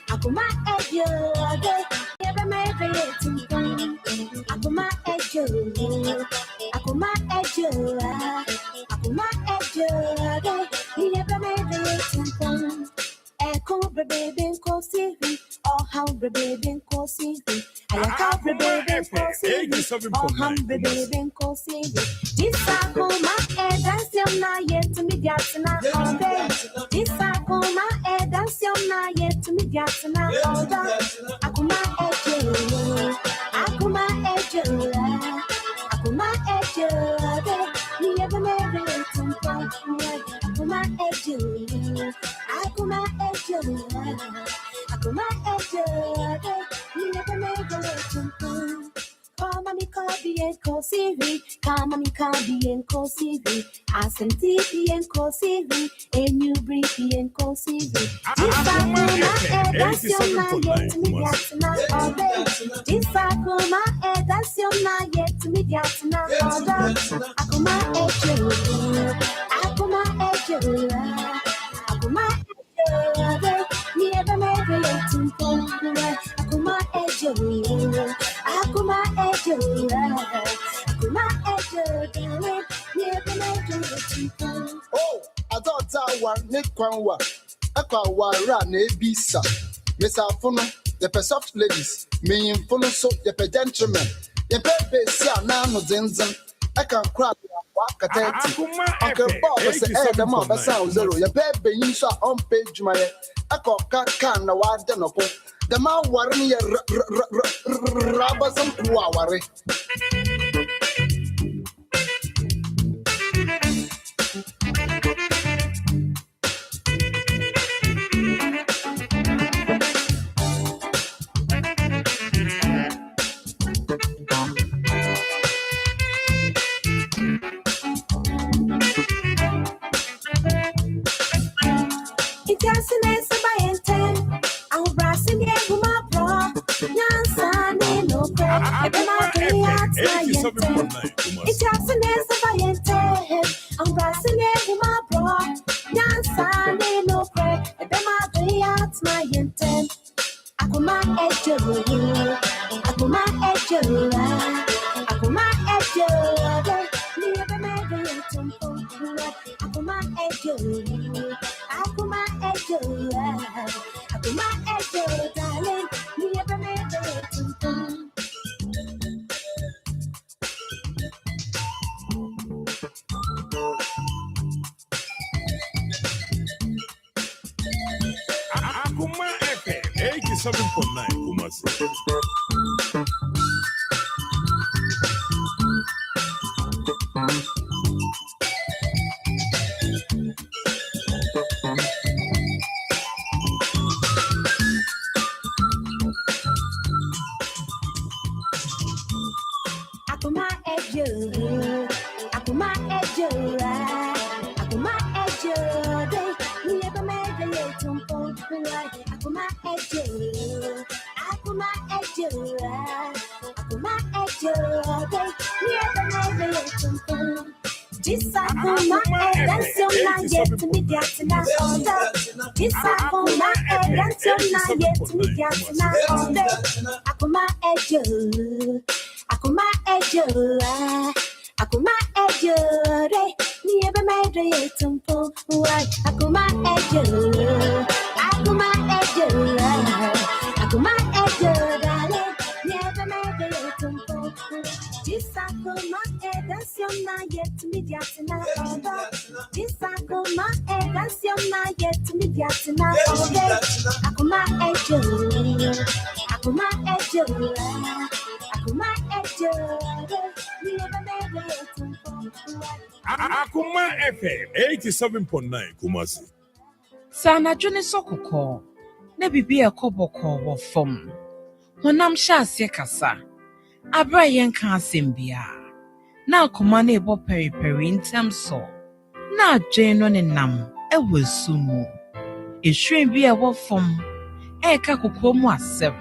Akoma ejo, never made it. Akoma ejo, Akoma ejo, Akoma ejo, never made it. Echo baby kosi, oh how baby kosi, I have baby kosi, oh how baby kosi. This Akoma dance your night to me gatsna all day. This Akoma dance your night to me gatsna all day. Akoma ejo, Akoma ejo, Akoma ejo, never made it. Akoma ejo, Akoma ejo, Akoma ejo, never made it. Come on, me call and call Siri. Come on, me call and call Siri. Ask and TV and call Siri. And you breathe and call Siri. This Akoma that's your night yet to me that's all day. This Akoma that's your night yet to me that's all day. Akoma ejo, Akoma ejo, Akoma ejo, never made it to Akoma ejo, Akoma ejo, Akoma ejo, never made it to. Oh, I thought I was Nick Kwanwa. Aqua ran a bisa. Miss Alfono, the soft ladies, me in Fono so the gentlemen. The baby, Nano Zinzan. I can cry. Uncle Bob is the the mother sound zero. Your baby, you saw on page my echo can the wild denopo. The man worrying rubbers and kuawari. This Akoma that's your night yet to me that's not all day. This Akoma that's your night yet to me that's not all day. Akoma ejo, Akoma ejo, Akoma ejo, never made it to Akoma ejo, Akoma ejo, Akoma ejo, never made it to this Akoma that's your night yet to me that's not all day. This Akoma that's your night yet to me that's not all day. Akoma ejo, Akoma ejo, Akoma ejo, never made it to Akoma FM 87.9 Kumasi. Sana Johnny Sokoko, ne bibi ekoboko wo fom. Honam sha ase kasa. Abra yen kan asembia. Na Akoma na ebo periperi ntem so. Na adwen no ne nam ewo sumu. Ehwen bi ewo fom. Eka kokomu asem.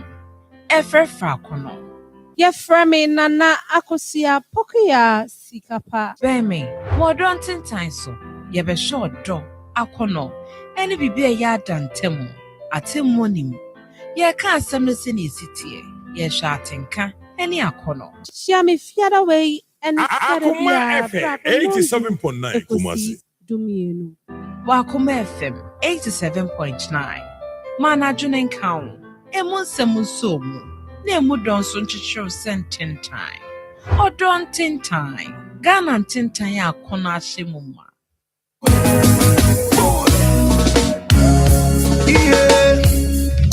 Efrefa akono. Yeframe nana akosia pokia sikapa. Beme, wodon tintan so. Yebe sho do akono. Eni bibi ya dantemu. atemmonim yɛka asɛm no sɛ ne ɛsitie yɛhwɛ atenka ne akɔnɔ Hyia me fiada wei ɛne Akoma FM 87.9 Kumasi. Dumienu. Akoma FM 87.9 ma n'adwene nka wo emu nsɛm nso mu na emu dɔn so nkyekyere sɛ ntentan ɔdɔ ntentan Ghana ntentan a akɔnɔ ahyɛ mu ma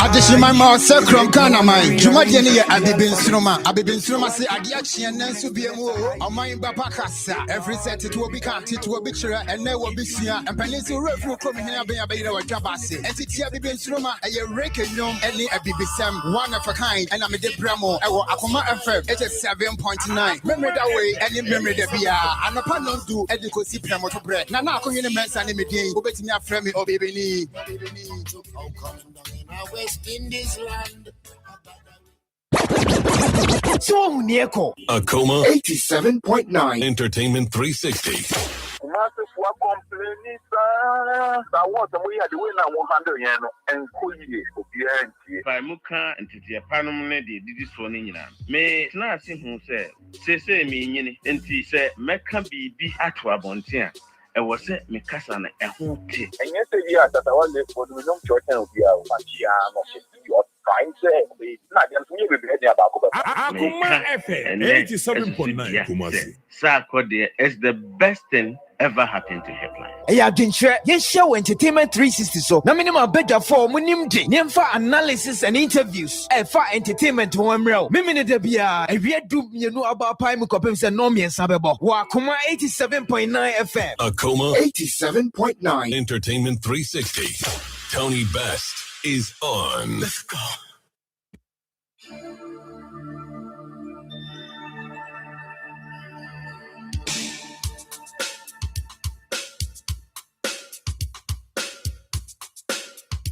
Addition my mouth, Sacrum Kana mine. Jumadiani, Abibin say Adiachi and Nansu BMO, or mine Babakasa. Every set it will be counted to a picture and there will be Sia and Peninsula Refu coming here by a bit of Jabasi. And it's here Bibin Sroma, a Rekin Yom, any Abibisam, one of a kind, and I'm a Debramo, or Akoma FM, 87.9. Memory that way, any memory the Bia, and upon non do Edicosi Premo to bread. Nana Coyne Mess and Imidi, Obetina Fremi or Bibini. West Indies land. So Nieko. Akoma 87.9 Entertainment 360. Masters were complaining, I want to we had the winner 100 yen and Kuyi of the by Muka and Titia Panum lady did this one in May not see who said, say me, and he said, Mecca be Atwa Bontia. I was at Mikasana a whole tea. And yesterday, that I was there for the long church and we are your trying to say, not just me with the about Akoma FM 87.9 Kumasi. Sarkodie is the best thing ever happened to her life. I didn't share. Yes, show Entertainment 360. So, na minimum better for Munimdi. Nyemfa analysis and interviews. For entertainment to one real. Mimini de bia. I read do you know about Pai Mukopim and Nomi and Sabebo. Akoma 87.9 FM. Akoma 87.9 Entertainment 360. Tony Best is on. Let's go.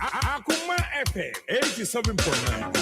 Akoma FM 87.9.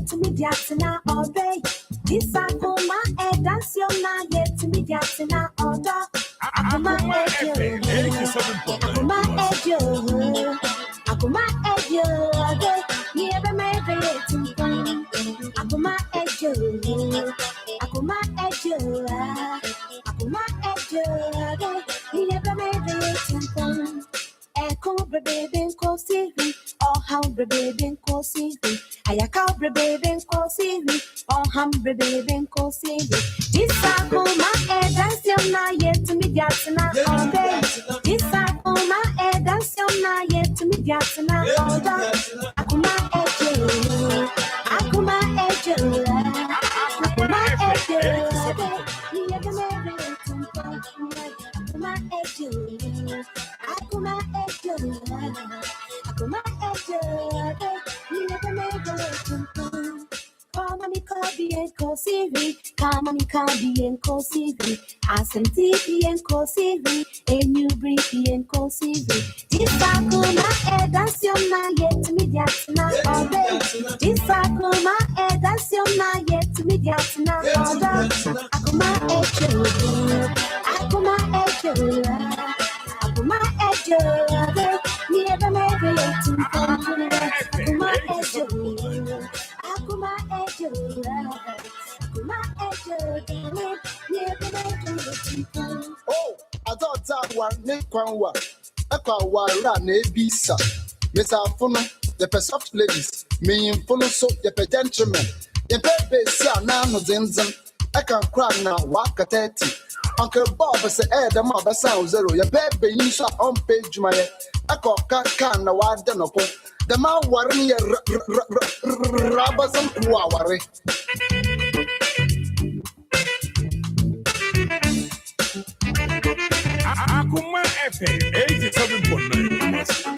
To me, Jacksona all day. This Akoma, that's your night yet to me, Jacksona all day. Akoma, Akoma, Akoma, never made it to Akoma, Akoma, Akoma, never made it to Echo, baby, cozy, or how baby, cozy. I a cowboy baby, cozy, or humble baby, cozy. This Akoma, that's your night yet to me, Jacksona all day. This Akoma, that's your night yet to me, Jacksona all day. Akoma, Akoma, Akoma, never made it to Akoma, Akoma, never made it. Come on, Kobe and Kosivi. Come on, Kobe and Kosivi. Asem TV and Kosivi. A new briefy and Kosivi. This Akoma, that's your night yet to me, Jacksona all day. This Akoma, that's your night yet to me, Jacksona all day. Akoma, Akoma, Akoma, never made it to Akoma, Oh, I thought that one, Nick Kwanwa, Akawa, Ran, Bisa, Miss Alfono, the soft ladies, me in Fono, so the gentlemen, the baby, Nano Zenzen, I can cry now, walk at 30. Uncle Bob said, the mother sound zero, your baby, you saw on page my Ako Kan, the wild Denopo. The man worrying rubbers and Kuawari. Akoma FM 87.9.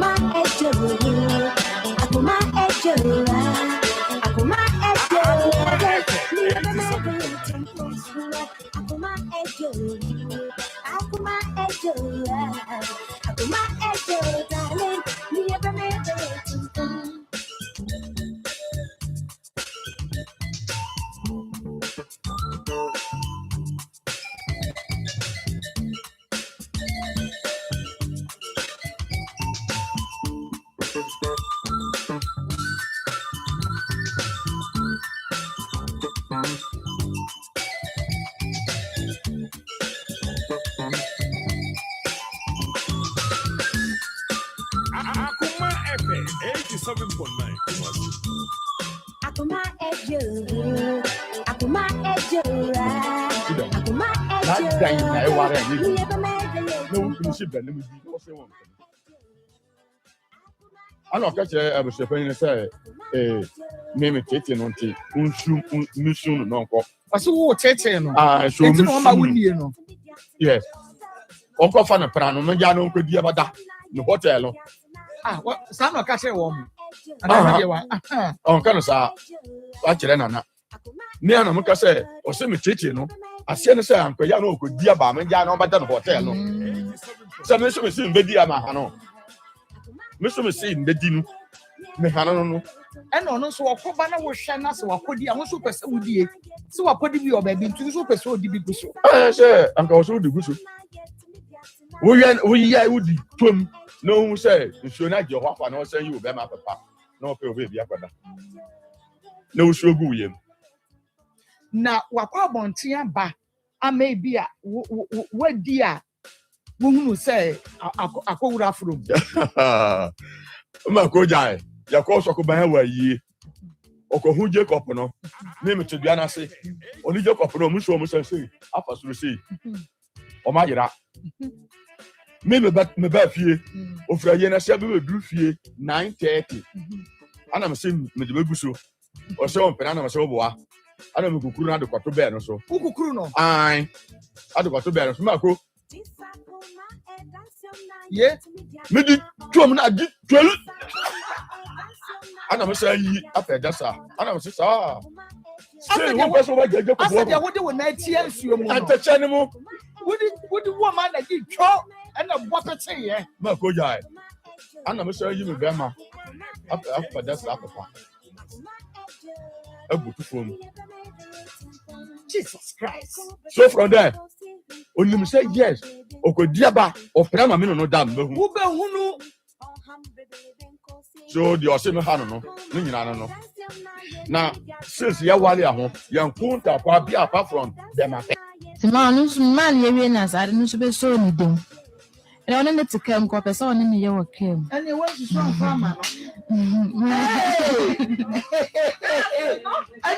Akoma ejo, Akoma ejo, Akoma ejo, Akoma ejo, Akoma ejo, Akoma ejo, darling, never made it. Akoma FM 87.9 Kumasi. Akoma ejo, Akoma ejo, Akoma ejo. No, you should be able to say one. I know catch a shepherd say, name it Tete on tea, Unshun, no. I saw what Tete. Ah, so no. Yes. Uncle Fan of Prano, Majano could be about that. No hotel. Ah, what? Some of Cassia woman. On Canasa, Achelena. Near Namaka or semi Tete, no. I send a say, Uncle Yano could be about Majano, but that hotel. Some Mr. Sim Bedia Mahano. Mr. Messin, the Dino, Mehano, and on so a Cobana was Shana, so I put the Amosu Pesodi. So I put the baby to so Peso di Bibuso. I say, Uncle So the Busu. We would twin. No, say, you should not your wife and I'll send you them up a papa. No, baby, no, so good. Now, what about Tiamba? I may be a what dear. Who say, I call that from Marco Jai, your course of Kuba ye. Oko who Jacob, no, name it to Diana say, only Jacob, no, Musso must say, upper to see. O my rat. Maybe but me bad fear, or Frayena Sabu do fear 9:30. And I'm saying, Medubuso, or so, Penana Soboa. I don't know who could not go to bed or so. Who could know? I don't go to bed, Marco. Yeah, maybe 2 minutes, 12. And I'm saying, after that's and I'm saying, say, one person will get your what do 9 years you want to tell him? Would the woman that did chop and a bucket say, yeah, Marco Jai. And I'm saying, you, Grandma, after that's after. A good phone. Jesus Christ. So from there, when you say yes, or could Diaba or Pramamino no damn, who know? So the Osimo Hano, I don't know. Now, since Yawali at home, young Punta, probably apart from them. The man, you as I don't know to be so anything. And I wanted to come, Copper, in the year came. And you want to strong farmer. And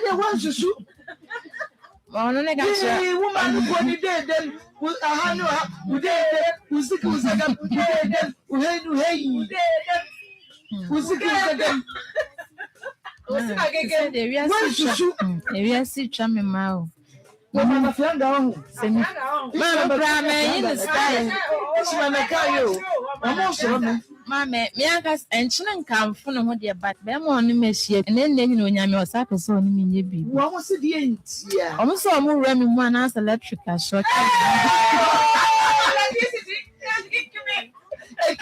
you want to shoot. Woman, who dead then with a hand who dead, who's sick, who's again, who dead, who had to hay, who's sick again. Maybe I see Chammy Mao. Mamma found down. Mamma, in the style. It's my car, you. Mamma, Miagas and Chinan come from what you're back. Them on Messia, and then you know, Yammy was on me. What was the end? Yeah, almost saw more ramming one as electrical shot. Hey,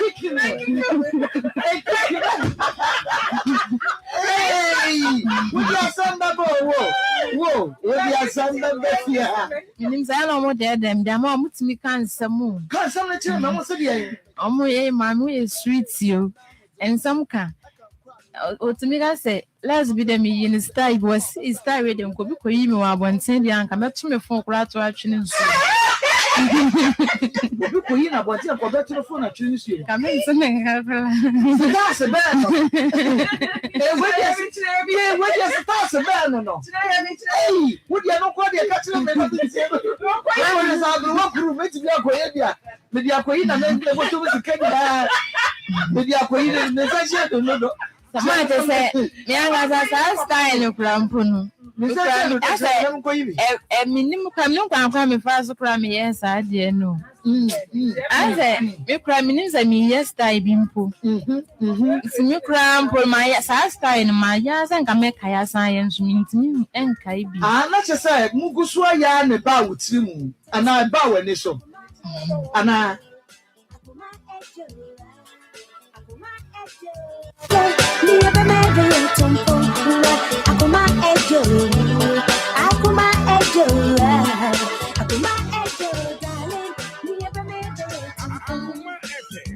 we are some whoa, we are some means I don't want them. They're more to me can't some. Can't some let you know. Oh, mammy is sweet you and some can. Or to me, I say, let's be the me in the style was his style with them. Could be for you, I want to send you and come up to me for crowd to action. People in about your better phone at Tuesday. Come in something. That's a bad. What is that's a bad no? Hey, would you know what you're catching? When is our work room? It's your coyadia. Maybe a queen and then what to Kenya. Maybe a queen in the session. No. Somebody say, "Yeah, style of Rampuno." I say, "A minimum come no come fast cram, yes, I dare know." Ase me kura me nim say me yes style bi mpo. Si me kura mpo ma ya sa style no ma ya san ka me kaya san ye nso me ntimi enka bi. Na che say mugusu aya ne ba wutiri mu ana ba wani so. Ana Akoma FM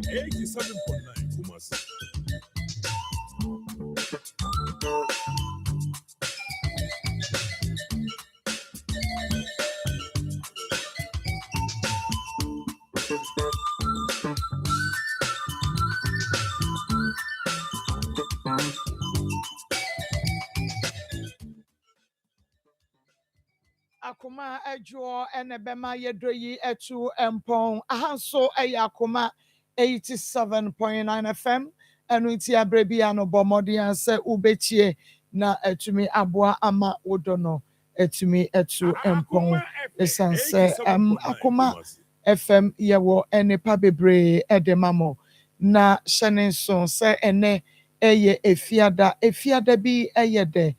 87.9 Kumasi. Akoma ejo ene bema yedoyi etu empon ahanso akoma 87.9 FM enu iti abrebi ano bomodi anse ubetie na etumi aboa ama wodono etumi etu empon esanse akoma FM yewo ene pa bebre edemamo na shenenso se ene eye efiada bi eye de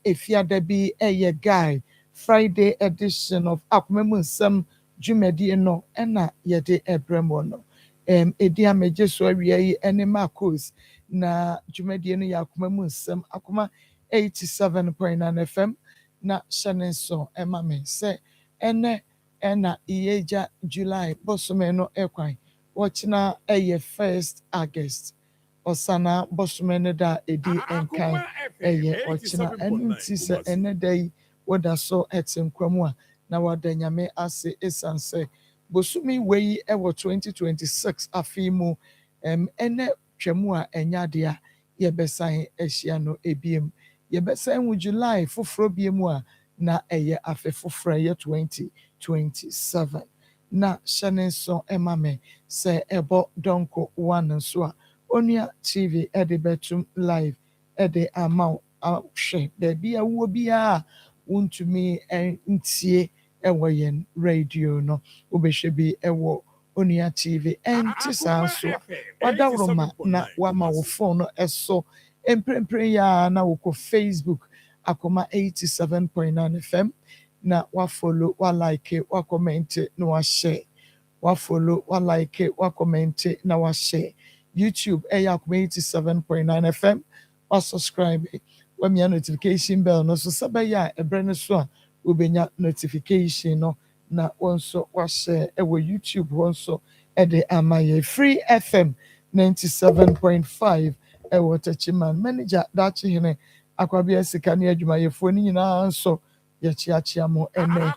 efiada bi eye guy Friday edition of Akoma Nsem Jumedi no ena yede ebremo no edi ameje so awie yi ene Marcos na Jumedi no Akoma Nsem Akoma 87.9 FM na Shanenso emame se ene ena iyeja July bosome no ekwan watchna eye 1st August osana bosome no da edi enkan eye watchna enu ti se ene day woda so etin kwamua na wada nyame ase esanse bosumi wei ewo 2026 afimu ene twemu a enyade a yebesan ehia no ebiem yebesan wu July foforo biemu a na eye afe foforo ye 2027 na shanenso emame se ebo donko one so a onua TV ede betum live ede amount ahwe da bia wo bia untumi ntie ewo yen radio no obehwe bi ewo Onia TV entisanso wadawroma na wama wo phone no eso emprempre ya na wo Facebook Akoma 87.9 FM na wa follow wa like wa comment na wa share wa follow wa like wa comment na wa share YouTube Akoma 87.9 FM wa subscribe when your notification bell no so sabaya ebrene so a ubenya notification no na wonso washare ewo YouTube wonso ede amaye Free FM 97.5 ewo tachiman manager dachi hene akwabia sika ne adwumayefo ni nyina nso yechiachia mo ene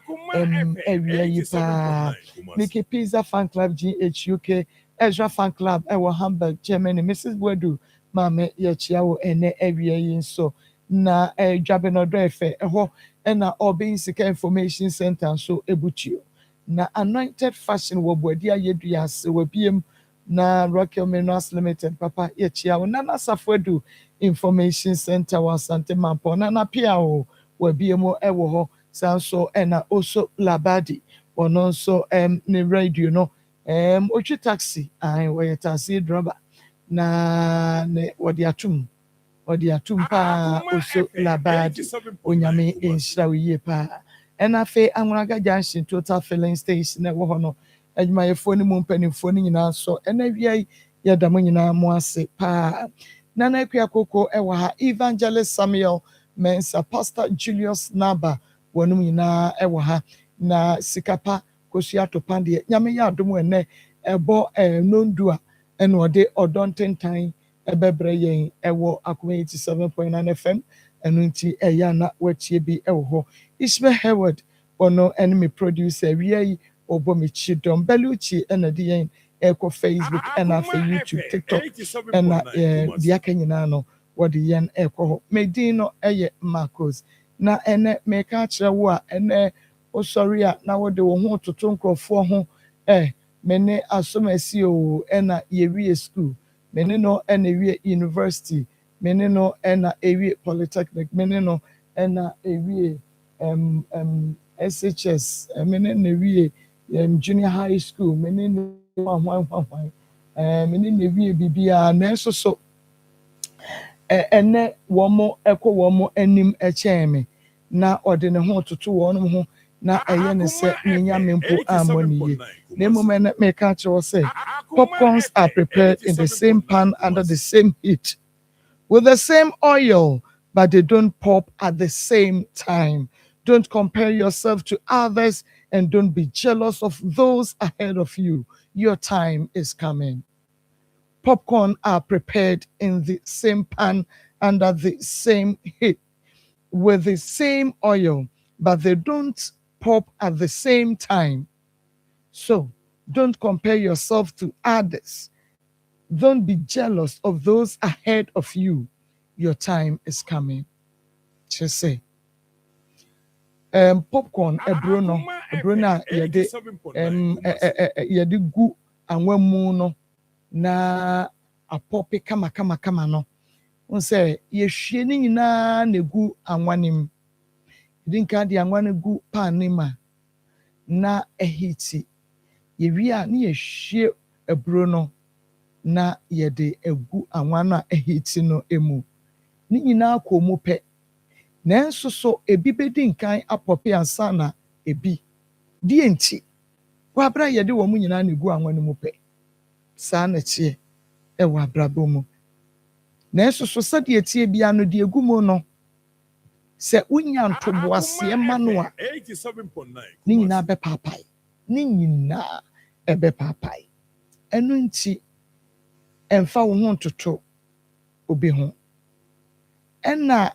area yi pa Mickey Pizza Fan Club GHUK Ezra Fan Club ewo Hamburg Germany Mrs. Bwedu mame yechia wo ene area yi nso na Jabenodo efe eho na Obin Sika Information Center so ebutio na Anointed Fashion wo boadi ayedu ase wo biem na Rocket Minerals Limited papa yechia wo na Safwedu Information Center wa Sante Mampo na pia wo biem ewo ho sanso na also Labadi ono so ne radio no ochi taxi wo taxi driver na ne wodi atum pa oso Labadi onyame enhira wiye pa enafe Anwuraga Junction Total Filling Station na wo no adwumayefo ni mu mpanimfo ni nyina so enawia yadamo nyina mo ase pa nana akwa ewa ha Evangelist Samuel Mensa Pastor Julius Naba wonum nyina ewa ha na sikapa kosiato pande nyame ya adom ene ebo nondua ene ode odontentan ebebre yen ewo Akoma 87.9 FM enunti eya na watie bi ewo ho Ishmael Howard ono enemy producer wiai obomi chidom beluchi ena di yen eko Facebook ena fe YouTube TikTok ena dia kanyina no wodi yen eko ho medino eye Marcos na ene meka kire wo a ene osori a na wode wo ho toto nkrofo ho mene asomasi o ena yewie school mene no ena ewie university mene no ena ewie polytechnic mene no ena ewie SHS mene na ewie junior high school mene ne hwan mene ne wie bibia na nso so ene womo ekọ womo anim ekyɛn me na ɔde ne ho toto wɔn ho na ɛyɛ ne sɛ nyanya mempo amoniye na mmom ene meka kyerɛ sɛ popcorns are prepared in the same pan under the same heat with the same oil, but they don't pop at the same time. Don't compare yourself to others and don't be jealous of those ahead of you. Your time is coming. Popcorn are prepared in the same pan under the same heat with the same oil, but they don't pop at the same time. So don't compare yourself to others. Don't be jealous of those ahead of you. Your time is coming. Just say. Popcorn, ebrono yede yede gu anwamu no na apope kama no. Unse yehwie ni nyina na gu anwanim. Yedinka de anwane gu pan ni ma na ehiti. Yewia ni yehwie ebrono na yede egu anwana ehiti no emu ni nyina kɔ mu pɛ nanso so ebi bedi nkan apɔpe ansa na ebi die nti wabra yede wɔ mu nyina na egu anwana mu pɛ saa na tie ɛwɔ abrabɔ mu nanso so sɛdeɛ tie bia no de egu mu no sɛ unya ntoboaseɛ ma no a ni nyina bɛ paapae ni nyina ɛbɛ paapae ɛno nti ɛmfa wo ho ntoto obi ho ɛna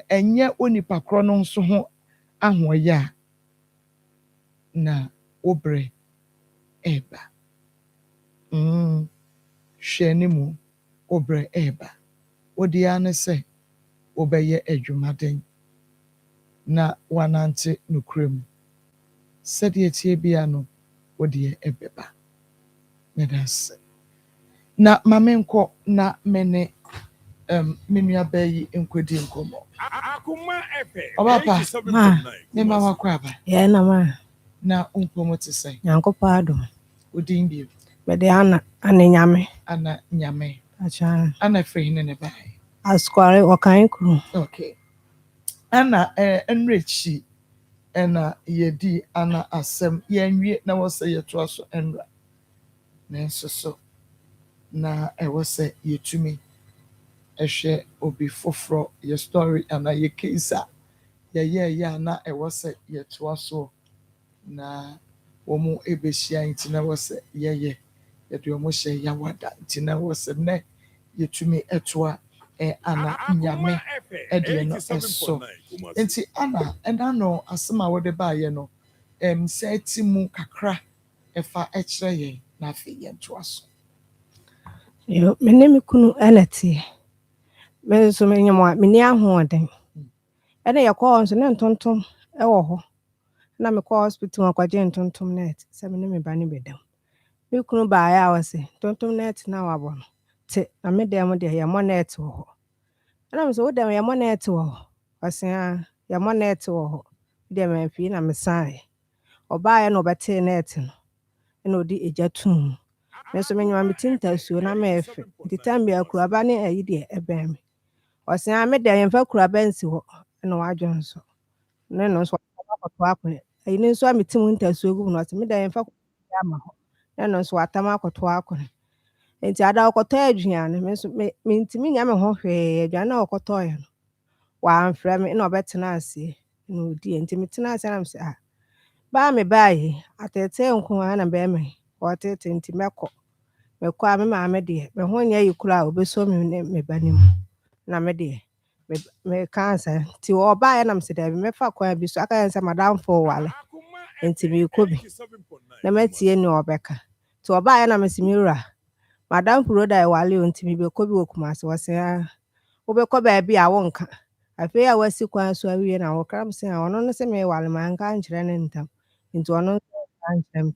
ɛnyɛ onipa korɔ no nso ho ahoɔyɛ a na obrɛ ɛba hwɛ ne mu obrɛ ɛba odi ane sɛ obɛyɛ adwumaden na wanante nokura mu sɛdeɛ tie bia no wode ɛbɛba medase na mamenkɔ na mene menua bayi nkodi nkomo Obapa ne ma wakɔ aba ye na ma na nkomo te sɛ Nyankopɔn adom odin bio mede ana nyame ana nyame acha ana frɛ ne ne bai askware okan kru okay ana enrechi ɛna yɛdi ana asɛm yɛnwie na wɔsɛ yɛtoa so ɛnra nanso so na ɛwɔ sɛ yɛtumi ɛhwɛ obi foforɔ yɛ story ana yɛ case a yɛyɛ na ɛwɔ sɛ yɛtoa so na wɔn ɛbɛhyia nti na ɛwɔ sɛ yɛyɛ yɛde wɔn hyɛ yawada nti na ɛwɔ sɛ nɛ yɛtumi ɛtoa ana nyame ɛdeɛ no ɛso nti ana ɛna no asɛm a wɔde baayɛ no sɛ ti mu kakra ɛfa ɛkyerɛ yɛn na afei yɛntoa so yo mene me kunu elati me so me nyamo me ni ahoɔden ɛna yɛkɔ nso ne ntontom ɛwɔ hɔ na me kɔ hospital akɔgye ntontom net sɛ me ne me ba ne bedam me kunu ba ya wɔse ntontom net na wabɔ no te na me dem de yɛ mo net wɔ hɔ ɛna me so wo dem yɛ mo net wɔ hɔ wɔse a yɛ mo net wɔ hɔ de me afi na me sae ɔbaa yɛ no bɛte net no ɛna odi egya tum me so me nyama me tinta suo na me efe nti tambia kuraba ne ayi de ɛbɛn me wɔse a me de yɛmfa kuraba nsi hɔ ɛna wadwo nso ne no nso akɔtɔ akɔ ayi ne nso a me timu nta suo gu no wɔse me de yɛmfa kuraba ama hɔ ne no nso atam akɔtɔ akɔ nti ada ɔkɔtɔ aduane me nso me ntimi nya me ho hwee aduane na ɔkɔtɔ yɛ no wamfrɛ me na ɔbɛtena ase na odi nti me tena ase na me sɛ a ba me baayi atete nko a na bɛɛ me ɔtete nti mɛkɔ a me maame de me ho nya yikura a obeso me ne me ba ne mu na me de me kansa nti ɔbaa yɛ na me sɛ da bi mɛfa kwan bi so aka yɛ sɛ madam fo wale nti me kɔ bi na matie ne ɔbɛka nti ɔbaa yɛ na me sɛ me wura madam Puroda e wale nti me bɛkɔ bi wɔ Kumase wɔse a wobɛkɔ baabi a wonka afei a wasi kwan so awie na wɔkram sɛ a ɔno no sɛ me wale man ka nkyerɛ ne ntam nti ɔno ka nkyerɛ me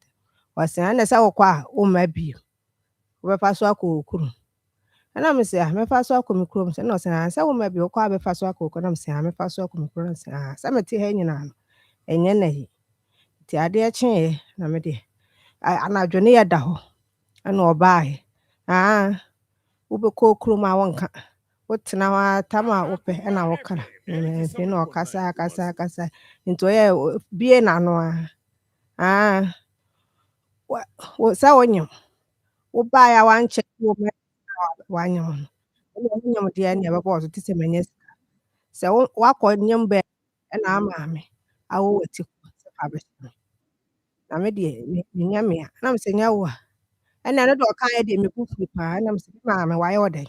wɔse a na sɛ wokɔ a woma bi wobɛfa so akɔ okuru ana me sɛ a mɛfa so akɔ me kurom sɛ na ɔse a sɛ woma bi wokɔ a bɛfa so akɔ okuru na me sɛ a mɛfa so akɔ me kurom sɛ a sɛ mete ha nyina no ɛnyɛ na yi nti adeɛ kyeeɛ na mede anadwo ne yɛda hɔ ɛna ɔbaaeɛ wobɛkɔ kurom a wonka wotena hɔ a tam a wopɛ ɛna wokra mfi na ɔkasa nti ɔyɛ bie n'ano sɛ wonyam wobaeɛ a wankyɛ wɔ mu wanyam no ɛna wonyam deɛ ne ɛbɛbɔ so te sɛ manya sika sɛ wakɔ nyam bɛ ɛna amaame awɔ wati kɔ sɛ fa bɛhyɛ me na me deɛ menya me a na mesɛ nya wo a ɛna ɛno de ɔkaeɛ deɛ mebu fui paa na mesɛ me maame wayɛ wo dɛn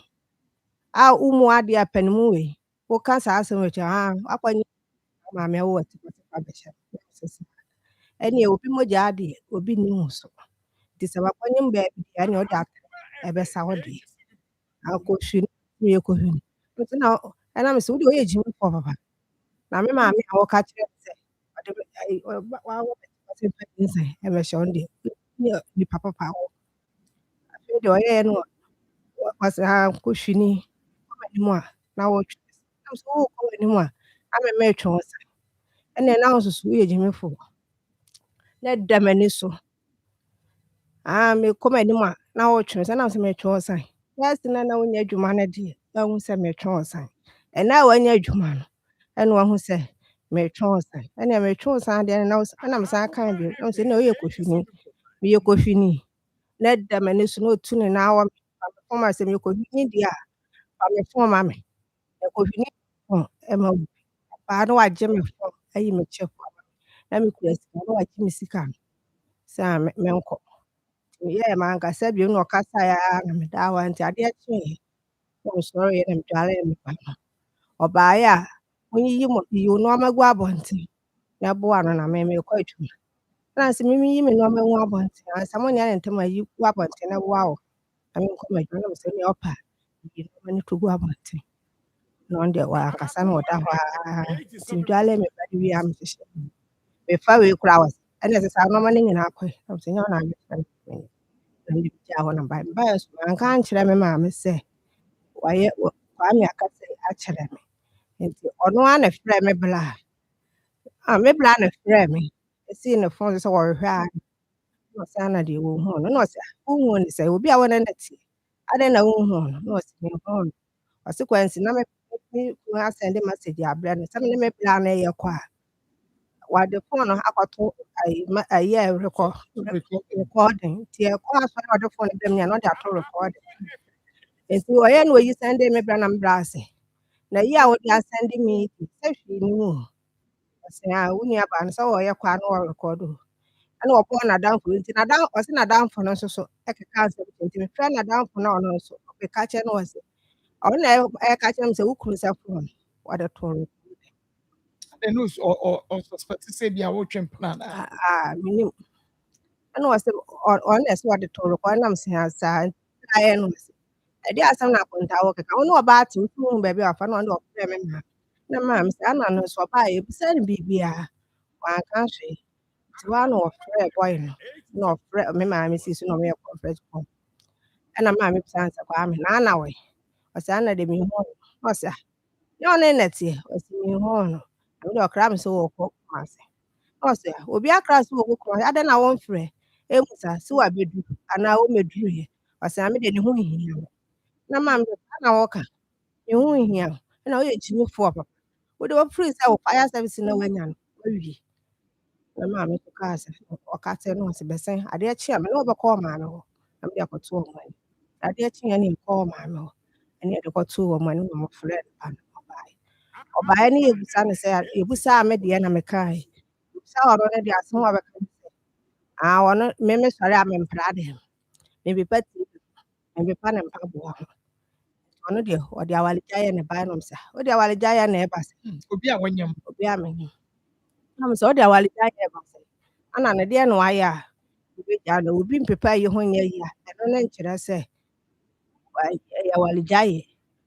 womu adeɛ a pɛ ne mu wei woka saa asɛm akyi wakɔ nyam maame awɔ wati kɔ sɛ fa bɛhyɛ me ɛne obi mogya adeɛ obi nni ho so nti sɛ wakɔ nyam baabi deɛ ɛne wode atɛ ɛbɛsa wo deɛ akɔhwi no yɛ kɔhwi no nti na ɛna mesɛ wode ɔyɛ gyimfoɔ papa na me maame a wɔka kyerɛ sɛ ɔde wawɔ sɛ nsɛ ɛbɛhyɛ wo deɛ nipa papa wɔ afei deɛ ɔyɛɛ no wɔsɛ kɔhwi ni kɔm'anim a na wɔtwe na mesɛ wo kɔm'anim a amɛma ɛtwe wo sa ɛne na wo soso woyɛ gyimfoɔ na da m'ani so mekɔ m'anim a na wɔtwe sɛ na mesɛ metwe wo sa yɛsi na wonya adwuma no deɛ na wohu sɛ metwe wo sa ɛna a wanya adwuma no ɛna wahu sɛ metwe wo sa ɛna metwe wo sa deɛ na mesan aka bio na mesɛ na ɔyɛ kɔhwini meyɛ kɔhwini na da m'ani so na otu ne na awɔ me sɛ meyɛ kɔhwini deɛ a fa me fon ma me kɔhwini ɛma wo baa na wagye me fon ayi me kyɛ na mekura sika na wagye me sika no sɛ menkɔ yɛɛ mankasa bio na ɔkasaeɛ na meda hɔ nti adeɛ kyeeɛ na mesɔreeɛ na medwaree me ba no ɔbaeɛ a onyiyi wo nneɛma gu abɔnten na ɛboa no na mekɔ adwuma na sɛ memeyi me nneɛma gu abɔnten ansa monyɛ ne ntam ayi gu abɔnten na boa wo na menkɔ m'adwuma na mesɛ nea ɔpa yi nneɛma no to gu abɔnten na ɔno deɛ wankasa na ɔda hɔ nti medwaree me ba no wie a mehyehyɛ mefa wei koraa wɔ ɛna ɛsɛ sɛ nneɛma no nyinaa kɔe na mesɛ nyɛ wo na mefrɛ no na mede gyaa hɔ na baeɛ so manka ankyerɛ me maame sɛ Kwame akasa akyerɛ me nti ɔno a na frɛ me bla me bla na frɛ me ɛsii ne fon sɛ wɔrehwɛ a na ɔsɛ ana deɛ wɔhu no na ɔsɛ wohu ne sɛ obi a wɔne no tie adɛn na wohu no na ɔsɛ mehu no ɔsɛ kwansi na me asɛnde message abrɛ no sɛ me ne me bla no ɛyɛ kɔ a wɔde fon no akɔto ayɛ recording nti ɛkɔ aso na ɔde fon no brɛ me na ɔde ato recording nti ɔyɛ na oyi sɛnde me bra na me bra ase na yi a wode asɛnde me sɛ hwee ni mu ɔsɛ wo nuaba no sɛ wɔyɛ kɔ a na wɔrekɔdo ɛna ɔbɔɔ n'adamfo nti ɔsɛ n'adamfo no nso so ɛkeka asɛm nti mefrɛ n'adamfo no a ɔno nso ɔbɛka kyerɛ no wɔ sɛ ɔno na ɛka kyerɛ me sɛ wo kunu sɛ fon wɔde to no suspect sɛ bia wotwe mpena menim ɛna ɔsɛ ɔno na ɛsɛ wɔde to rekɔ nam sɛ saa ayɛ no sɛ ɛde asɛm na akonta wɔ keka wo ne ɔbaa te wotu hu baabi a ɔfa na ɔde ɔfrɛ me ma na maame sɛ ana no nso ɔbaa yɛbisa no biribiaa wanka hwee nti woa na ɔfrɛ bɔe no na ɔfrɛ me maame sii so na ɔmeyɛ conference call ɛna maame bisa no sɛ Kwame na ana wɔ ɔsɛ ana de mehu no na ɔsɛ ne ɔne nɛteɛ ɔsɛ mehu no ɛde ɔkra me sɛ wɔkɔ Kumase na ɔsɛ obi akra sɛ wɔkɔ Kumase adɛn na wɔmfrɛ ɛmu sa sɛ wabɛdu anaa wɔmmɛduruɛ ɔsɛ na mede ne ho hia me na maame na wɔka ne ho hia na woyɛ gyimifoɔ papa wode wɔfiri sɛ wo fire service na wanya no wawie na maame so kaa sɛ ɔka kyerɛ no ɔsɛ bɛsɛn adeɛ kyea me na wɔbɛkɔ maame hɔ na mede akɔto wɔ mani adeɛ kyea ne nkɔ maame hɔ ɛne ɛde kɔto wɔ mani na ɔfrɛ no pa no ɔbaeɛ ne yɛbusa no sɛ yɛbusa a me deɛ na mekae yɛbusa ɔno no de asɛm a ɔbɛka no sɛ ɔno mesɔre a mempra dɛm mepepa tv mepepa ne mpaboa ho ɔno deɛ ɔde awaregya yɛ ne bae nom sɛ wode awaregya yɛ na ɛba sɛ obi a wɔnyam obi a menyam nam sɛ wode awaregya yɛ ɛba sɛ ana ne deɛ na wayɛ a wobɛgya no obi mpepa yi ho nyɛ yi a ɛno ne nkyerɛ sɛ ɛyɛ awaregya yɛ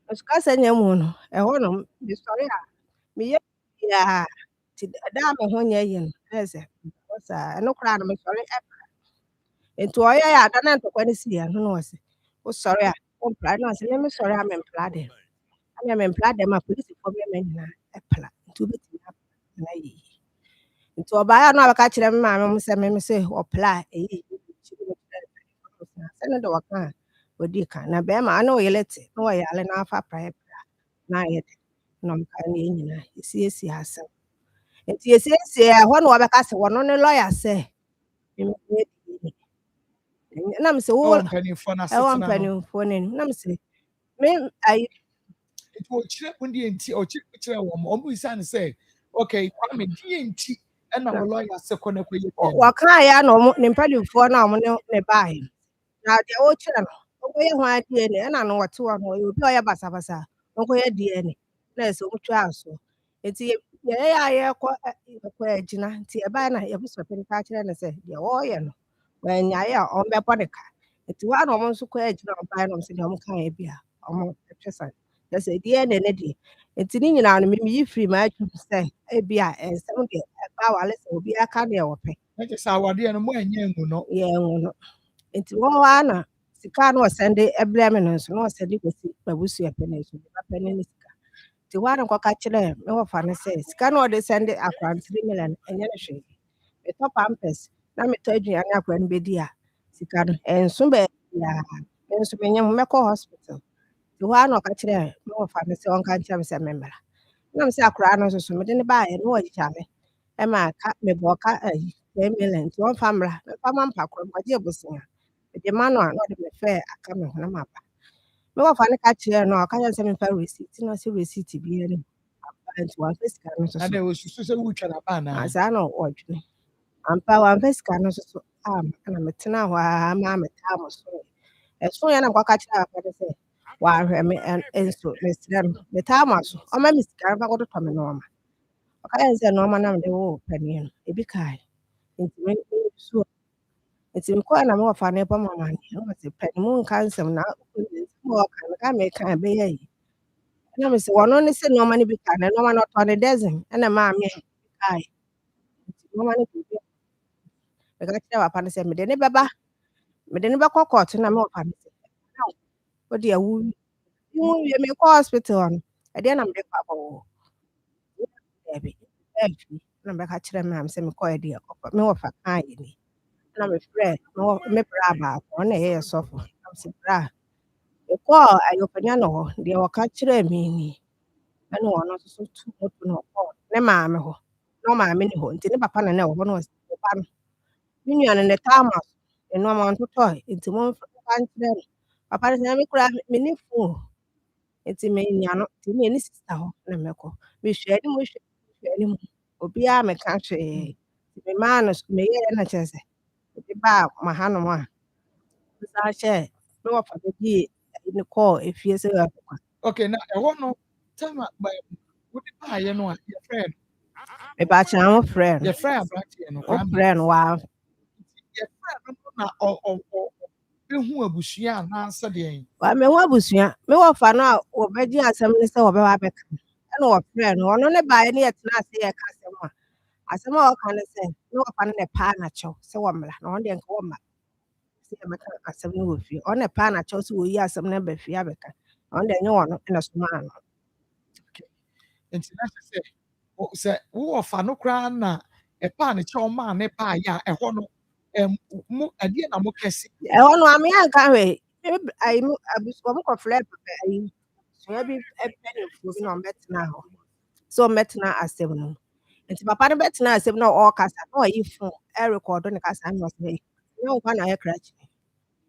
nso kasa nya mu no ɛhɔ nom mesɔre a meyɛ biaa nti da a me ho nyɛ yi no ɛyɛ sɛ saa ɛno koraa no mesɔre ɛpra nti ɔyɛ yɛ ada na ntɔkwa no sii ɛno na ɔsɛ wosɔre a wompra na ɔsɛ me mesɔre a mempra dɛm ana mempra dɛm a polisifoɔ bɛma nyinaa ɛpra nti wobɛtumi apra na yɛyi nti ɔbaeɛ no a bɛka kyerɛ me maame mo sɛ me sɛ ɔpla ɛyi sɛ ne de wɔka a wɔdi ka na bɛrima a ne ɔyere te na wɔyare na afa praeɛ na ayɛ de na ɔmka ne yɛn nyinaa yɛsiesie asɛm nti yɛsiesie a ɛhɔ na wɔbɛka sɛ wɔno ne lɔya sɛ nam sɛ wo ɛwɔ mpanimfoɔ no ɛwɔ asetena no mpanimfoɔ no anim nam sɛ me ayi nti ɔkyerɛ wo deɛ nti ɔkyerɛ wɔn ma ɔmo bisa ne sɛ okay kwame deɛ nti ɛna wo lɔya sɛ kɔ na kɔyɛ deɛ no wɔkaeɛ na ɔmo ne mpanimfoɔ no a ɔmo ne baeɛ na deɛ wɔkyerɛ no ɔkɔyɛ ho adeɛ ne ɛna no wɔte hɔ no ɔyɛ obi a ɔyɛ basabasa ɔkɔyɛ deɛ ne na ɛsɛ ɔmo twaa so nti yɛyɛ a yɛkɔ agyina nti ɛbaeɛ na yɛbusɔpɛ ka kyerɛ no sɛ deɛ wɔɔyɛ no wɔanyaeɛ a ɔmbɛbɔ ne ka nti hɔ a na ɔmo nso kɔ agyina ɔbaeɛ no ɔmo sɛ deɛ ɔmo kaeɛ bi a ɔmo ɛtwe sa sɛ deɛ ne deɛ nti ne nyinaa no meyi firi m'adwum sɛ ebi a ɛnsɛm deɛ ɛba wale sɛ obi aka deɛ wɔpɛ ɛkyɛ sɛ awadeɛ no mo anyɛ ngu no yɛnwo no nti wɔn a na sika no ɔsɛnde ɛbrɛ me no nso na ɔsɛnde kɔsi m'abusua pɛ no so papa ne ne sika nti hɔ a na nkɔka kyerɛ me wɔfa no sɛ sika no ɔde sɛnde akora 3 million ɛnyɛ no hwee metɔ pampers na metɔ aduane akora no bɛdi a sika no ɛnso baabiaa me nso menyɛ ho mɛkɔ hospital nti hɔ a na ɔka kyerɛ me wɔfa no sɛ ɔnka nkyerɛ me sɛ memmra nam sɛ akora no nso so mede ne baeɛ na wɔgyegya me ɛma ka mebɔ ka 10 million nti wɔmfa mmra mɛfa ma mpakoro mɔgye bosia mede ma no a na ɔde me fɛ aka me ho na maba me wɔfa no ka kyerɛ no a ɔka kyerɛ sɛ memfa receipt na ɔsɛ receipt biara no aba nti wɔamfa sika no nso so ada osusu sɛ wotwa na ba na saa na ɔdwene ampa wɔamfa sika no nso so ama na metena hɔ a ma metaa mo so ɛso yɛ na nkɔka kyerɛ papa no sɛ wɔahwɛ me nso mesrɛ no metaa mo so ɔma me sika no fa kɔtotɔ me nɔɔma ɔka yɛ sɛ nɔɔma na mede wo panin no ebi kae nti mesuo nti mekɔɛ na mewɔfa no ɛbɔ mama ne ɔsɛ panin mu nka nsɛm na ɔka meka meka ɛbɛyɛ yi na me sɛ wɔno ne sɛ nɔɔma no bi ka na nɔɔma no ɔtɔ ne dozen ɛna maame kae nti nɔɔma no bi meka kyerɛ papa no sɛ mede ne bɛkɔ kɔɔto na mewɔfa no sɛ wode awu wie mekɔ hospital no ɛdeɛ na mede kɔ abɔwɔ dabi na mɛka kyerɛ maame sɛ mekɔɛ deɛ mewɔfa kaeɛ ni na mefrɛ me bra baako ɔna ɛyɛ sɔfo na mesɛ bra mekɔɔ ayɔpanya no hɔ deɛ wɔka kyerɛɛ me ni ɛne ɔno nso so tu moto no ɔkɔɔ ne maame hɔ na ɔmaame ne hɔ nti ne papa na ne wɔ hɔ na ɔsɛ papa no me nua no ne taa ma so ɛnoɔma ɔntotɔe nti momfa nkyerɛ no papa no sɛ me kora menni fo nti menya no nti ne sista hɔ na mɛkɔ mehwɛ anim obiara meka hwee nti memaa no meyɛɛ na kyerɛ sɛ mede baa mahanom a mesan hyɛ me wɔfa bɛdii ne kɔɔ efie sɛ yɛkɔkɔ okay na ɛhɔ no tama wode baayɛ no a yɛfrɛ no mebakyerɛ mo frɛ no yɛfrɛ aberanteɛ no frɛ no waa yɛfrɛ no na bɛhu abusua anaasɛ deɛ waa mehu abusua me wɔfa no a wɔbɛgye asɛm ne sɛ wɔbɛba bɛka ɛna wɔfrɛ no ɔno ne baeɛ ne yɛtena ase yɛka asɛm a asɛm a wɔka no sɛ ne wɔfa no ne paa nakyɛw sɛ wɔmmra na ɔno deɛ nka wɔmma sɛ yɛbɛka asɛm no wɔ fie ɔne paa nakyɛw sɛ wɔyi asɛm no aba fie abɛka ɔno deɛ ɛnyɛ wɔno ɛna somaa no nti na sɛ wowɔfa no koraa na ɛpaa ne kyɛw maa ne baayɛ a ɛhɔ no mo adeɛ na mokɛse ɛhɔ no ame anka hwɛ abusua mo kɔfrɛ papa ayi abusua bi mpanimfoɔ bi na ɔmbɛtena hɔ sɛ ɔmbɛtena asɛm no nti papa no bɛtena asɛm na ɔrekasa na ɔyi phone ɛrekɔɔdo ne kasa na ɔsɛ ne nkwa na ayɛ krakye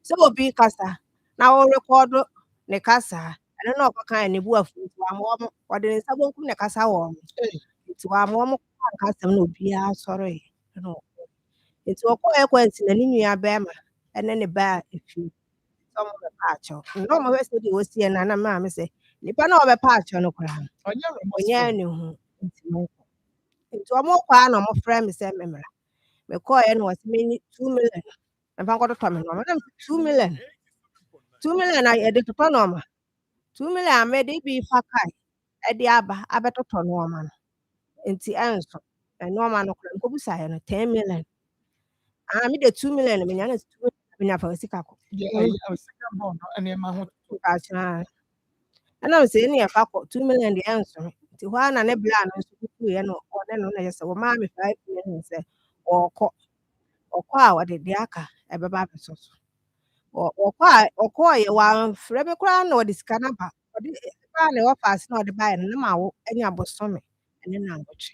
sɛ obi kasa na ɔrekɔɔdo ne kasa ɛno na ɔkɔka ne bu afu nti wɔamɔ ɔde ne nsa bonkum ne kasa wɔ mo nti wɔamɔ mo kɔka asɛm na obiara sɔre nti ɔkɔɛ nti na ne nua bɛrima ɛne ne ba efie sɛ ɔmo bɛpa akyɛw na ɔmo hwɛ sɛ deɛ osie na na maame sɛ nipa na ɔbɛpa akyɛw no koraa ɔnyɛ ne ho nti ɔmo kɔ a na ɔmo frɛ me sɛ memmra mekɔɛ na wɔsɛ menyi 2 million mɛfa nkɔtotɔ me nɔɔma na 2 million a yɛde totɔ nɔɔma 2 million a mɛde bi fa kae ɛde aba abɛtotɔ nɔɔma no nti ɛnso nɔɔma no koraa nkɔbusaeɛ no 10 million me de 2 million menya na 2 million menya fa sika kɔ second born no ɛnɛma ho ɛna me sɛ ne yɛfa kɔ 2 million de ɛnso nti nti hɔ na ne bla no nso kukuiɛ no ɔne no na yɛ sɛ wɔmaa me 5 million sɛ ɔkɔ a ɔde deɛ aka ɛbɛba abɛsɔ so ɔkɔɔyɛ wamfrɛ me koraa na ɔde sika no aba ɔde baa na ɛwɔ faase na ɔde baeɛ no na ma wo anya bosome ɛne nangotwe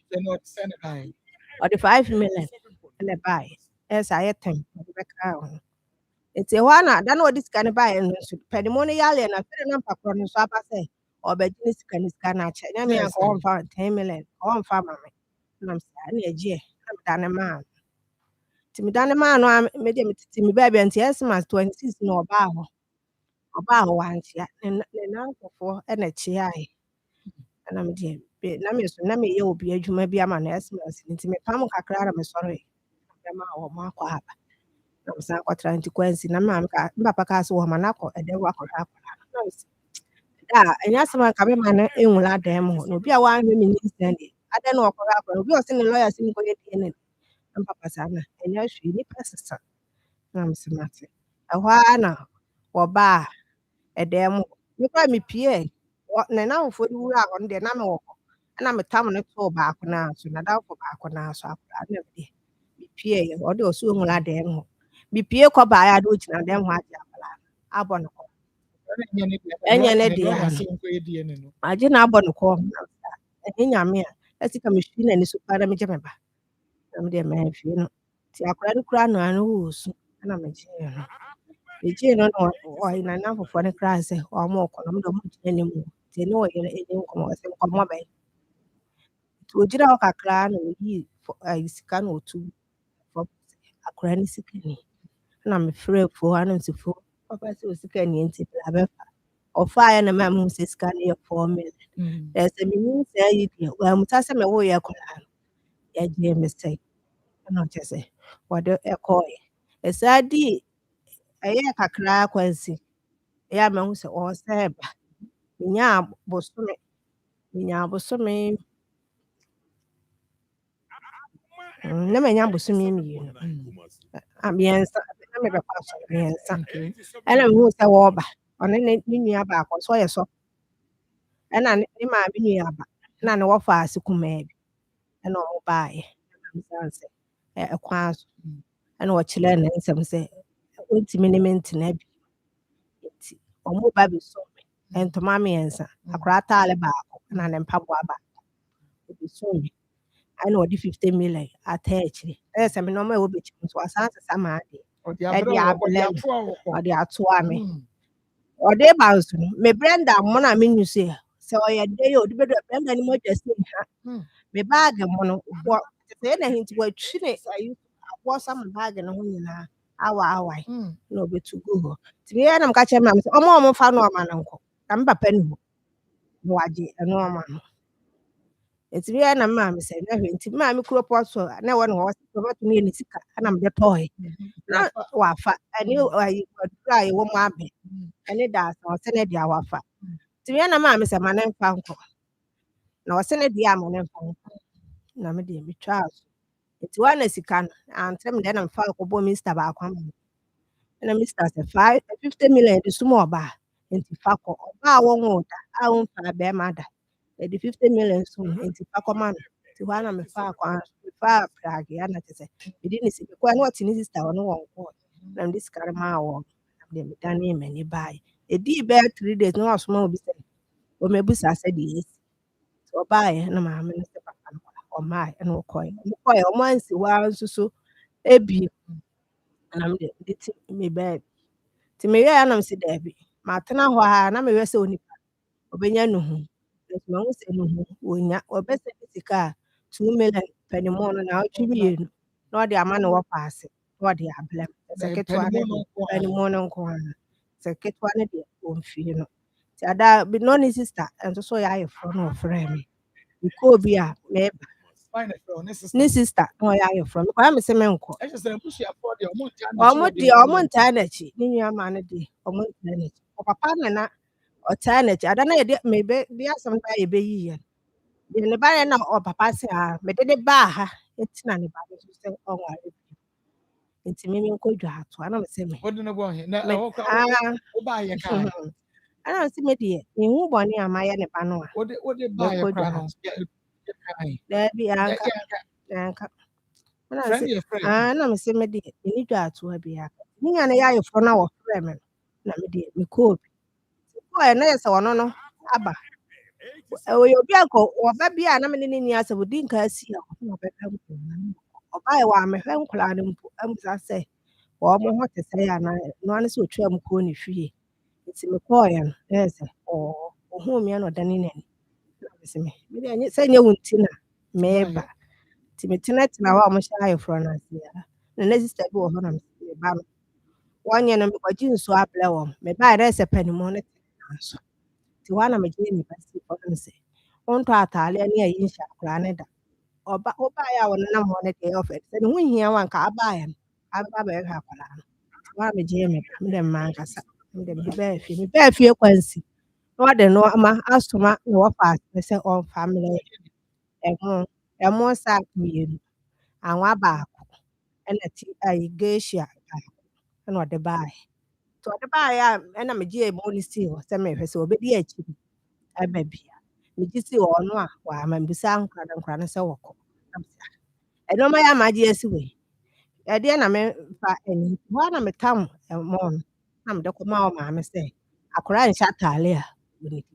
ɔde 5 million ɛna baeɛ ɛyɛ sɛ ayɛ 10 ɔde bɛkaa ho nti hɔ na da na ɔde sika no baeɛ no nso pɛnimu no yɛaleɛ na afei na mpakorɔ no nso aba sɛ ɔbɛgye ne sika no akyɛ nyame anka ɔmfa 10 million ɔmfa ma me nam sɛ ɛne agyeɛ na meda ne maa no nti meda ne maa no a mede metete me baabi nti ɛsmas 26 na ɔbaa hɔ wankyea ne nankɔfoɔ ɛna kyeae na mede na me so na meyɛ obi adwuma bi ama no ɛsmas nti mepam kakra na mesɔre dɛma wɔ mo akɔ aba na mesan kɔtra nti kwansi na papa kaa sɛ wɔ ma no akɔ ɛdɛ wakɔhwɛ akɔla da ɛnyɛ asɛm anka bɛma no ɛnwula dan mu hɔ na obi a wanhwɛ me nyinsɛn deɛ adɛ na ɔkɔhwɛ akɔla obi a ɔsɛ ne lɔya sɛ nkɔyɛ deɛ ne na papa saa na ɛnyɛ hwee nnipa sesa na mesɛ mate ɛhɔ a na wɔbaa ɛdan mu mekora mepie ne namfoɔ no wura hɔ no deɛ na mewɔ hɔ ɛna metam no too baako no so na damfo baako no so akora na deɛ mepie ɔde ɔso nwula dan mu hɔ mepie kɔ baeɛ a de ɔgyina dan mu agye akwadaa abɔ no kɔ ɛnyɛ ne deɛ agye na abɔ no kɔ ɛnyɛ nyame a ɛsi ka mehwii n'ani so paa na megye me ba na mede mahafie no nti akwadaa no kora no ano wɔ su ɛna megyee no na ɔyɛ nana foforɔ no kraa sɛ ɔmo ɔkɔ no mede ɔmo gyina anim nti ne ɔyɛ ɛni nkɔmmɔ ɔsɛ nkɔmmɔ bɛn nti ogyina hɔ kakraa na oyii sika na ɔtu fam akwadaa no sika ni na mefrɛ afuo hɔ no nsifo papa sɛ osika ni nti bla bɛfa ɔfaeɛ na ma mu sɛ sika no yɛ 4 million sɛ menim saa yi deɛ wamuta sɛ mewoyɛ akwadaa no yɛgyee me sɛ ɛna ɔkyɛ sɛ wɔde ɛkɔɔyɛ ɛsaa di ɛyɛ kakraa kwansi ɛyɛ a mahu sɛ ɔsɛ ba menyaa bosome na manya bosome mmienu mmiɛnsa na mebɛkɔ asɔre mmiɛnsa ɛna mehu sɛ wɔɔba ɔne ne nua baakɔ so ɔyɛ sɔ ɛna ne maame nua aba na ne wɔfa ase kumaa bi ɛna ɔmo baeɛ ɛna sɛ ɛkwan so ɛna ɔkyerɛ ne nsɛm sɛ ɔntumi ne me ntena bi nti ɔmo ba bɛsɔ me ntoma mmiɛnsa akora ataale baako ɛna ne mpaboa baako ɔbɛsɔ me ɛna ɔde 50 million ata akyire ɛyɛ sɛ me nɔɔma ɛwɔ bɛkyim nso asan sesa maa deɛ ɛde ablɛ ɔde atoa me ɔde ba nso no me brenda mo na menyu sɛ ɔyɛ de yɛ ɔde bɛdɔ brenda ne mo agya sɛ ha me baage mo no sɛ na hinti watwi ne ayi aboɔ sa me baage no ho nyinaa awa na ɔbɛtu gu hɔ nti meyɛ na meka kyerɛ mam sɛ ɔmo fa no ɔma no nkɔ na me papa ne hɔ na wagye ɛno ɔma no nti meyɛ na maame sɛ na hwɛ nti maame kuro pɔ so na ɛwɔ ne hɔ sɛ ɔbɛtumi yɛ ne sika ɛna mede tɔɔe na wafa ɛne ayi wadura a yɛwɔ mu abɛ ɛne daasa ɔsɛ ne deɛ wafa nti meyɛ na maame sɛ ma ne mfa nkɔ na ɔsɛ ne deɛ ama ne mfa nkɔ na mede metwaa so nti wɔn na sika no antrɛ me deɛ na mfa kɔbɔ Mr. baako ama me ɛna Mr. sɛ 50 million de sum ɔbaa nti fa kɔ ɔbaa a wɔnwo da a wɔmfa bɛrima da ɛde 50 million sum nti fa kɔma no nti hɔ na mefa prage ana kyɛ sɛ mede ne sika kɔa na ɔte ne sister ɔno wɔn kɔɔ na mede sika no maa wɔn na mede medane m'ani baeɛ ɛdii bɛyɛ 3 days na wasoma obi sɛ ɔmabusa sɛ deɛ ɛsi nti ɔbaeɛ na maame no sɛ papa no ɔmaa ɛna ɔkɔɛ ɔmo ansi hɔ ara nso so ebie na mede ti me baabi nti meyɛ ya na msi daabi matena hɔ a na mehwɛ sɛ onipa ɔbɛnya nuhu nti mahu sɛ nuhu wonya ɔbɛsɛ sika a 2 million pɛnimu no na ɔtwe mmienu na ɔde ama ne wɔ paase na ɔde ablɛ sɛ ketewa no pɛnimu no nko ara sɛ ketewa no deɛ ɔmfie no nti ada bi no ne sister nso so yɛ ayɛforɔ na ɔfrɛ me mekɔɔ bi a mɛɛba ne sister na ɔyɛ ayɛforɔ me kwaa me sɛ menkɔ ɔmo deɛ ɔmo ntaa n'akyi ne nua ma no deɛ ɔmo ntaa n'akyi ɔpapa ne na ɔtaa n'akyi ada na yɛde mebe bi asɛm ba yɛbɛyi yɛ deɛ ne ba yɛ na ɔpapa sɛ a mede de baa ha eti na ne ba no so sɛ ɔnware bi nti me nkɔ dwa ato ana me sɛ me ɛna ɔsi mi deɛ mehu bɔne a mayɛ ne ba no a What the buy a mɛkɔ dwa crown? daabi anka ɛna ɔsi Friend, your friend. ɛna mesi mi deɛ meni dwa atoa bi aka ne nya ne yɛ ayeforɔ no a wɔfrɛ me no na me deɛ mekɔɔ bi kɔɛ na yɛ sɛ ɔno no aba ɔyɛ obi a nkɔ ɔba bi a na me ne ne ni asɛ odi nka asi a ɔno ɔbɛka nkɔla no ɔbaeɛ wɔ amehwɛ nkɔla no mpo amusa sɛ wɔn ho te sɛ ana no ano sɛ otwa mu kɔɔ ne fie nti mekɔɔyɛ no ɛyɛ sɛ ɔhuu me na ɔdane n'ani na mesi me deɛ sɛ nyɛ wo nti na meba nti metenatena hɔ a ɔmohyɛ ayeforɔ no ase a na ne sista bi wɔ hɔ na meba no wɔnyɛ no mekɔgye nsuo abrɛ wɔn mebaeɛ dɛ sɛ panimu no tena so nti hɔ a na megyee nnipa sii hɔ no sɛ wontɔ ataaleɛ ne ayi nhyɛ akwaraa ne da wobaeɛ a wɔnenam hɔ no deɛ ɔfɛ sɛ ne ho hia wa nka abaeɛ no aba bɛhwɛ akwaraa no hɔ a megyee me ba mede mma ankasa mede mede mebɛɛ fie kwansi na wɔde nneɛma asoma na wɔfa asene sɛ ɔmfa mmerɛ ɛmo sack 2 anwa baako ɛna geisha baako ɛna ɔde baeɛ nti ɔde baeɛ a ɛna megyee ɛmo no sii hɔ sɛ mehwɛ sɛ ɔbɛdi akyi aba bia megye sii hɔ no a wɔama mbisa nkora no sɛ wɔkɔ ɛnɔma yɛ amagye asi wei ɛdeɛ na memfa ani hɔ a na metam ɛmo no na mede kɔma wɔ maame sɛ akwaraa nhyɛ ataale a wɔnidi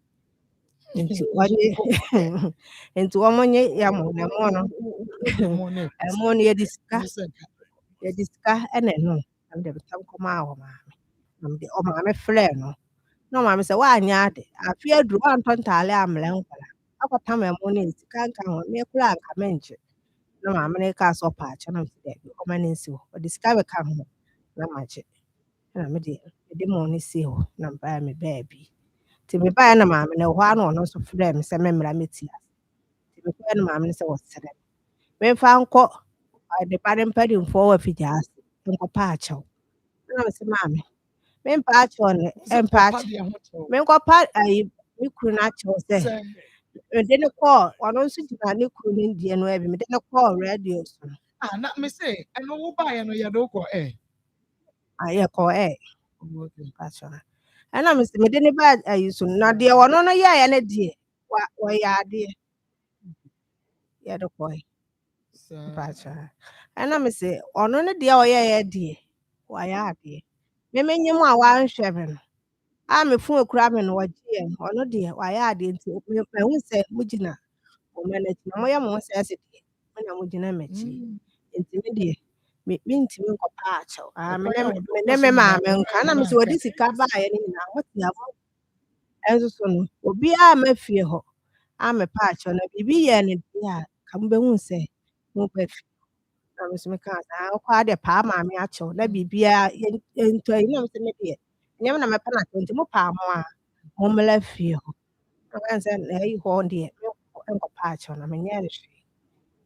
nti wɔmonyɛ yɛmo na ɛmo no yɛde sika ɛna ɛno na mede metam kɔma wɔ maame na mede ɔmaame frɛ no na ɔmaame sɛ woanyɛ ade afe aduru woantɔ ntaale ammerɛ nkwaraa akɔtam ɛmo no sika nka ho me koraa anka menkye na maame no kaa sɛ ɔpa akyɛ na mede daabi ɔma no nsi hɔ ɔde sika bɛka ho na magye na mede mo no si hɔ na mebaa bi nti mebaeɛ na maame no hɔ a na ɔno nso frɛ me sɛ memmra mɛti ase nti mekɔɛ na maame no sɛ wɔsrɛ me memfa nkɔ ɔde ba ne mpanimfoɔ wɔ afigya ase nkɔpa akyɛw na mese maame mempa akyɛw no ɛmpa akyɛw menkɔpa me kuru no akyɛw sɛ mede ne kɔɔ ɔno nso gyina ne kuru no ndie no abi mede ne kɔɔ radio so no na me sɛ ɛno wobaeɛ no yɛde wokɔ yɛkɔɔ ɛna mese mede ne ba ayi so na deɛ ɔno no yɛɛ no deɛ wɔyɛ adeɛ yɛde kɔɛ ɛna mese ɔno no deɛ ɔyɛɛ deɛ wɔyɛ adeɛ memenyim a wanhwɛ me no a mefu ekura me no wɔgyeɛ no ɔno deɛ wɔyɛ adeɛ nti mehu sɛ mogyina ɔma n'akyi na moyɛ mo ho sɛ ɛsɛ deɛ me na mogyina m'akyi nti me deɛ mentimi nkɔpa akyɛw mene me maame nka na mese wɔde sika baeɛ no nyinaa wɔte abo ɛnso so no obiara ma fie hɔ a mepa akyɛw na biribi yɛ no deɛ a ka mobɛhu sɛ moba fie na mese meka saa wokɔ ade paa maame akyɛw na biribiara yɛntɔ yi na mese me deɛ nyɛm na mɛpɛ no akyɛw nti mopaa mo a mommela fie hɔ na wɔyɛ sɛ na ayi hɔ deɛ nkɔpa akyɛw na menyɛ no hwee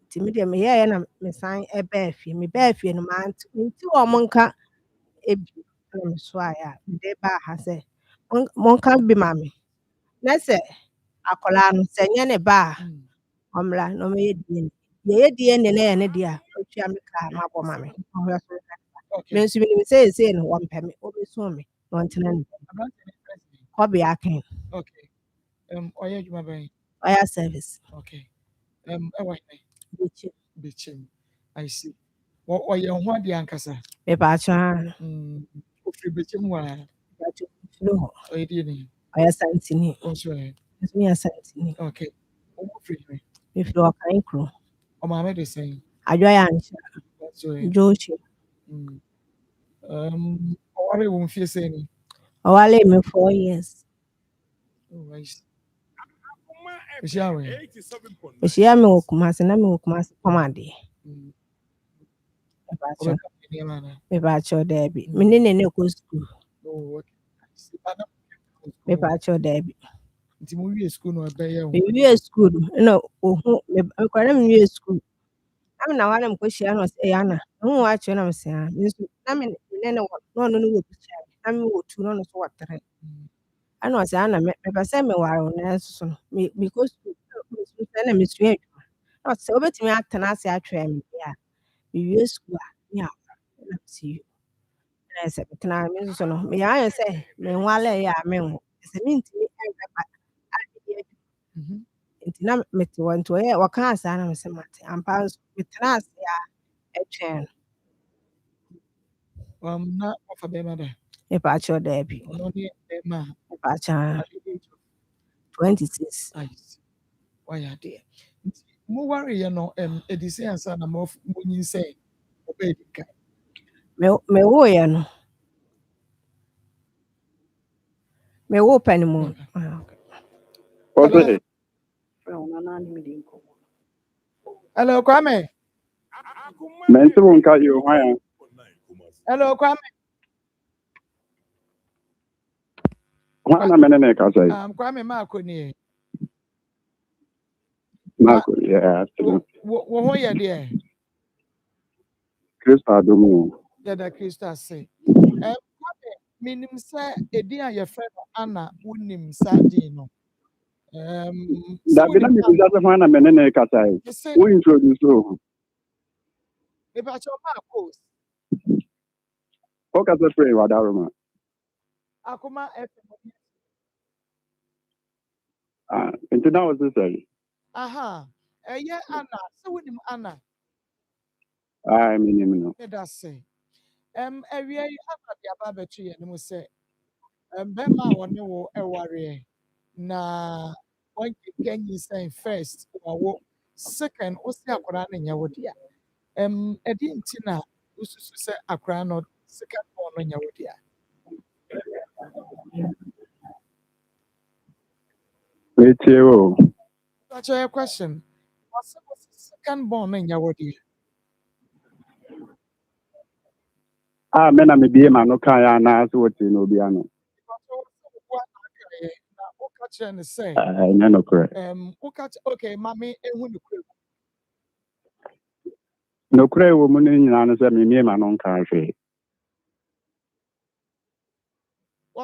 nti me deɛ meyɛɛ na mesan baa fie mebaa fie no nti wɔ mo nka ebi na mesoaeɛ a mede baa ha sɛ monka bi ma me na sɛ akwaraa no sɛ nyɛ ne ba a ɔmmra na ɔmɛyɛ DNA yɛyɛ DNA na ɛyɛ ne deɛ a ɔtua me kaa na abɔ ma me me nso menim sɛ ɛsei no wɔmpɛ me wɔbɛsum me na ɔntena ne kɔbea aken ɔyɛ adwuma bɛn ɔyɛ service ɛwɔ Bechim. I see. Ɔyɛ ho adeɛ ankasa mepaakyɛ ofiri Bechim wɔ ɔyɛ deɛ ne ɔyɛ santini ɔnso ɛ meyɛ santini ɔmofiri me mefiri ɔkan kuro ɔmaame de sɛn adwoyɛ ankyɛ dwookyi ɔware wɔ mfie sɛ ni ɔwale me 4 years mehyia me wɔ Kumase na mewɔ Kumase pɔmadeɛ mepaakyɛw daabi mene ne kɔ skul mepaakyɛw daabi nti mo wie skul no ɛbɛyɛ wo mewie skul na ohu mekwara mewie skul na me na hɔ na mekɔhyia no sɛ yana ho wakyerɛ na mesɛ na me ne no ɔno no wɔ pikyɛ na me wɔ 2 na ɔno so wɔ 3 ana ɔsɛ ana mepɛ sɛ meware wo na so no mekɔ skul na mesua adwuma na ɔsɛ wobɛtumi atena ase atwɛn me a mewie skul a ne awara na mesɛ na ɛsɛ metena me nso no meyɛ ayɛ sɛ menwale yɛ a menwo sɛ mentumi ɛnkapa adeɛ adu nti na mete hɔ nti wɔkaa saa na mesɛ mate ampa nso metena ase a ɛtwɛn no na ɔfa bɛma da mepaakyɛw daabi ɔno ne bɛma mepaakyɛw 26 wayɛ adeɛ nti mowareyɛ no ɛdi sɛ ansa na monyin sɛ ɔbɛɛdi ka mewoeɛ no mewo pɛ no mu hello Kwame Mentu nka yo hwan. hello Kwame Hwan na menene ka sai. Kwame Marco ni Marco yeah. Wo ho yɛ deɛ Kristo adomu. Dada Kristo ase Kwame minim sɛ edin a yɛfrɛ no Anna wonim sa din no Dabi na mi bisa se hwan na menene ka sai. Wo introduce o. Ebacho Marco O ka se pray wa daroma. Akoma FM Nti na was say. Aha ɛyɛ Anna sɛ wonim Anna Minim no. Dada se ɛwie Anna de aba bɛtwe yɛ no mu sɛ bɛma wɔne wo ɛware na wɔn kenyi sɛn first wɔwo second wo se akora ne nyɛ wo dia ɛdi nti na ususu sɛ akora no second born no nyɛ wo dia Metio. That's a question. What's the second born in your dia? Mena me bie ma no kan ya na so wote no bia no. Say no correct. Okay, mommy, ehun No correct wo mu ni nyina no se me mie ma no kan hwe.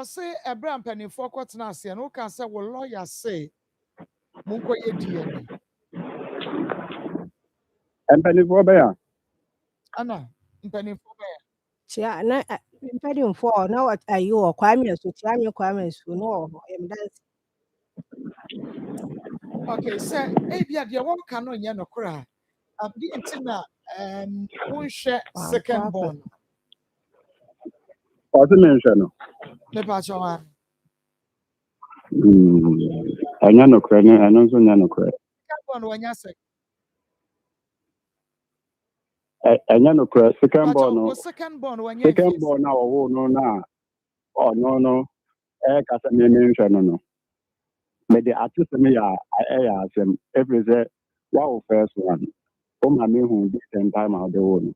Say Abraham penny for kwatena ase no kan say wo lawyer say munko ye DNA. Penny for be ya. Anna, penny for be. Chia na mpadimfo na ayo Kwame so tia me Kwame so no dance. Okay, sir, ebia de won kan no nye no kora. Di ntina won hwe second born. O se mention no. Me pa chowa. Anya no kora ne anya so nya no kora. Second born wanya se. Anya no kora second born no. Second born wanya. Second born na wo no na. Oh no. Ka se me mention no. Me the artist me ya asem every say wow first one. Ma me hu this time out the one.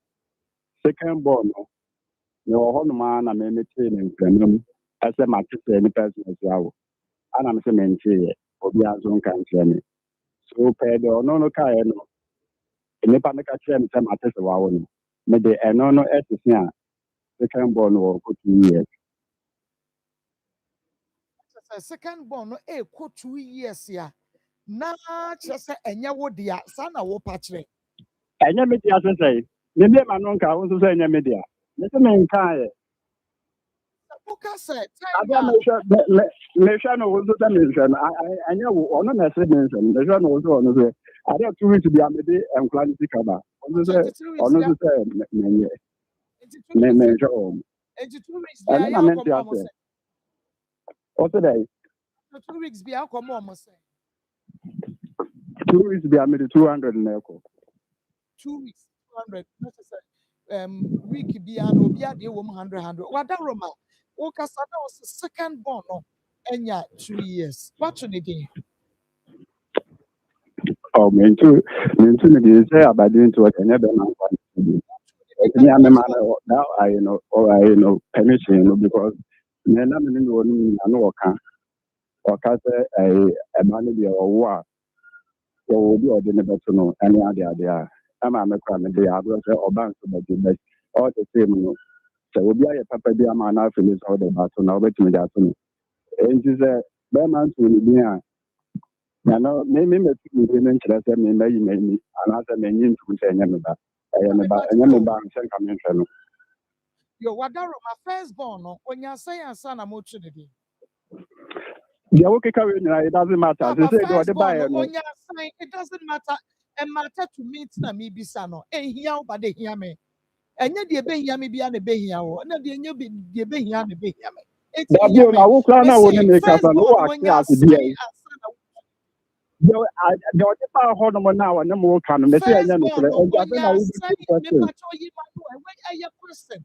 Second born no. No ho no ma na me metie ne nkranum. Ase ma tete ni person yawo. Ana me se me ntie obi azo nka ntie me. So pe de ono no ka e no. Ni pa me ka kire me se ma tete wawo no. Me de eno no etisi a second born wo ko 2 years. Second born no ko 2 years ya. Na chese enya wo dia sa na wo pa kire. Enya media se say. Me ma no nka wo so say enya media. Me se me nka e. Oka say Abia me sha no wo so say me sha no. Enya wo ono na se me sha no. Me sha no wo so ono say. Abia 2 weeks bi amede enkla ni sikaba. Ono so say me sha o. 2 weeks bi ya ko mo. What's the 2 weeks bi akomo mo say. 2 weeks bi amede 200 na eko. 2 weeks 200 not say week bi an obi ade wo 100 wada roma o kasa na o second born no enya 2 years what should again me too me dey say about doing to enya be na me am man now I know permission because me na me no no oka say a man be o wa o bi o de ne beto no any ade a ama me kwa me dey abro say oban so be dey all the same no so obi aye papa bi ama na feel so the battle na obetimi dey ato no enti say be man to ni bi a na no me tu ni ne nkyerɛ sɛ me mayi mani anaasɛ manyi ntum sɛ ɛnyɛ me ba ɛyɛ me ba nsɛ nka me nhwɛ no yo wadaro my first born no onya say ansa na mo tu ne bi The okay carry it doesn't matter. They say what they buy. It doesn't matter. And matter to me na me bisa no. Here but they hear me. And yet the be hear me be an be here. And the new be be here and be here me. It's that you na wo kra na wo ne make up no wo act as the the other part hold no now na mo kan me say anya no kra and just na wo be question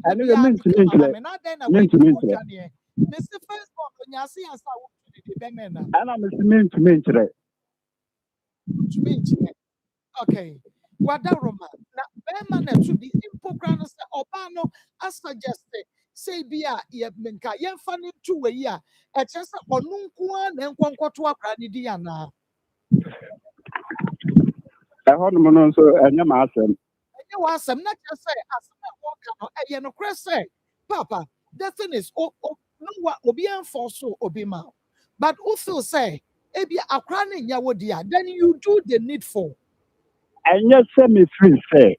and you mean to me Mr. First born when you see us and I'm mean to me okay. Wada Roma na bema na to be impocran say obano as suggested say bia ye menka ye fani to we ya e chese onu nko na nkwonkwoto akra ni di ana I hold no so anya ma asem anya wa asem na chese asem e wo ka no ye no kre say papa the thing is no wa obi enforce obi ma but who feel say e bia akra na nya wo dia then you do the needful. And yes, send me free say.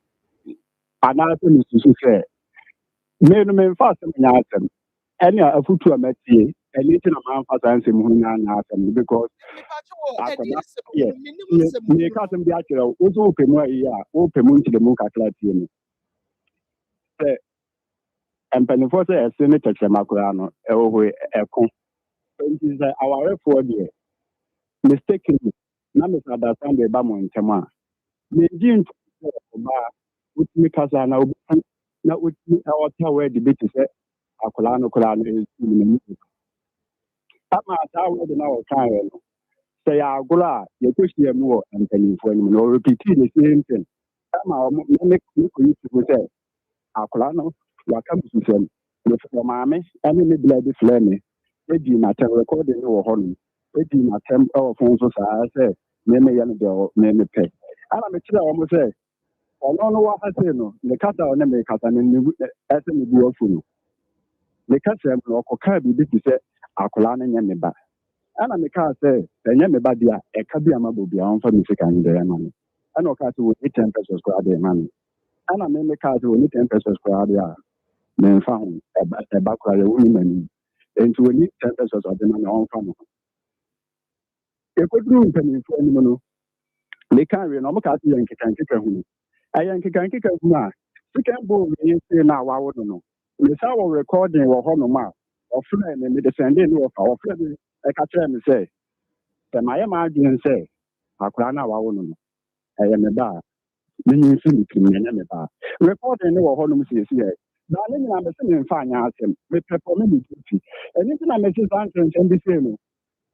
And I think to say. Me fast me answer. Any a foot to a meti. Anything a man fast answer me answer because. Yeah. Me can't be actually. Also open my ear. Open moon to the moon calculate. Say. And penny for say a senator Chamakurano. Over a con. Is our effort here. Mistakenly. Now misunderstand the Bamo Tema. Me didn't with me casa now not with me our tower debate say akolano is in the ama tawo de na o kan no say agola ye kwesi mu and penifo ni no repeat the same thing ama me ko yi to say akolano waka musem me for maame ene me blood flame e di na tem recording wo ho no e di na tem o fon so sa say me ya no de me pe ana me kira wo mo say ono wa hase no ne kasa one me kasa ne ni ese me bi ofu no me kasa em no okoka bi bi se akola na nya me ba ana me ka se nya me ba dia e ka bi ama bobi an fa me sika ni de ya no ana o ka se wo 10 pesos ko ade man ana me ka se wo 10 pesos ko ade a me fa ho e ba ko ale wo ni mani enti wo ni 10 pesos ade man on fa no e ko duru mpani fo ni mo no me ka we no mo ka se yan keka hu ayan keka hu a sika bo me say na wa wo no me say wo recording wo ho no ma of friend me de send in wo fa of friend e ka tell me say the my ma agin say akura na wa wo no ayan me ba me ni fi ni me ba recording wo ho no me say na ne na me say me fa anya asem me prepare me ni ti eni ti na me say something bi say no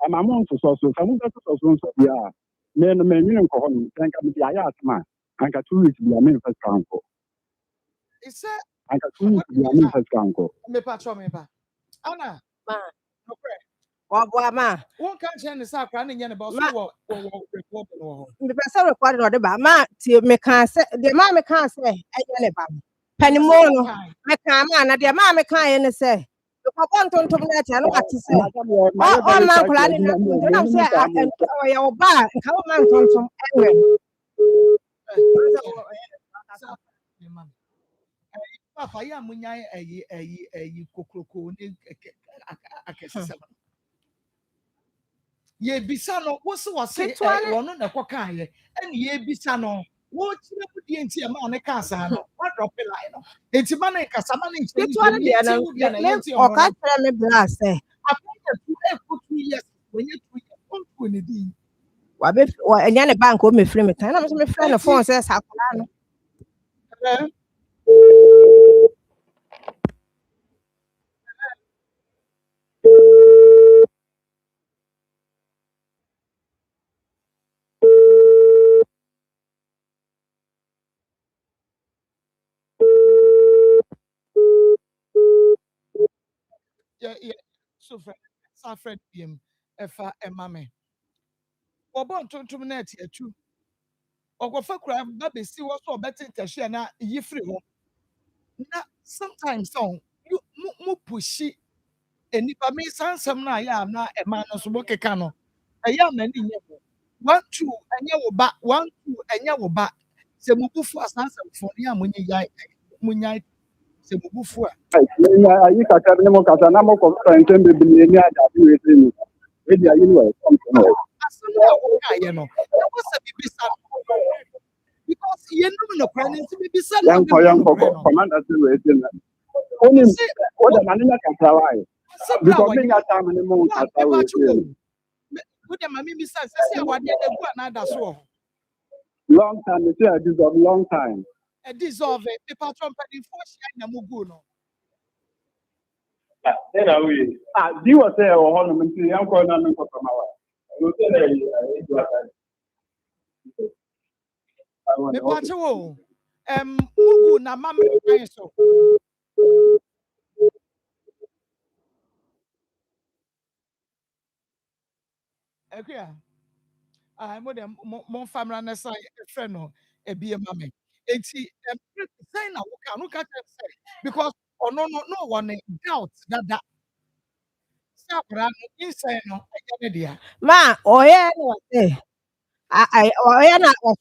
ama mo so fa mo so ya me no me ni ko ho no tanka me ya asma anka 2 weeks bi amen first kanko ise anka 2 weeks bi amen first kanko me pa ana ma no pre wa ma won kan chen ni sa akra ne nya ne ba so wo report no the person recording or the ba ma ti me kan say the ma me kan say enya ne ba pani mo no me kan ma na the ma me kan ye ne say ko bon tontom na ti anu ati say o ma kula ni na say o ya o ba ka o ma tontom enwe papa ya munya ayi kokroko ni akesesa ye bisa no wo se wo se wono na koka ye ene ye bisa no wo kire bu die nti ma ne ka sa no wa drop line no enti ma ne kasa ma ne nti ni o ka tell me blast eh apanya tu e kutu yes when you tu on ni di wa be enya ne bank o me free me tan na me free na phone say sa kula no so friend biem efa emame obon tontom na ati atu ogofa kura ba be si wo so obeti ntahye na yi free ho na sometimes so you mu pushi enipa me sansam na ya na ema no so bokeka no eya na ni nye ho 1 2 enye wo ba 1 2 enye wo ba se mu bufu asansam fo ni amunye yai munyai Se bufu a. Ayi kakra ne mo kasa na mo ko ntɛm bebree ni ada bi we ni. We di ayi no Asɛm a woka yɛ no. Na wo se bibisa. Because you know no kra nti bibisa na yang commander say we say na. Oni o da mani na kakra wa yi. Because me got time ni mo kasa we say. Wo de mami bisa say awade egu anada so. Long time, you say I deserve long time. I deserve it. The patron petty for shine mugu no. Then I will. Do you say a ornament to the uncle and I'm from our? You say, the patron, mugu na mama so. Okay. I mo dem mo family na say friend no e be mama. Enti say na wo ka no ka say because no one doubt that sabra no inside no e dia. Ma oye no say I oye na ofa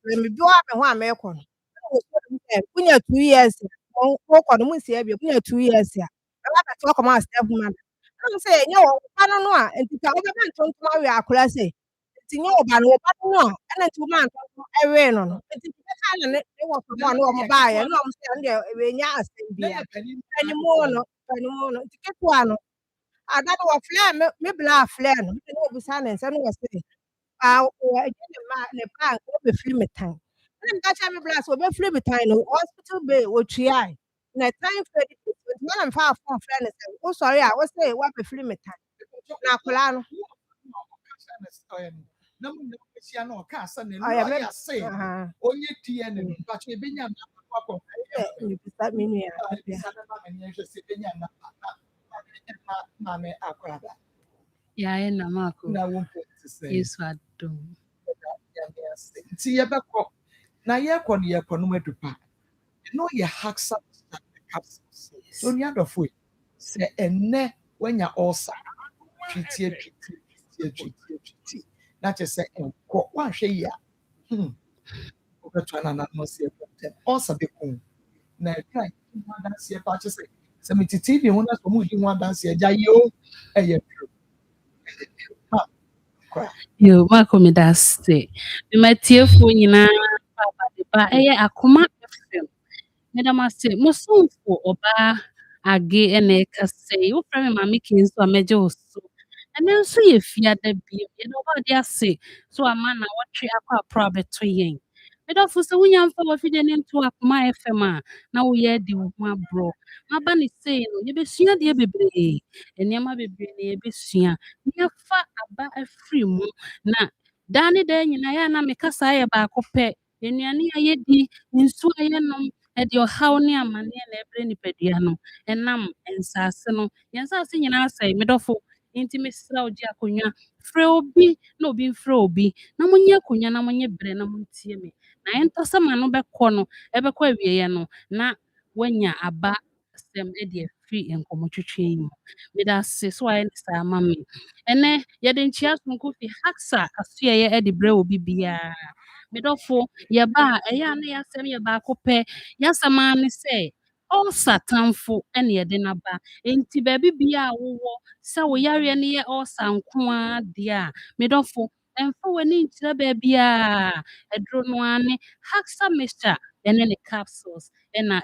me bi wa me ho ameko no. Kunya 2 years. Mo ko no mo sia bi kunya 2 years ya. E wa ka to come as step man. I'm say nye wo pa no a enti ka wo be ntontom awe akura say tinye ọba na ọba no a ɛna nti ụmụ antọ ewe no no nti ka na ne wo so mo na ọmụ ba ya na ọmụ sị ndị ewe nya asem bia panimo no nti ketua no ada no wo flare me bla flare no ne obusa na nsa no wo sị eje ne ma ne pa ko be free me tan na nka cha me bla so be free me tan no hospital bay wo tria na time for the na na fa phone flare ne sɛ wo sorry a wo sɛ wo be free me tan na akola no na mo nesia na ka asa na no ya say onye tie ne no ba che benya na akọ ni bisa menu ya bisa na ma ne se benya na me akọ ya na mako na wo say Yesu adom ti ye bekọ na ye kọ ne ye kọ no madupa no ye haksa capsules so ni adofo se enne wanya ulcer twitie na che se enko wa hwe ya obeto na no se ulcer be kun na try one dance e pa che se me tv ho na so mu di one dance e ja yo eye yo mako me da se me matiefo nyina papa de ba eye Akoma FM me da ma se mo sonfo oba age ene ka se wo fra me mama kinso ameje oso ene nso ye fiada bi ye no ba de ase so ama na wotwe akwa pro beto yen me da fu se wunya mfa wa fide ne nto Akoma FM a na wo ye di wo abro maba ne se no ye besua de bebre ene ma bebre ne ye besua ne fa aba afri mu na dane da nyina ya na me kasa ye ba ko pe enuane aye di nsu aye nom e de ohaw ne amane na ebre nipadua no enam ensase no yensase nyina asai medofo inti mesra oji akonwa frɛ obi na obi mfrɛ obi na monye akonwa na monye bre na montie me na entasa ma no bɛkɔ no ɛbɛkɔ awieye no na wanya aba sem e de free enkomotwetwe yi mu meda se so aye sa ma me ene ye de nchia sonko fi haksa kasoye e de bre obi bia medofo ye ba eya na ya sem ye ba ko pɛ yasama ne sɛ ulcer tamfo ene ye de naba enti ba bibia wo sɛ wo yare ne ye ulcer nko a de a medofo emfa wani nkyira ba bia edro no ane haksa mixture ene ne capsules ena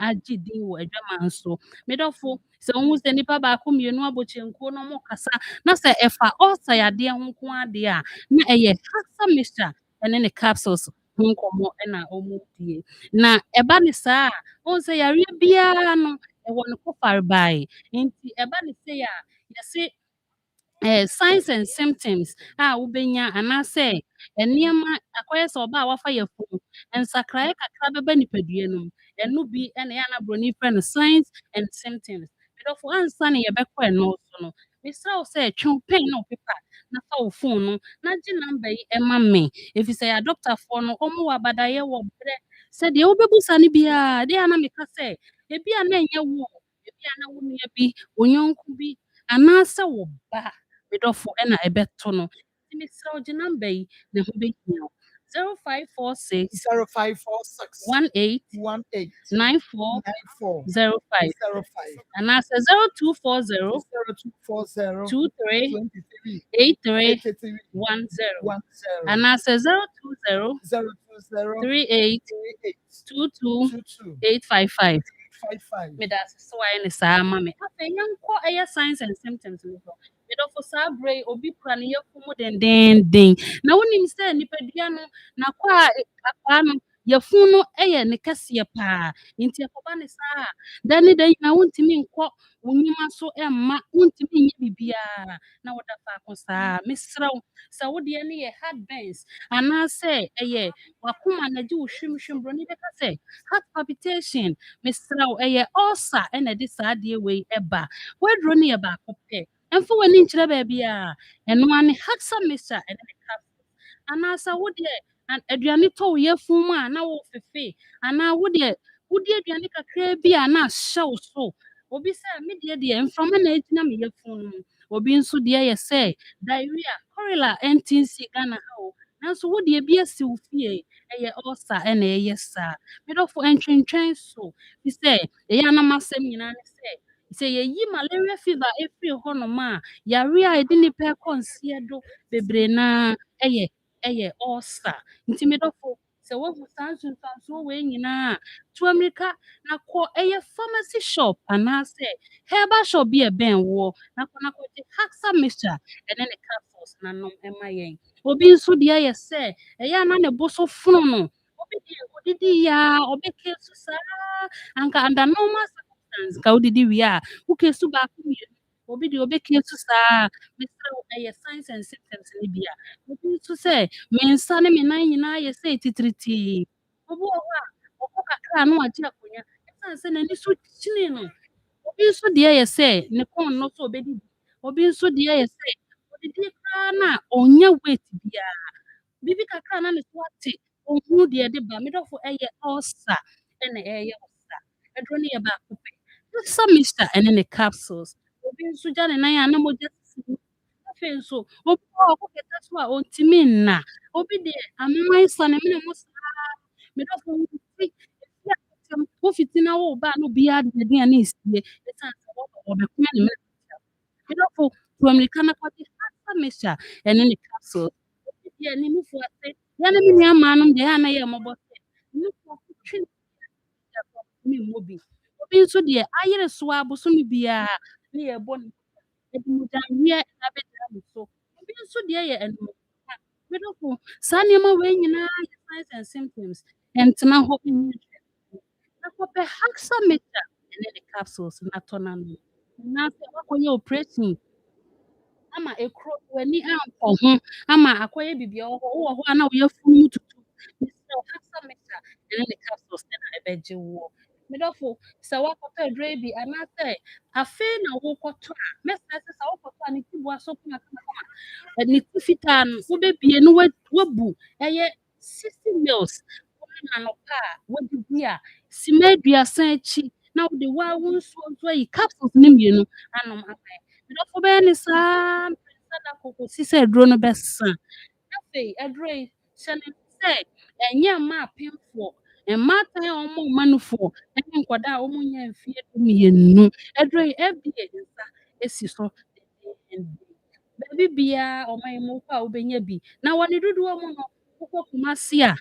agye din wɔ adwama nso medofo sɛ wo sɛ nipa ba ko mienu abɔkyenkuo no mo kasa na sɛ ɛfa ulcer yade ho nko ade a na ɛyɛ haksa mixture ene ne capsules ho nkɔmmɔ na ɔmo die na ɛba ne saa a wo sɛ yare biara no ɛwɔ ne kofare bae nti ɛba ne sɛ a yɛse signs and symptoms a wobenya anasɛ nneɛma akɔyɛ sɛ ɔba a wafa yɛfunu nsakraeɛ kakra bɛba nipadua no mu ɛno bi ɛna yɛ anabroni frɛ no signs and symptoms medɔfo ansa ne yɛbɛkɔ ɛno so no mesrɛ wo sɛ twe pen na pepa na fa wo phone no na gye number yi ɛma me ɛfiri sɛ yɛ adɔktafoɔ no ɔmo wɔ abadayɛ wɔ berɛ sɛ deɛ wobɛbusa no biara deɛ ana meka sɛ ebi a na ɛnyɛ wo ebi a na wo nua bi wo nyɔnko bi anaasɛ wo ba medɔfo ɛna ɛbɛto no nti mesrɛ wo gye number yi na ho bɛhia wo 0546 0546 18 18 94 94 05 05 and I say 0240 0240 23 23 83 83 10 10 and I say 020 020 38 38 22 22 855 55 me that's so I ne saa ma me afei yɛnkɔ ɛyɛ signs and symptoms no so medɔfo saa berɛ yi obi kura ne yɛfu mu dendenden na wonim sɛ nipadua no nakɔ a akwaa no yɛfu no ɛyɛ ne kɛseɛ paa nti ɛkɔba ne saa a da ne da nyinaa wontumi nkɔ wo nnwuma so ɛmma wontumi nyɛ biribiara na woda faako saa mesrɛ wo sɛ wodeɛ no yɛ heartburns anaasɛ ɛyɛ wakoma na gye wo hwimhwim borɔni bɛka sɛ heart palpitation mesrɛ wo ɛyɛ ulcer ɛna ɛde saa adeɛ wei ɛba woaduro no yɛ baako pɛ ɛmfa w'ani nkyerɛ baabi a ɛno ane hexa mixture ɛne ne capsule anaasɛ wodeɛ aduane tɔ wo yɛfu mu a na wofefe anaa wodeɛ wodi aduane kakraa bi a na ahyɛ wo so obi sɛ me deɛ mframa na agyina me yɛfu no mu obi nso deɛ yɛ sɛ diarrhea corela ɛnti nsi Ghana ha o nanso wodeɛ bi asi wo fie ɛyɛ ulcer ɛna ɛyɛ saa medɔfo ɛntwentwɛn so fi sɛ ɛyɛ anam asɛm nyinaa ne sɛ yɛyi malaria fever ɛfiri hɔnom a yare a ɛde nnipa ɛkɔ nseɛ do bebree naa ɛyɛ ulcer nti medɔfo sɛ woahu saa nsonsansoɔ wei nyinaa a to mmirika na kɔ ɛyɛ pharmacy shop anaasɛ herbal shop bi ɛbɛn woɔ na kɔgye hexa mixture ɛne ne capsules nanom ɛma yɛn obi nso deɛ yɛ sɛ ɛyɛ ana ne bo so fono no obi deɛ odidi ya ɔbɛka su saa anka under normal circumstance ka wodidi wie a woka su baako mmienu obi deɛ ɔbɛka su saa mesrɛ wo ɛyɛ signs and symptoms no bi a obi nso sɛ me nsa ne me nan nyinaa yɛ sɛ titiritii obi wɔ hɔ a ɔkɔ kakra a na wagye akonnwa ɛsiane sɛ n'ani so kyinii no obi nso deɛ yɛ sɛ ne kɔn no so ɔbɛdidi obi nso deɛ yɛ sɛ odidi koraa na ɔnyɛ weight biara bibi kakra na ne so ate ohunu deɛ de ba medɔfo ɛyɛ ulcer ɛna ɛyɛ ulcer ɛduro no yɛ baako pɛ hexa mixture ɛne ne capsules obi nso gya ne nan a na mogya sisi mu afei nso obi wɔ hɔ a ɔkɔ kɛtɛ so a ɔntumi nna obi deɛ ameman sa ne mene mo saa medɔfo wofiti na wo ba no biara de aduane esie ɛsiane sɛ wɔbɛkoma ne mene medɔfo to mmirika na kɔgye hexa mixture ɛne ne capsules obi deɛ ne nufu ase yɛne me nuamaanom deɛ ɛyɛ a na yɛ mmɔbɔ sɛ nufu twe ne mmɔ bi obi nso deɛ ayere so a bosome biara ne yɛbɔ ne ɛde mogyaweɛ na bɛgyina ne so obi nso deɛ yɛ animɔka medɔfo saa nneɛma wei nyinaa yɛ signs and symptoms ɛntena hɔ na kɔpɛ hexa mixture ɛne ne capsules na tɔ n'ano anaasɛ wakɔyɛ operation ama ekuro w'ani ankɔ ho ama akɔyɛ biribi wɔ hɔ wowɔ hɔ a na woyɛ funu mu tutu mesrɛ hexa mixture ɛne ne capsules ɛna ɛbɛgye woɔ medɔfo sɛ woakɔtɔ aduro yi bi anaasɛ afei na wokɔtɔ a mɛsrɛ sɛ sɛ wokɔtɔ a ne ti boa so kamakama ne ti fitaa no wobɛbie no wabu ɛyɛ 60 mils anɔpa a wodi bi a sima aduasa akyi na wode waa wo nsuo nso ayi capsules ne mmienu anom akan medɔfo bɛyɛ ne saa mprɛnsa da kɔkɔsi sɛ aduro no bɛsa afei aduro yi hyɛ ne sɛ ɛnyɛ mma apemfoɔ mmaatan a ɔmo mma nofoɔ ɛne nkɔdaa a ɔmo nyɛ mfeɛ dumienu aduro yi abie nsa esi so baabi biara ɔman mu kɔ a wobɛnya bi na wɔne dodoɔ mu no wokɔ Kumasi a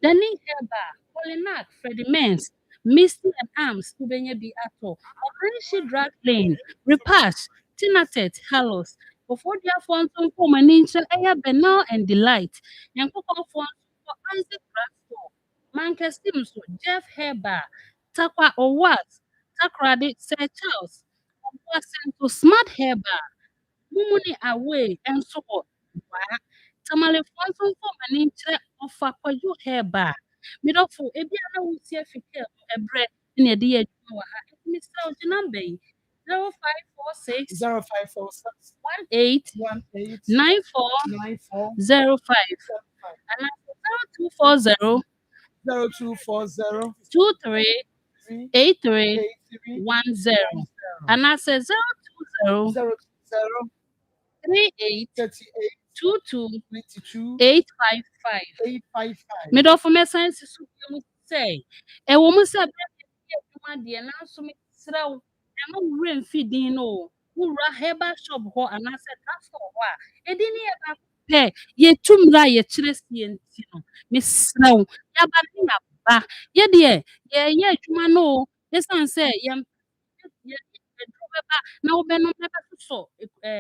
Dani Herbal, Polinac, Fredimens, Misty and Arms, wobɛnya bi atɔ Operation Drug Lane, Repatch, Tinatet, Halos, Ofodiafoɔ nso nkɔ ɔmo ani nkyerɛ ɛyɛ Benal and Delight, Nyankopɔnfoɔ nso kɔ Isaac Drugstore, Manchester nso Jeff Herbal, Takwa Owat, Takrade, Sir Charles, Obuasento Smart Herbal, Mumuni Away nso wɔ Waa, Tamalefoɔ nso nkɔ ɔmo ani nkyerɛ Ɔfa Kwaju Herbal, medɔfo ebi a na wotie afike ɛbrɛ ne yɛde yɛ adwuma wɔ ha nti mesrɛ wo gye namba yi 0546 0546 18 18 94 94 05 anaasɛ 0240 0240 23 83 10 anaasɛ 020 020 38 38 22 855. Middle for me science is say. A woman said, dear, now so me slow. I'm not rain feeding no. Who heba shop ho and I said that's for what. A didn't pay ye tumra ye chilesi and tino. Miss Slow. Yabba ba. Ye dear, ye, you know. Yes, I say, yam. Na wobɛnom na bɛsosɔ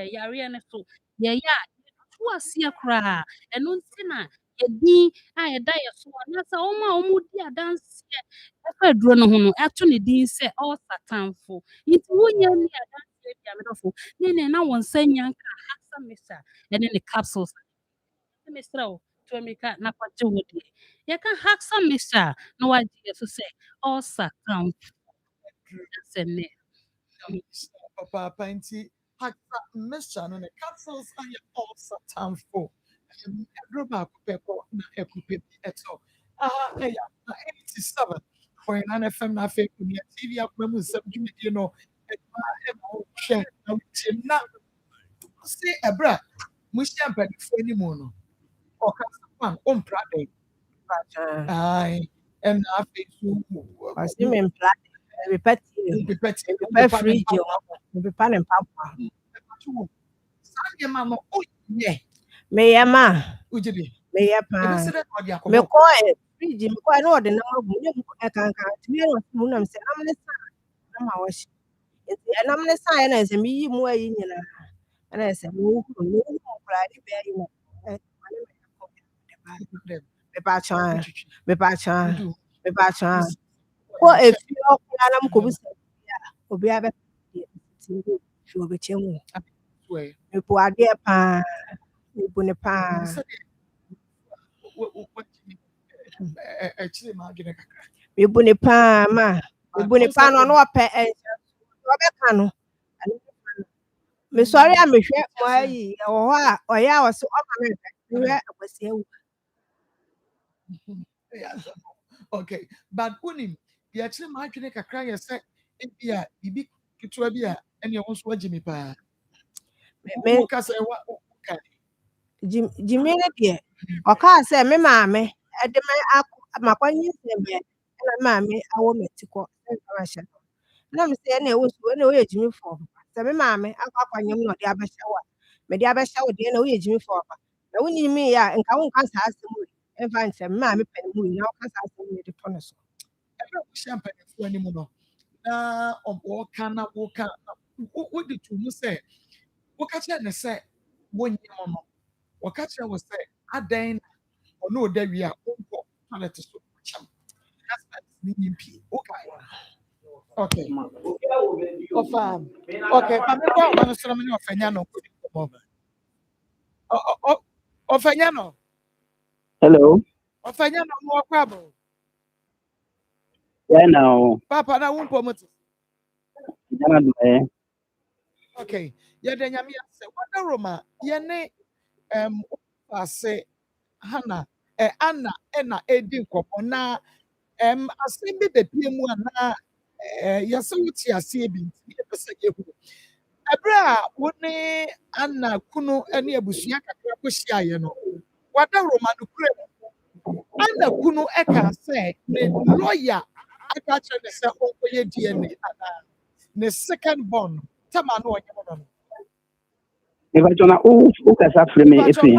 yareɛ no so yɛyɛ a yɛtu aseɛ koraa ɛno nti na yɛdin a yɛda yɛ so anaasɛ wɔn a wɔdi adanseɛ ɛfa aduro no ho no ɛto ne din sɛ ɔsatamfo nti wonyɛ ni adanseɛ bi a medɔfo ne na wɔn nsa nya nka hasa mesa ɛne ne capsules ɛne mesrɛ wo tuamika na kɔgye wo deɛ yɛka hasa mesa na wagye yɛ so sɛ ɔsatamfo sɛ nnɛ Papa nti haksa mission no ne capsules are all satan for Edroba Kupeko na Ekupe eto. Eya na 87 for an FM na fe kunia TV akwemu nsem dwumi die no hwe na wutim na se ebra muhia mpanifo ni mu no okasa pan ompra dey ai em na fe so Asi me mpla repeti free je o be pan papa Sanye ma no oye me yama ujidi me yapa me ko free je me ko na ode na magu ne ko kanka timi no mu na me se amne sa na ma wo shi na amne sa ya na se mi yi mu ayi nyina na se mu kura ni be ayi na me pa chan ko efi okura na mko bi se obi abe ti fi obi chemu me po ade pa me po ne pa me po ne pa ma me po ne pa no no ope obe ka no me sorry a me hwe mo ayi wo ho a oya wo se o ma me hwe akwasi awu okay but unim the actually ma twene kakra ye se bia bibi kitwa bia ene wo so agimi pa me ka se wa jimi ne de o ka se me maame e de makwanye se be na maame awo metiko e ka sha na me se na wo so na wo ye jimi fo se me maame akwanye no de abehya wa me de abehya wo de na wo ye jimi fo na wo ni mi ya nka wo nka sa asem eva nsem maame pe mu na wo ka sa asem de to no so ebe champagne fu ani mu no na obo kana wo ka wo de tu mu se wo ka che ne se wo nyi mo no wo ka che wo se adan ono oda wi a wo toilet so cham that's ni mpi okay okay pa me kwa no so me ofanya no ofanya no hello ofanya no mo kwa bo yeah now papa na wumpo muti jana do okay ya de nyame ase wada roma ye ne ase hana ana ena edi nkomo na ase bi bepie mu ana ya se wuti ase bi ye pese ye hu ebra wo ne ana kunu ene abusua kakra ko hia ye no wada roma no kure ana kunu eka se ne lawyer aka che ne se onkoye DNA ana ne second born tama no onye mo no eba jona o kasa frame efi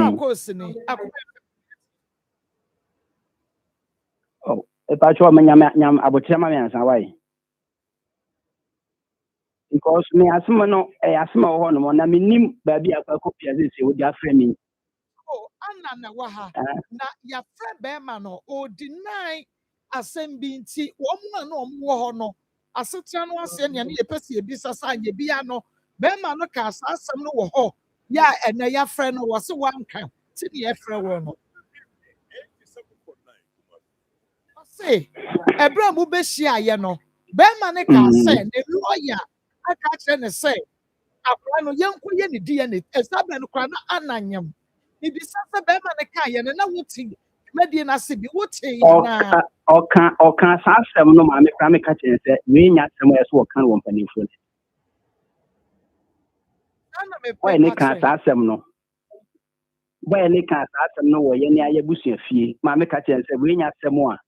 oh eba cho ma nyam abotiama me ansa why because me asema no asema ho no na menim ba bi akwa kopia ze wo dia frame oh anna na wa ha na ya friend be ma no o deny assembly nti wo mu na wo ho no asetia no ase ne ye pese ebi sasa ye bia no be ma no ka asem no wo ho ya ene ya friend no wo se wanka ti ne ye friend wo no say ebra mu be hia ye no be ma ne ka say ne lawyer aka kire ne say akwa no yenko ye ne DNA esabe no kwa na ananyam ibi sasa be ma ne ka ye na wuti medie na se bi wuti na oka sa asem no ma me kra me ka kire se we nya asem eso oka won panifo ne ana me why ne ka sa asem no boy any can asem no wo ye ne aye busua fie ma me ka chen se we nya asem a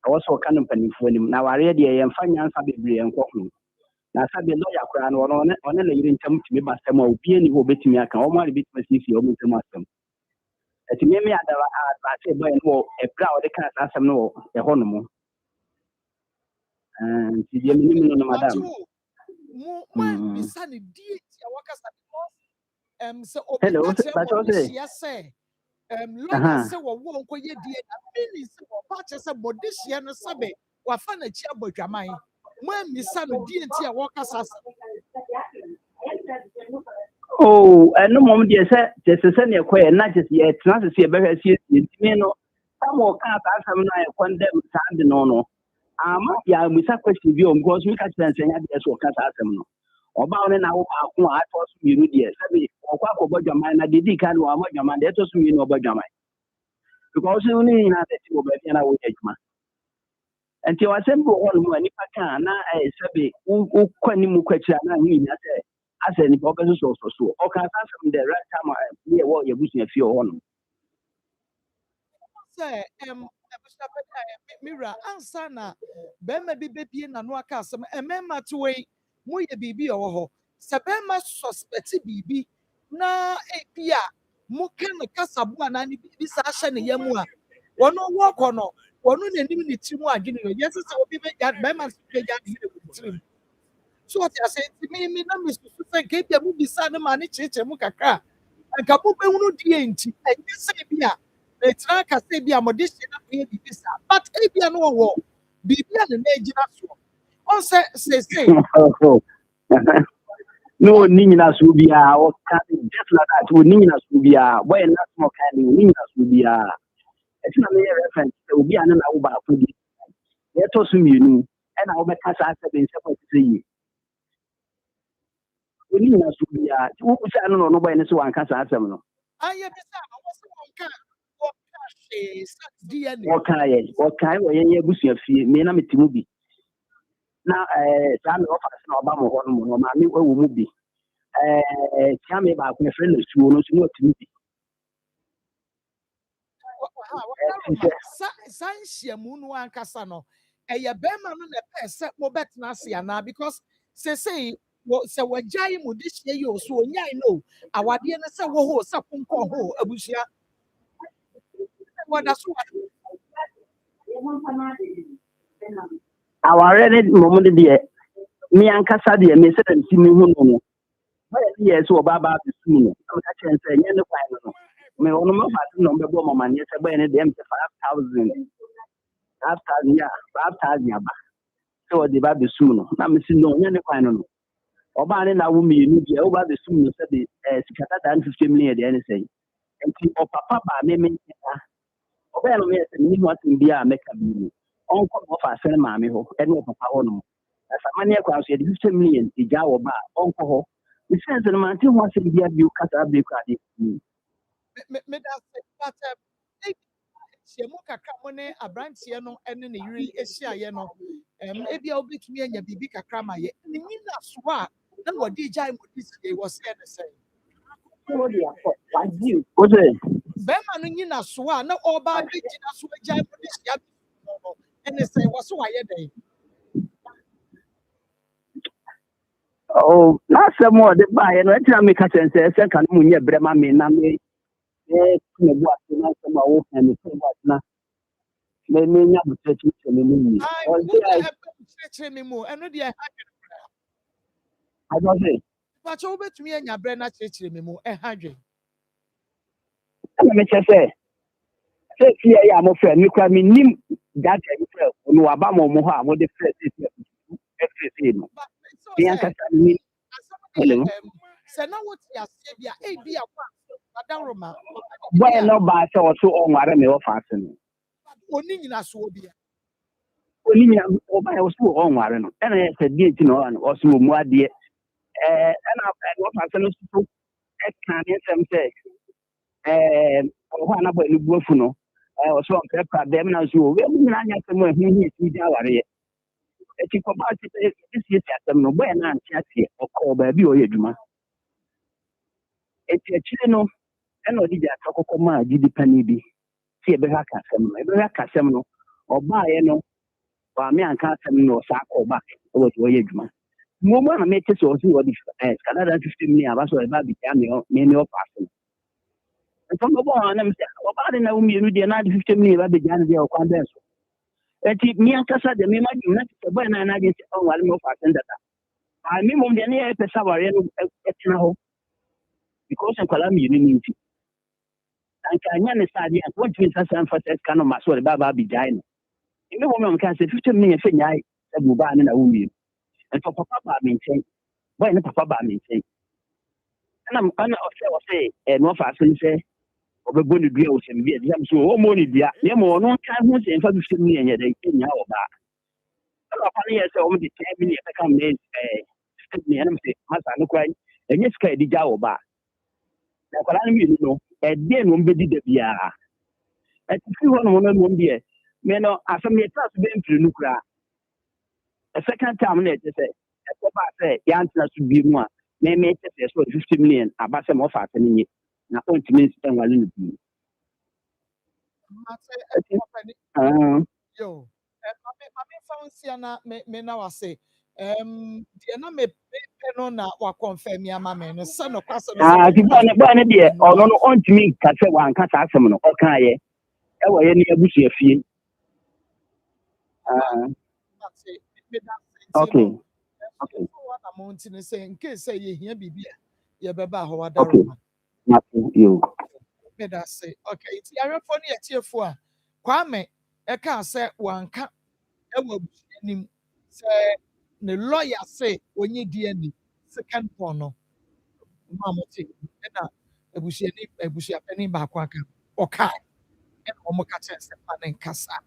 also ka no panimfo nim na ware de ye mfa nyansa bebre enko ho na sabe lawyer kra no ono na yiri ntam timi ba asem a obi ani ho betimi aka o ma re betimi fie o ntam asem eti me adaba a say boy no e bra o de ka asem no e ho no mo ti ye me no madam bisa ni die ya wakasa so hello obi ka but you say say lawyer say wo nko ye die na mini say wo pa che say modishia no sabe wa fa na chi abodwaman mo amisa no die nti ya wakasa oh no mom dey say na ekwe na just ye trans say be hwe sie ntimi no samo ka asem no e condemn sand no ama ya misa question bi on because we catch them saying that so ka asem no oba one na wo ba ko a to so miru die sabe okwa ko bodwaman na didi kan wo amodwaman de to so miru no bodwaman because you need na te wo ba fi na wo ejuma enti wa sem bo on mu ani paka na sabe wo kwani mu kwachira na hu nya se ase ni oba so o ka asem the right time ye wo ye busia fi o no say Mira answer na bema bi bepie na no aka asem emema to we mo ye bibi o ho se bema suspect bibi na ebia mo kan kasabu ana ni bibi sa hye ne yamu a wono wo kono wono nanim ni timu adwene yo yes se obi be ya bema be ya ni timu so what I say me na me so say ke bia mo bisa na ma ne cheche mu kakra nka mo be hunu die nti enye se bia etra ka se bia mo de se na pe bibi sa but e bia no wo bibi na na ejina so on say no ninyi na subia o ka just like that o ninyi na subia boy na small kind ninyi na subia it's na me reference obi ana na wo ba afudi e to so mienu e na wo be ka sa se be se ko se yi o ninyi na subia wo ku sa no no boy ne so wan ka sa asem no aye bi sa wo se won ka wo ka she sa die ne o kai wo ye busua fie me na metimu bi na sa me offer na oba mo ho no ma me wo mu bi tia me ba ko friend no suo no so no timi bi san hyiamu no ankasa no eye bema no na pese mo betna ase ana because say se wajai mu de hye yi o so onyai no awade ne se wo ho se konko ho abusia wada so aware ne mo de me ankasa de me se dem timi hu no yes o baba be su no ka chen se nye ne kwan no me ono mo fa no be bo mama ne se be ne dem 5000 ya 5000 ya ba so de ba be su no na me si no nye ne kwan no oba ne na wo mi ni dia o ba be su no se de sikata dan 50 million de ne sei enti o papa ba me ta oba no me se ni ho atin bia me ka bi on ko mo fa se ma me ho e no papa ho no na samane kwa so de 50 million ti ja wo ba on ko ho the sense that man tell one say dia bi kata be kwa de me da se but hyiamu kakra mo ne abrantie no ene ne yiri ehia ye no ebia obetumi anya bibi kakra ma ye ne nyina so a na wodi jai mo disie wo se ne sei o say bema no nyina so a na oba bi gina so jai mo disia no ene sei wo so aye den oh na se mo de ba ye no etia me ka sense se kan mu nye brema me na me me bo ase na se ma wo kan me se bo na me nya bu techi se me ni o say me mo eno de I don't say but you betumi anya bre na chechire me mo hadwen na me che se fie ya mo fe mi kwa mi nim that e fe no wa ba mo ho a mo de fe se no ya ka sa ni hello se na what ya se bia e bia kwa adaroma boy no ba se o so o nware me o fa se no oni nyina so bia oni nyina o ba o so o nware no e na se die ti no o so mu ade na o fa se no so e kan ni sem se o ha na boy ni buafu no o so on pepa dem na so we mu nyina nya se mo hu hi ti dia ware e ti ko ba ti ti si asem no boy na antia ti o ko ba bi o ye dwuma e ti no ɛna ɔde gya akɔkɔ maa gidi pani bi si ɛbɛhwɛ akasɛm no ɔbaeɛ no maame anka asɛm no ɔsaa kɔ ɔba ɛwɔ sɛ ɔyɛ adwuma mmom a mete sɛ ɔse wɔde scanada 50 million aba so ɛba bigya me ɔfa ase no nso mbɛbɔ hɔ anam sɛ ɔbaa de na wo mmienu deɛ na ade 50 million ba bigya no deɛ ɔkwan bɛn so ɛnti me ankasa deɛ mema dwum na sɛ bɔɛ na anagye sɛ ɔware me ɔfa ase ndada me mmom deɛ ne yɛpɛ sɛ awareɛ no ɛtena hɔ because nkwalaa mmienu no nti anka anya ne saadeɛ anka wɔntumi nsa sa mfa sɛ sika no ma so ɔde ba bigyae no me mmom meka sɛ 50 million fɛ nyae sɛ bobaa ne na wo mmienu nti papa baa me nkyɛn bɔɛ ne papa baa me nkyɛn ɛna ɔsɛ no ɔfa ase no sɛ ɔbɛbɔ ne dua wɔ sɛm bi a ɛde so ɔmmɔ ne dua na mmom ɔno nka ho sɛ mfa 50 million yɛ dɛ ɛnya ɔbaa ɛna ɔpa no yɛ sɛ ɔmde 10 million bɛka me 50 million ɛnam sɛ masa no koraa ɛnyɛ sika ɛde gya ɔbaa na nkwadaa no mmienu no ɛdeɛ na ɔmbɛdi da biara ɛte firi hɔ nom no nom deɛ me no asɛm yɛtra so bɛmfiri no koraa second time na ɛte sɛ ɛkɔba sɛ yɛantena so bie mu a mɛmɛte sɛ sɛ 50 million aba sɛ ma ɔfa ase no nye na ɔntumi nsɛ nwale no bio mame fa nsia na me na wase deɛ na mepɛ no na wakɔmfɛ me ama me no sɛ no kwasɛ nti bɔɔ ne deɛ ɔno no ɔntumi nka sɛ wanka saa asɛm no ɔkaeɛ ɛwɔ yɛ ne abusua fie okay. na mo nti ne sɛ nke sɛ yɛhia biribi a yɛbɛba hɔ wadaroma meda se okay nti ahwɛfo no yɛtiefo a kwame ɛka sɛ wanka ɛwɔ abusua nim sɛ ne lawyer sɛ onye DNA second born no ma mo te ɛna abusua panin baako aka ɔka ɛna ɔmo ka kyerɛ sɛ pa ne nkasa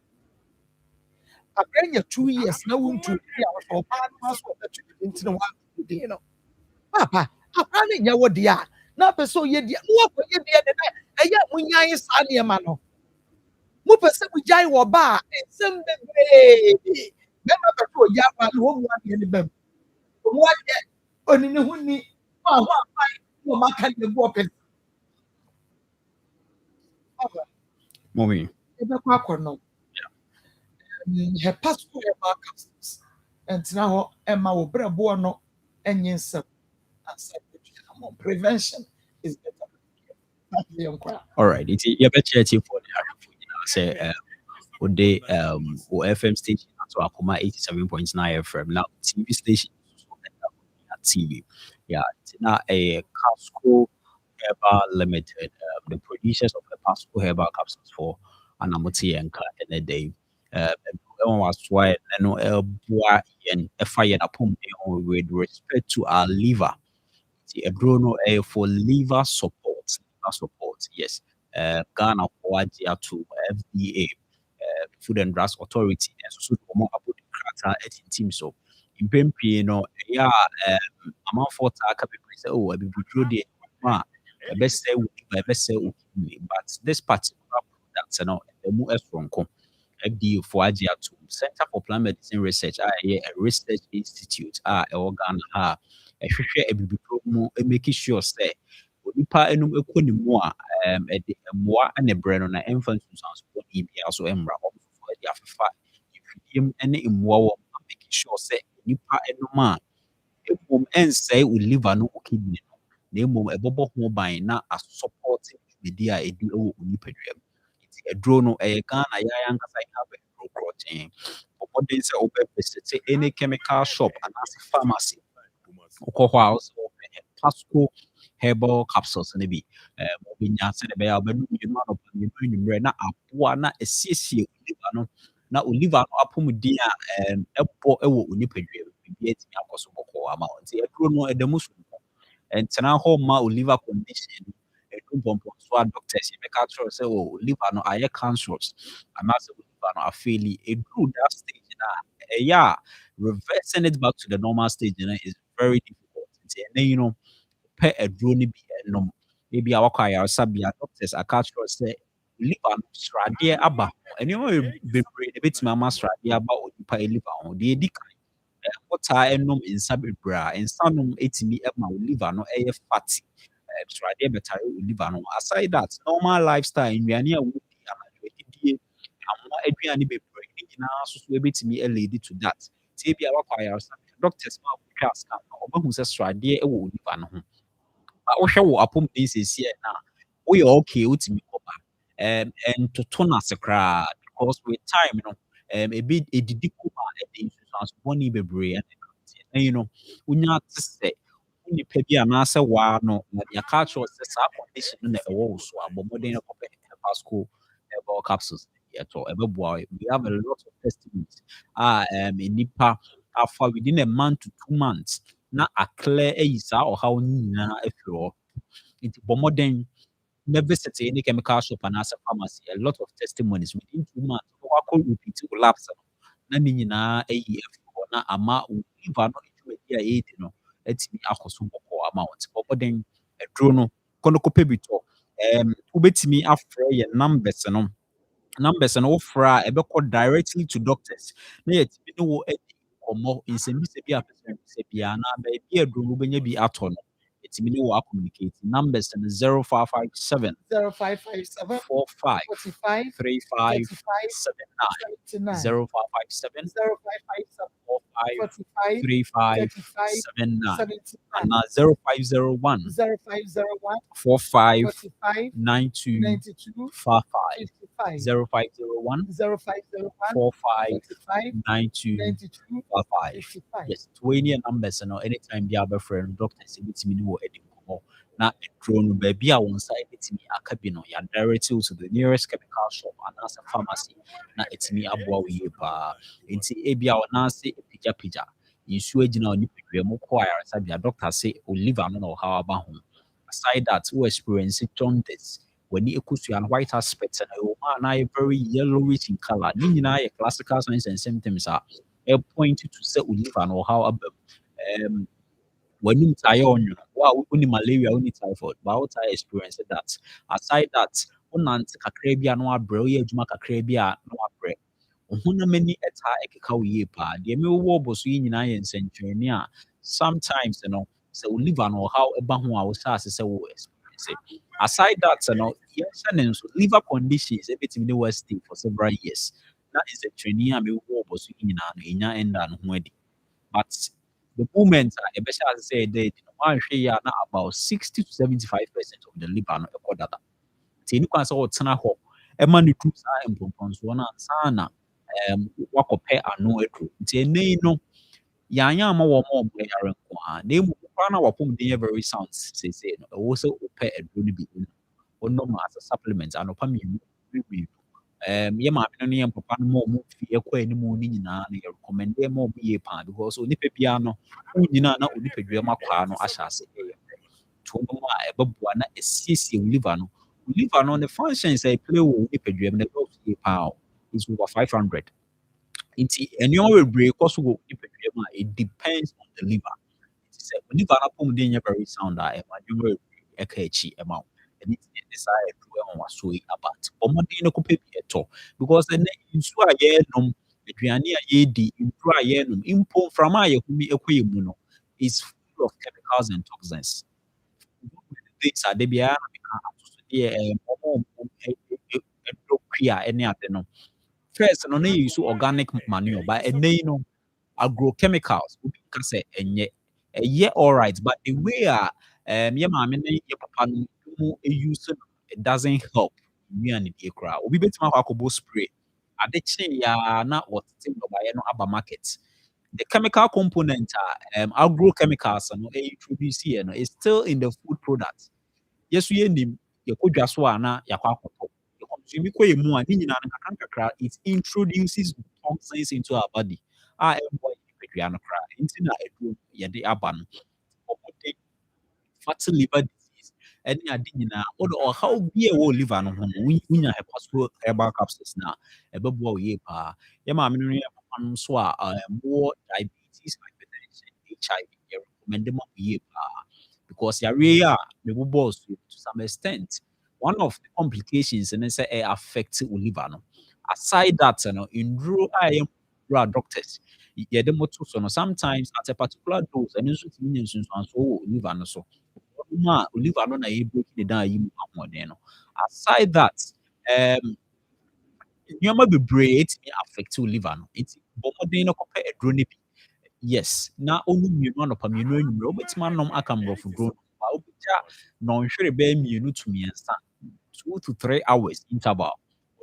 Abranya 2 years na wuntu ya so pa na so that you nti no wa di no papa apa na nya wodi a na peso ye di no wa ye di de na eya munyan sa ne ma no mu pese mu jai wo ba ensem bebre me ma be to ya ba no mu ade ne bam mu ade oni ne hu ni ma ho apai wo ma kan ne bo pe Mommy e be kwa kono her passport capsules and now Emma will bring born no and Nsem and prevention is better. All right, it's your better for say day FM station to Akoma 87.9 FM now TV station TV. Yeah, it's now a Casco Herbal Limited, the producers of the Pasco Herbal capsules for Anamoti and a day. Was why no boy and a fire upon with respect to our liver. A Bruno for liver support. Yes. Ghana Wadia to FDA, Food and Drugs Authority, and so more about the crata at team. So in Pempi, yeah, amount for Taka, oh, I be good. Best say, but this particular product, the more from FDA for Agia to Center for Plant Medicine Research, a research institute, a organ, a promo, making sure say, nipa enum ekoni mu a mmoa ne brɛ no na ɛmfa nsunsuanso ne bi aso mmra ɔmfo de afefa ifidiem ne mmoa wɔ making sure sɛ nipa enum a emom ɛnsɛe wo liver no wo kidney no na emom ɛbɔbɔ ho ban na support dwumadi a ɛdi wɔ nipadua mu nti aduro no ɛyɛ Ghana yɛayɛ ankasa yɛ abɛ aduro korɔkyen ɔbɔden sɛ wobɛvisit any chemical shop anaasɛ pharmacy wokɔ hɔ a wosɛ wɔpɛ Pasco herbal capsules ne bi obinya se de be ya obenu yinu anɔpa ne nwumre na aboa na esiesie oliva no na oliva no apomuden a ɛbɔ ɛwɔ onipadua bi atimi akɔso bɔkɔ ama nti aduro no ɛdamu so entena hɔ ma oliva condition ɛdu bompo so a doctors yɛbɛka kyerɛ sɛ oliva no ayɛ cancerous anaasɛ oliva no afeli ɛduru that stage na ɛyɛ reversing it back to the normal stage is very difficult nti ɛnɛ pɛ aduro no bi ɛnom ebi a wakɔ ayaresabea doctors aka kyerɛ sɛ liver no sradeɛ aba nneɛma bebree na ebɛtumi ama sradeɛ aba onipa liver ho deɛ edi kan wotaa ɛnom nsa bebree a nsa nom etumi ɛma liver no ɛyɛ fatty Australia better liver no. Aside that, normal lifestyle in Ghana would be anadwe amma aduane bebree ne nyinaa so so ebetumi lead to that. Tie bia wakɔ ayaresa doctors ma wɔtwa scan no ɔbɛhu sɛ sradeɛ wɔ nipa no ho. Ba wohwɛ wɔ apɔmuden seesie na woyɛ okay wotumi kɔba. Ntoto no ase koraa because with time no ebi edidi kuma ɛde nsusuansobɔne bebree ɛna ɛka ho. You know, wonya te sɛ nipa bi anaasɛ waa no na yɛaka akyerɛ wo sɛ saa condition no na ɛwɔ wo so a bɔ mmɔden na kɔpɛ herbasco herbal capsules yɛtɔ ɛbɛboa wo. We have a lot of testimonies nipa afa within a month to 2 months na aclear ayi saa ɔhaw no nyinaa afiri hɔ. Nti bɔ mmɔden na visit any chemical shop anaasɛ pharmacy. A lot of testimonies within 2 months wakɔ repeat wo labs no na ne nyinaa ayi afiri hɔ na ama wo liver no dwumadi a ɛredi no atumi akɔ so bɔkɔɔ ama wo. Nti bɔ mmɔden aduro no kɔ no kɔpɛ bi tɔ. Wobɛtumi afrɛ yɛ numbers no wofrɛ a ɛbɛkɔ directly to doctors na yɛtumi ne wo adi nkɔmmɔ nsɛmbisa bi a pɛ sɛ wobisa biara na baabi a aduro no wobɛnya bi atɔ no yɛtumi ne wo acommunicate. Numbers no 0557 0557 45 45 35 79 0557 45 35 79 and 0501 45 92 55 0501 45 92 55. Yes, 20 numbers no anytime bi abɛfrɛ no doctors ebitimi ne wɔ edi nkɔmmɔ na aduro no baabi a wɔn nsa ebitimi aka bi no yɛ direct you to the nearest chemical shop anaasɛ pharmacy na etimi aboa wo yie paa. Nti ebi a ɔnaase epagya nsuo gyina onipadua mu kɔ ayaresa bia doctor sɛ o liver no na ɔhaw aba ho. Aside that, we experience jaundice when you equal white aspects and a very yellowish in color. Ne nyinaa yɛ classical signs and symptoms are point to say we live and how about when you tie on you wow only malaria only typhoid but what I experienced that. Aside that, onante kakra bia no abrɛ oyɛ adwuma kakra bia no abrɛ ohuna many eta ekeka wo yie pa de me wo bo so yi nyinaa yɛ nsɛntwɛne a sometimes you know sɛ wo liver no how ɛba ho a wo sa ase sɛ wo experience. Aside that you know yes and so liver conditions everything they were stay for several years that is a training a me wo bo so yi nyinaa no enya enda no ho adi. But the moment a ɛbɛhyɛ ase sɛ ɛda adi no wanhwɛ yi a na about 60 to 75% of the liver no ɛkɔ dada. Nti ni kwan sɛ wɔtena hɔ ɛma ne tu saa mpɔmpɔnsoɔ no ansa na wakɔpɛ ano aduro. Nti ɛnɛ no yɛanyɛ ama wɔn a wɔbɔ yare nko ara na emu koraa na wɔapɔmuden yɛ very sound seesei no ɛwɔ sɛ wɔpɛ aduro no bi wɔnom as a supplement anɔpa mmienu yɛ maame no ne yɛ papa no ma wɔn fi ɛkɔ anim no nyinaa no yɛ recommend yɛ ma wɔn yie paa because onipa biara no wɔn nyinaa na onipadua mu akwaa no ahyɛ ase ɛyɛ to wɔn a ɛbɛboa na esiesie wɔn liver no. Wɔn liver no ne functions a ɛplay wɔ onipadua mu na ɛbɛwɔ yie paa is over 500. Nti nneɛma bebree kɔ so wɔ nipadua mu a it depends on the liver. Nti sɛ liver no apɔmuden yɛ very sound a ɛma nneɛma bebree ɛka akyi ɛma wo. Ɛne ti yɛde saa aduro ɛho waso yi about ɔmmɔden no kɔpɛ bi ɛtɔ because ɛnɛ nsuo a yɛrenom aduane a yɛredi nduro a yɛrenom mpo mframa a yɛhumi ɛkɔ yɛ mu no is full of chemicals and toxins. Things a de biara na meka atosodeɛ ɔmo ɛduro kua ɛne ade no. First, no na use organic manure, but no agrochemicals. We can say yeah, all right, but the way yeah, mommy, yeah, papa, no use it doesn't help. Me and the crowd. We bet my wakobo spray. Adechi ya na what thing by no aba market. The chemical component agrochemicals no introduce here no is still in the food products. Yes, we need your kodwa na yakwa it introduces toxins into our body. Fatty liver disease. Any adina or how be a whole liver no we have possible herbal capsules now. A bubble yepa. Yama so more diabetes, hypertension, HIV, recommend yepa because ya boss to some extent. One of the complications and say affect liver no. Aside that, in rural doctors, sometimes at a particular dose, and so liver no so akoma liver no na break it down yi mu ahoɔden no. Aside that, nneɛma bebree etumi affect wo liver no. Nti bɔ mmɔden no kɔpɛ aduro no bi. Yes, na ɔnom mmienu anɔpa mmienu anwummere wobɛtumi anom aka mmorɔfoduro no. Ba wobɛgya nnɔnhwere bɛyɛ mmienu to mmiɛnsa, 2 to 3 hours interval.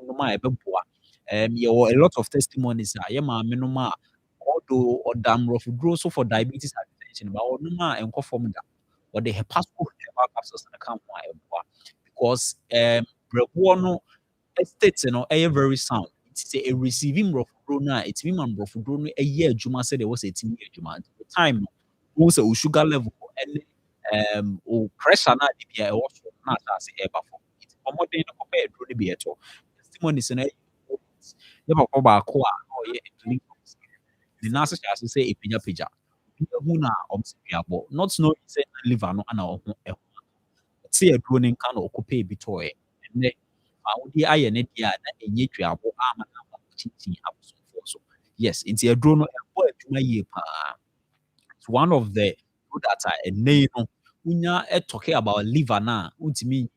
Ɔnom a ɛbɛboa. Yɛwɔ a lot of testimonies a yɛ maamenom a although ɔda mmorɔfoduro so for diabetes and hypertension, but ɔnom a ɛnkɔ fam da. Wɔde herbal capsules na ka ho a ɛboa. Because brɛboɔ no estate no ɛyɛ very sound. Sɛ ɛreceive mmorɔfoduro no a ɛtumi ma mmorɔfoduro no ɛyɛ adwuma sɛdeɛ ɛwɔ sɛ ɛtumi yɛ adwuma. Nti with time no, wohu sɛ wo sugar level ɛne wo pressure no ade bia ɛwɔ so no na asase ɛreba fam. Nti bɔ mmɔden no kɔpɛ aduro no bi ɛtɔ. Testimonies no yɛ papa baako a na ɔyɛ clinic officer. Ne nan ase hyɛ ase sɛ ɛpagyapagya. Obi ahu no a ɔmsɛ duabɔ. Not knowing sɛ na liver no ana ɔho ɛho. Ɔte aduro no nka na ɔkɔpɛɛ bi tɔɔɛ. Ɛnnɛ wode ayɛ ne deɛ a na ɛnyɛ duabɔ ama no ama kyinkyini abosomfoɔ so. Yes, nti aduro no ɛbɔ adwuma yie paa. It's one of the product a ɛnnɛ yi no wonya talking about liver no a wontumi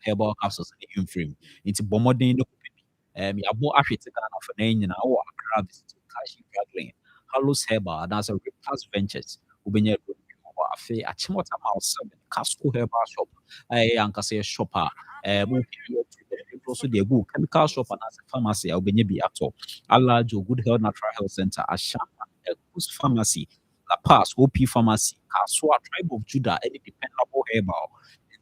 herbal capsules ne mfiri mu. Nti bɔ mmɔden no kɔpɛ bi. Yɛabɔ ahwete Ghana for na nyinaa wɔ Accra visit Kashi Drugline, Hallows Herbal anaasɛ Repulse Ventures wobɛnya aduro no bi wɔ hɔ. Afei Achimota Mile 7 Casco Herbal Shop a ɛyɛ ankasa yɛ shop a also the good chemical shop and as a pharmacy I'll be near atɔ. Alajo Good Health Natural Health Center, Ashama, Ekus Pharmacy, La Paz, OP Pharmacy, Kaswa, Tribe of Judah, any dependable herbal,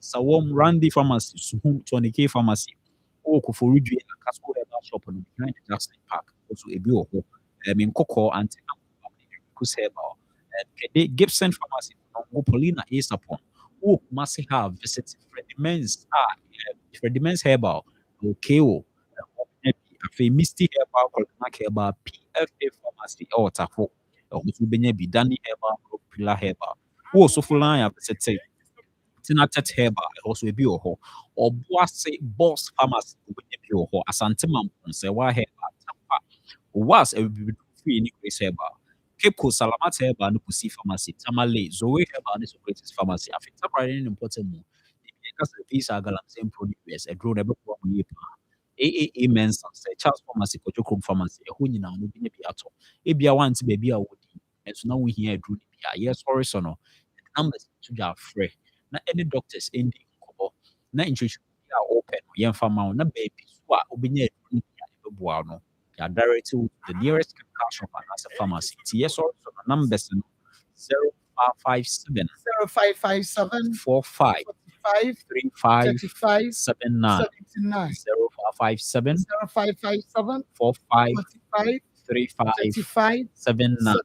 Sawom Randy Pharmacy, Suhum 20K Pharmacy, Okuforiju and Casco Herbal Shop on behind the Jackson Park, also a bio in Coco and Ekus Herbal, and Gibson Pharmacy, Polina Ace upon. Must have visited Freddie Men's Herbal, KO, Misty Herbal, Colinac Herbal, PFA Pharmacy, or Tafo, or Musubenebi, Danny Herbal, Pillar Herbal, also Fulani, visited Tinatet Herbal, also a bio, or Boss Pharmacy, or Asantimam, Sewa Herbal, was a free in Grace Herbal. Cape Coast Salamat Herbal no Pussy Pharmacy, Tamale, Zoe Herbal is greatest pharmacy. I think separating important more. Because these are the same products, a drone ever for me. AAA Men's Charles Pharmacy, Kojokum Pharmacy, a who now no be at all. Ebia wants baby a woody, and so now we hear Drew. Yes, or so no. The numbers to your free. Not any doctors in the Kobo. Not intuition are open, young farmer, not baby, what obey no. You are directed to the nearest chemical shop and as a pharmacy. Yes, or so the numbers 0557 0557 45 45 35 35 79 79 0557 0557 45 45 35 35 79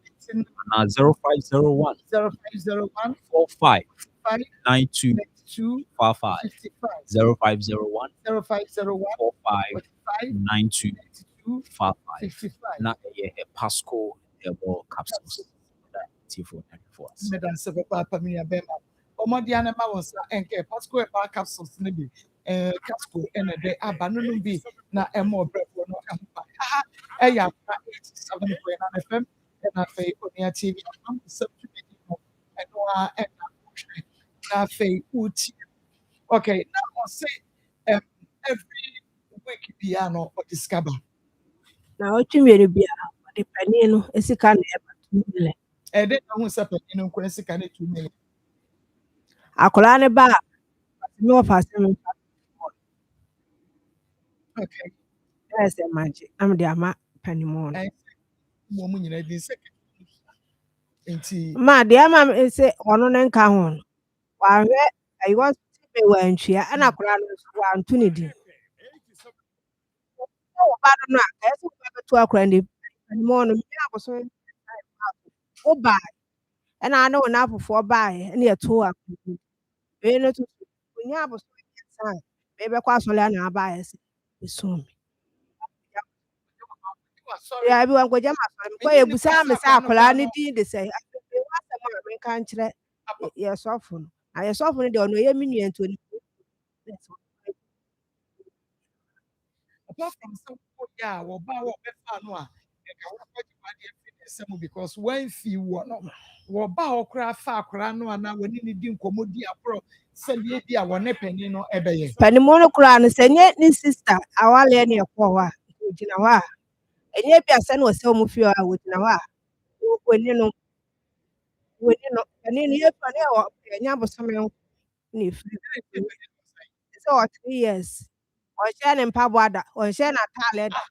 0501 0501 45 5 92 2 55 55 0501 0501 45 45 92 55 55 na a Pasco herbal capsules. Medan se papa mi abema. Omodi anema wonsa enke Pasco herbal capsules ne bi. Casco ene de abanu no bi na emo brefo no empa. Eya 87.9 FM na fe Onia TV am subscribe no eno a na fe uti. Okay, now I say every week piano or discover. Na otu mmiri bia the penny no esika na eba 2 million. Then I want to no nkwa esika na 2 million. Akola ne ba me offer me. Okay. Yes, magic. I'm the ama penny more. Mo mu nyina di sek. Enti Ma the ama say ono ne nka ho. Wa hwe I want to be wan twia ana akola no so wa nto ne di. O ba do na ese ko be to akola ne penny more no me aboso o ba na na wona afofo ba e na ye to akola. We no to nya aboso san. Be be kwa so le na ba e se. Esum. Ya bi wan ko jama so ko e busa me sa akola ne din de say wasem a me kan kire ye sofo no a ye sofo no de ono ye minu entoni apart from some yeah wo ba wo be fa no a e ka wo kwa di Nsem because when fee wo no wɔba hɔ koraa fa akwaraa no anaa wɔne ne di nkɔmmɔ di akorɔ sɛdeɛ di a wɔne panin no ɛbɛyɛ. Panimu no koraa no sɛ nye ne sister awale ne ɛkɔ hɔ a wogyina hɔ a ɛnyɛ bi asɛ na wɔsɛ wɔn fie hɔ a wogyina hɔ a wɔni no panin no yɛ panin a ɛnyɛ abosome na efiri sɛ 3 years ɔhyɛ ne mpaboa da ɔhyɛ n'ataale da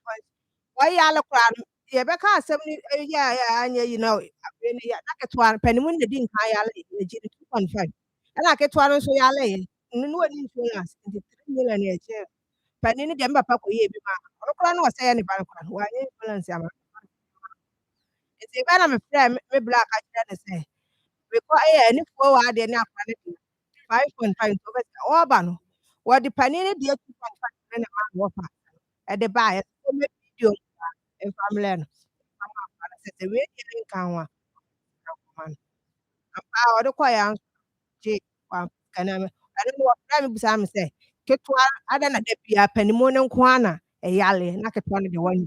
ɔyɛ ale koraa no yɛbɛka asɛm no yɛ anyɛ yi na abere no yɛ na ketewa panimu no di nkan yale ne gye 2.5 ɛna ketewa no nso yale yɛ no no wɔ ne insurance nti 3 million yɛ kyɛ panin no deɛ mbapa kɔ yɛ bi ma ɔno koraa no wɔsɛ yɛ ne ba no koraa no wɔanyɛ insurance ama nti ɛbɛ na mefrɛ me black akyerɛ ne sɛ mekɔ ɛyɛ anifoɔ wɔ adeɛ ne akora no deɛ 5.5 nti wɔbɛsɛ ɔɔba no wɔde panin no deɛ 2.5 ne ne ma no wɔfa ɛde baeɛ sɛ ɔmɛ video mfamlɛ no sɛ wei deɛ ne nka ho a akoma no ampa ɔde kɔɛ a nso gye wamka na ɛno no wɔfrɛ me busaa me sɛ ketewa ada na da bia panimu no nko a na ɛyale na ketewa no deɛ wɔnyɛ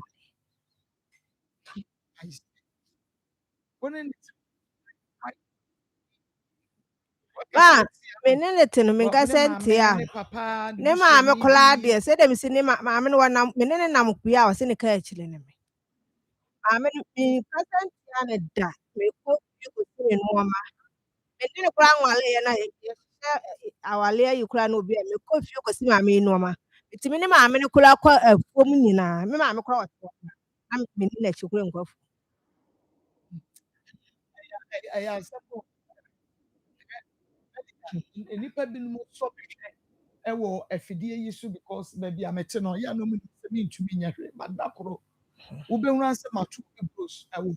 mene ne te no menka sɛ nte a ne maame koraa deɛ sɛ dɛm si ne maame no wɔnam mene ne nam kua a ɔse ne kaa akyire ne me maame no menka sɛ nte a ne da mekɔ fie kɔsi ne nnoɔma mene ne koraa nwaleɛ na yɛhyehyɛ awale ayi koraa na obi a mekɔ fie kɔsi maame yi nnoɔma nti me ne maame no koraa kɔ afuom nyinaa me maame koraa wɔte hɔ na mene n'akyi koraa nkɔ afuom nipa binom sɔ hwehwɛ ɛwɔ afidie yi so because baabi a mete no yɛ no mu sɛ mentumi nyɛ hwɛ mada koro wobɛhunu asɛ mato bros ɛwɔ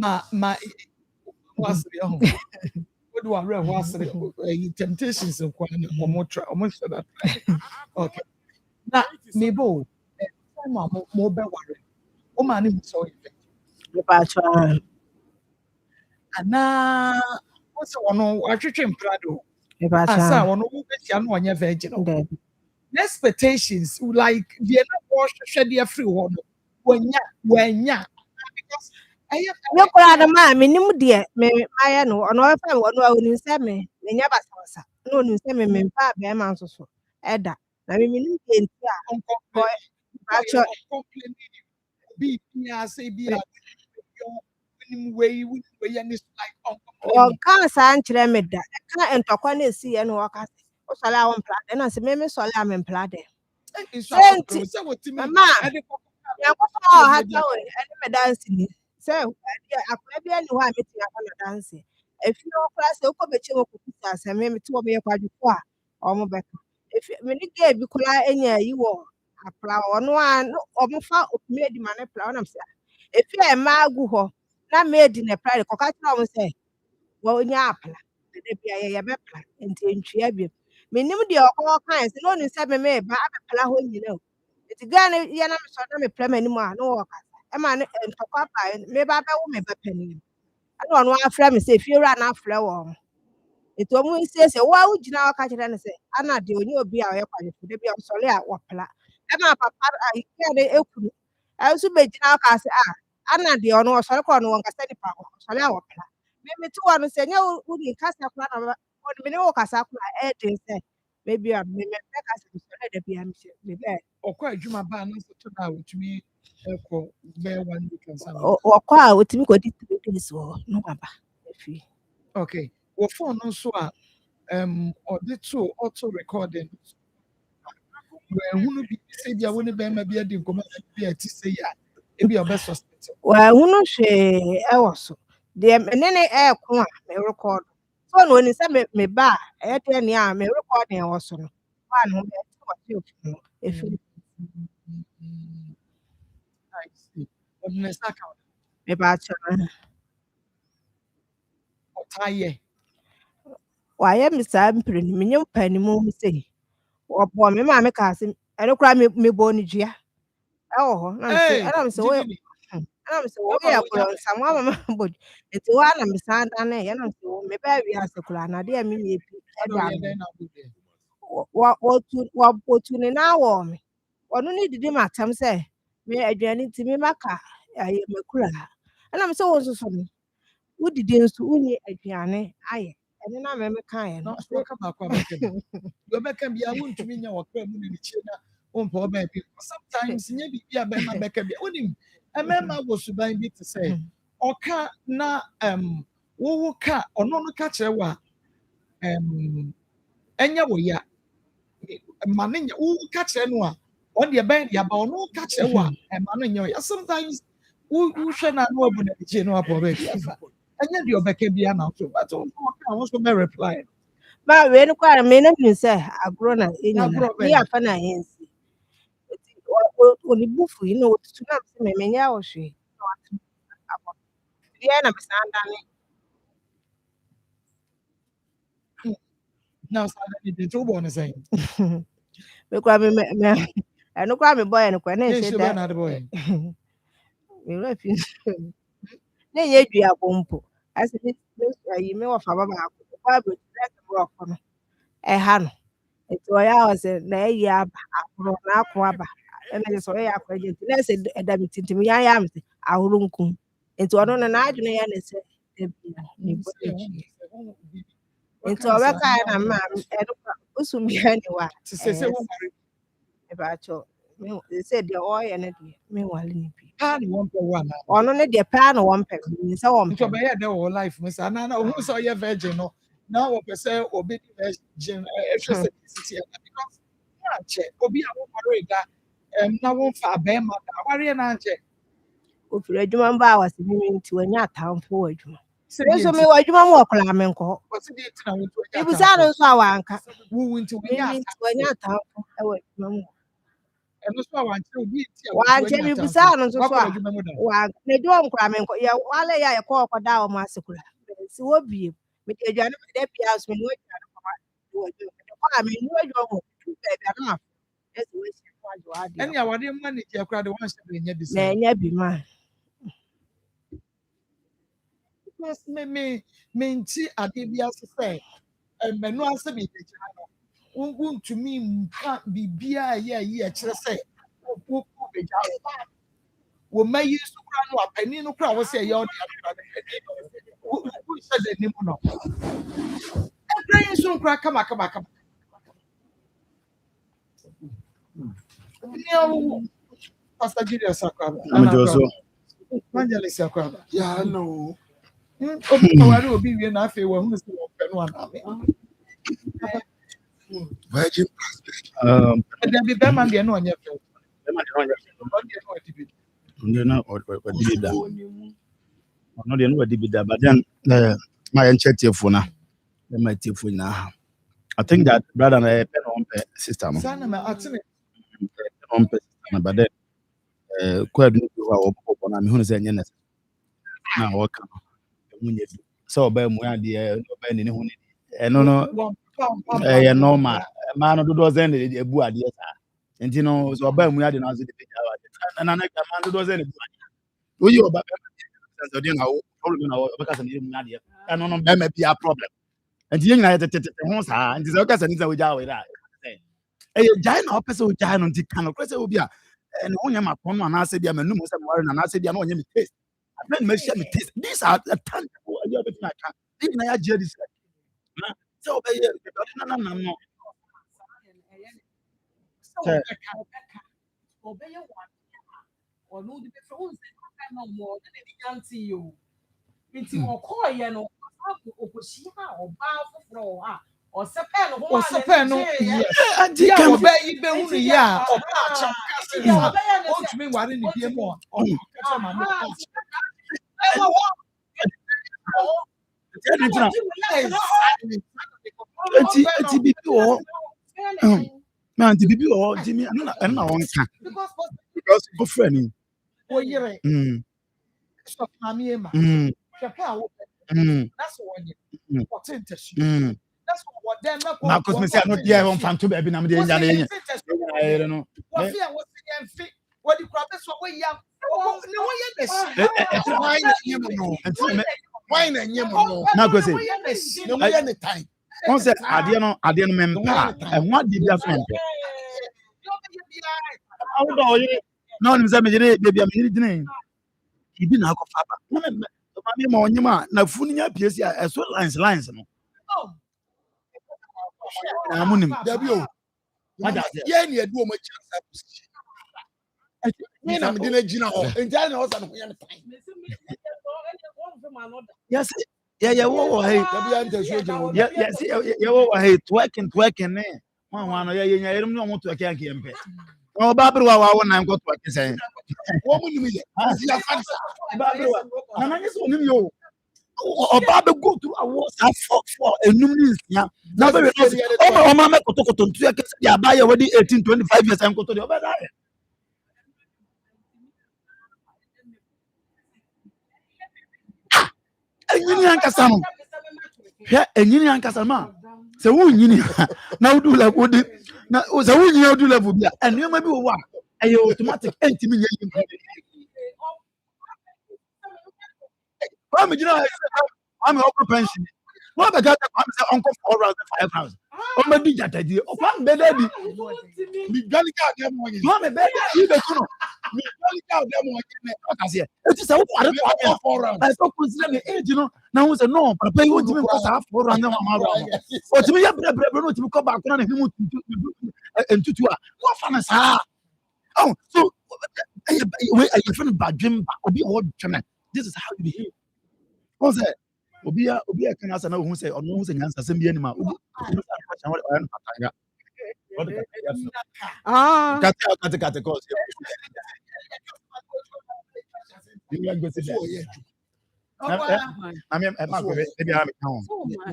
ha ma wasere ho wode wawerɛ ho asere temptations nkwa ne ɔmo hyɛ da okay na mebo time a mobɛware woma ne hu sɛ ɔyɛ fɛ anaa wosɛ ɔno watwetwe mprado asa ɔno wobɛhyia no ɔnyɛ virgin expectations like deɛ na wɔhwehwɛ deɛ afiri hɔ no wanya because me koraa no maa menim deɛ mayɛ no ɔno ɔbɛfa me ɔno a ɔnim sɛ menyɛ basabasa na ɔnim sɛ mememfa bɛrima nso so ɛda na memenim deɛ nti a ɔka saa nkyerɛ me da ɛka ntɔkwa no ɛsiiɛ no wɔka sɛ wosɔre a wompla dɛ na sɛ meme sɔre a mempla dɛ sɛnti mama nyankopɔn a ɔhata wo ɛne me danse ni sɛ akora bi ani hɔ a mɛtumi akɔ no danse afie hɔ koraa sɛ wokɔ bɛkyɛ wɔ kɔkuta sɛ mete wɔ meyɛ kwadwofo a ɔmo bɛka mene gaa bi koraa anya yi wɔ apla ɔno a ɔmofa opumi adi ma ne pla ɔnam sɛ efie a mmaa gu hɔ na maidi ne pra de kɔka kyerɛ wɔn sɛ wɔnya apla de bia yɛbɛpla nti ntwea bi menim deɛ ɔkɔ kan sɛ no nim sɛ me ba abɛpla hɔ nyina o nti gaa ne yɛ na mesɔ na mepla m'anim a no wɔ kasa ɛma ne ntɔkwa ba me ba bɛwo me ba panin ɛna ɔno afrɛ me sɛ fie wura na afrɛ wɔn nti ɔmo nsiesie wo a wogyina hɔ ka kyerɛ no sɛ ana deɛ onye obi a ɔyɛ kwadwefo de bia ɔsɔre a wɔpla ɛma papa ahia de ekunu ɛnso bɛgyina hɔ ka sɛ ana deɛ ɔno ɔsɔre kɔ no wɔn kasa nipa hɔ ɔsɔre a wɔpla me tu wɔ no sɛ nyɛ wodi kasa kora na ɔde me ne wo kasa kora ɛden sɛ maybe a me kasa sɔre da bia me bɛ ɔkɔ adwuma ba na so to na wotumi ɛkɔ bɛyɛ 1 week and some ɔkɔ a wotumi kɔ di 3 days wɔ no baba afi okay wo phone no so a ɔde to auto recording wɛhunu bi sɛ bia wo ne bɛrima bi adi nkɔmmɔ bi a ti sɛ ya ebi ɔbɛ suspect wɛhunu hwee ɛwɔ so deɛ ne ɛɛko a me record phone oni sɛ me ba ɛyɛ deɛ ne a me record ne ɛwɔ so no wa no bɛ ti wɔ ti no efi ordinary account me ba cha ɔtayɛ wayɛ me saa mpire no menye panimu sɛ wɔbɔ me ma me ka sɛ ɛno koraa me bɔ ne dua ɛwɔ hɔ na sɛ wo ɛna sɛ wo yɛ koro nsam ama ma bɔ nti wo ana me san da na yɛ na sɛ wo me ba wi ase koraa na de a me yɛ bi ɛda wɔtu ne na wɔ me ɔno ne didi matam sɛ Me aduane nti me maka ayɛ makura ha. Ɛna me sɛ wo nso so no, wodidi nso wonni aduane ayɛ. Ɛno na me mekaeɛ no. Na so ka ba kwa ba kem. Yo be kem bia wontumi nya wakra mu ne chie na ompa oba bi. Sometimes nya bi bia be ma be kem bia. Onim emema wo suban bi te say oka na wo ka ono no ka kire wa enya wo ya ma ne nya wo ka kire no a on the ben ya ba ono ka kire wa ma no nya ya. Sometimes wo hwe na no abu na chie no apa oba bi afa. Enya di obeka bia na so but on ka wo so be reply. Ma we no kwara me na hu sɛ agorɔ na ɛnyina. Ne afa na yɛnsi. Oni bufu yi na otutu na se me menya wo hwe. Na watu abɔ. Bia na besanda ne. Now suddenly the two born say. Me kwa me ɛno kwa me boy no kwa na Yes, ɛhyɛ you da. na the boy. Me rafi. Na ye dua bompo. Ase me ayi me wa fa baba akọ. Kwa be dress bro kọ no. Ɛha no. Eti ɔya wɔ sɛ na ɛyi aba ahoro na ako aba. Ɛna yɛ sɛ ɔyɛ akɔ agye nti na sɛ ɛda me tintim ya ya me sɛ ahoro nkum. Enti ɔno na n'adwene yɛ ne sɛ ebia ne bɔ akyi. Nti ɔbɛka na ma ɛno usum bia ne wa. To say wo mari. Eba acho. Me sɛ deɛ ɔyɛ ne deɛ me wale ne bi. Pa ne won pe wa na. Ɔno ne deɛ paa na wɔn pɛ. Ni sɛ wɔn Nti pɛ. obɛyɛ dɛ wɔ life mu sa na ohu sɛ ɔyɛ virgin no. Na wo pɛ sɛ obi di virgin ehwɛ sɛ city because na che obi a wo mari da na wo fa ba ma da ware na nche. Ofiri adwuma mba a wɔse mi nti wɔnya atamfo wɔ adwuma. So me wɔ adwuma mu wɔ kola me nkɔ. Wɔse di tina wo to ya. Ibusa no nso a wanka. Wo nti wɔnya atamfo wɔ adwuma mu. Ɛno so a wanche obi ti a Wanche mi busa no nso so a wanka. Na adwuma mu kola me nkɔ. Ya wale ya yɛ kɔ ɔkɔda wɔ mu ase kola. Si wo bie. Me de adwuma me de bia so me no adwuma wɔ adwuma. Kwa me no adwuma mu. Baabi a na esi wo si ko adwo ade. Ɛne a wɔde ma ne tia kora de wɔn hyɛ be nya bi sɛ. Na nya bi ma. Because me nti ade bi ase sɛ menu ase bi de kyerɛ no. Wo ntumi mka bibia yɛ yi a kyerɛ sɛ wo be gya wo mayi so kora no apani no kora wo sɛ yɛ ɔde ade wo hyɛ de nim no. Ɛbrɛ so kora kama. Neo Pastor Julius Akwaba. Evangelist Akwaba. Yeah, no. Obi wie na afi wo hu sɛ wo pɛ no ana. Virgin There be Berman there no anya fɛ. No, they know the but then my enchantment for now. My teeth now. I think that brother and I on sister. On but then quite on who is any now what so by my dear no normal man do dozen a bua dear and you know so by my didn't answer the picture and I man do dozen will you about because and no may be a problem and you know that and this occasion is a with that a giant officer with giant on the kind of question will be and when you're my phone and I said I'm a numerous and I said I'm on taste I don't make sure taste these are the tangible even I judge this so no or no the difference no more than any see you. It's more coy, you know, or bow or Sapano, or Sapano, yeah, or patch, me what in the more. Man, the people or Jimmy, and no one can because go friend. Oh, yeah, stop, Mammy, that's what's interesting. That's what then. Now, because me say not there on fan to be na me dey nyane. I don't know. What fear was the fit? What the crowd is what we have. No, why na nyem no. Now go say. No way any time. On say ade no mempa. E ho ade bia so mempa. How do you No, I'm saying, baby, I'm here. He didn't have a papa. No, me, na funny appears here as well lines. No, I'm on him. Yeah, you do much. I'm dinner Gina Hall. And tell us I'm Yes, yeah, what hey, yes, hey, twerking, eh? One, yeah, don't want to a can't get him. Oh, Barbara, I want to go to a saying. woman, you Barbara, or Baba go to a war for a numerous. Yeah, now very oh, Mamma Kotokoton, yeah, by already 18, 25 years. I'm going to the other. Enyini ankasama se wo nyini na wo do level de na se wo nyini do level bia enema bi wo wa eye automatic entimi nya yi ba me gina am open pension wo be ga am say uncle 4,000 o me di jata di o kwa be da bi mi galika dem mo yin wo me be di be kuno mi galika dem mo yin o ka se e ti se wo are I so consider me age no na wo say no papa you want me ko sa 4,000 ma ro o ti me ya bre no ti me ko ba ko na himu entutu a wo fa na sa oh so we are you friend badwem ba obi o tweme this is how you behave o say obi a kan asa na wo say ono wo say nyansa sem bi anima obi kata cause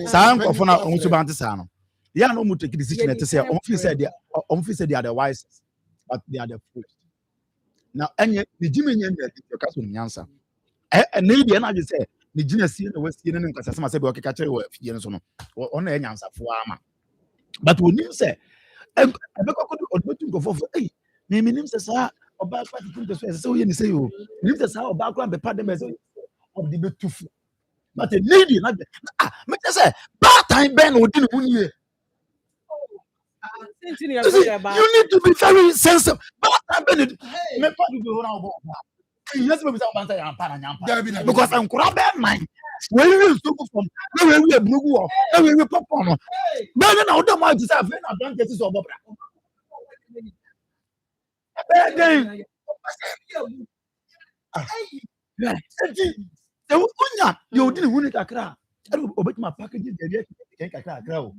saa nkɔfo na ɔmo so bante saa no ya na ɔmo take decision ɛte sɛ ɔmo feel sɛ they are the wisest but they are the fools na ɛnyɛ ne gyime nyɛ ndɛ ɛka so nyansa ɛna yi deɛ na agye sɛ ne gyina sie na wasie ne nkasa sɛ ma sɛ bi ɔkeka kyerɛ wɔ afidie no so no ɔno yɛ nyansafo ama but onim sɛ ɛbɛkɔ kɔ ɔdɔtu nkɔfo fo ɛyi me nim sɛ saa ɔbaa kɔ ati tum sɛ sɛ oyɛ ne sɛ yo nim sɛ saa ɔbaa kɔ abɛpa dem sɛ ɔde bɛtufu but a lady na me say bad time ben odi ne munye you need to be very sensitive bad time ben me pa do go na obo yes me say obansa yampa na yampa because I'm kura ben man when you so from when we ebrugu o when we pop on ben na odo ma say afi na don get so obo bra ben unya you didn't win it akra obet my packages dey kakra o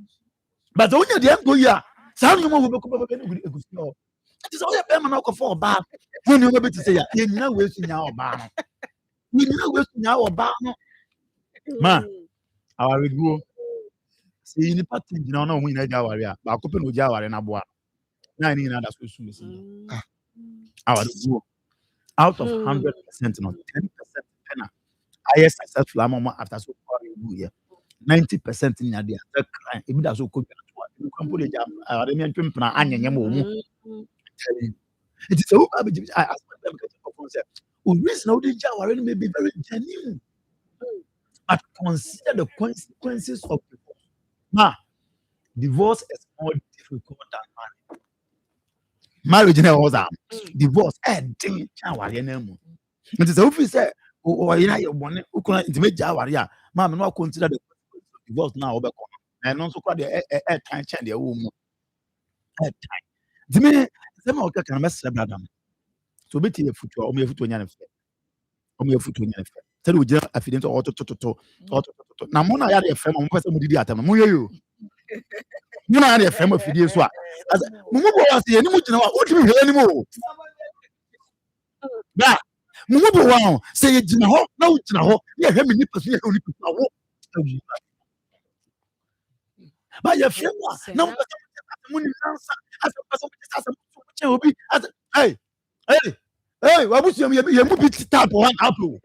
but unya dey go ya saa no mo be ko be egusi o it is all your be man ko for oba when you be to say ya nyina we sunya oba no nyina we sunya oba no ma our review see ni pattern na na mo nyina ja ware a ba ko pe no ja ware na boa na ni na da so su me our review out of 100% no 10% penna I successful among after so far you 90% in the crime. If that's so good, you can put it down. I mean, it is over. I ask them to reason how the Jawari may be very genuine, but consider the consequences of divorce. Now, divorce is more difficult than marriage. Marriage was divorce. It is over. Say. Or you know, you intimate Jawaria, Mamma, no consider the divorce now, and also quite a time change the womb. At time. The minute the can mess a brother. So be your foot or me foot on your face. Or me foot on your face. Tell you, I feel into auto. Now, Mona had a friend on person who did that. You know, I had a friend of this one. As Mumu was the enemy, what do you hear anymore? Yeah. Mumu wow say gina ho na wo gina ho ye hwe me nipa so ye hwe nipa wo ba ye fie wa na mo mo ni nansa asa asa che obi asa hey wa busuam ye mu bi tap one apple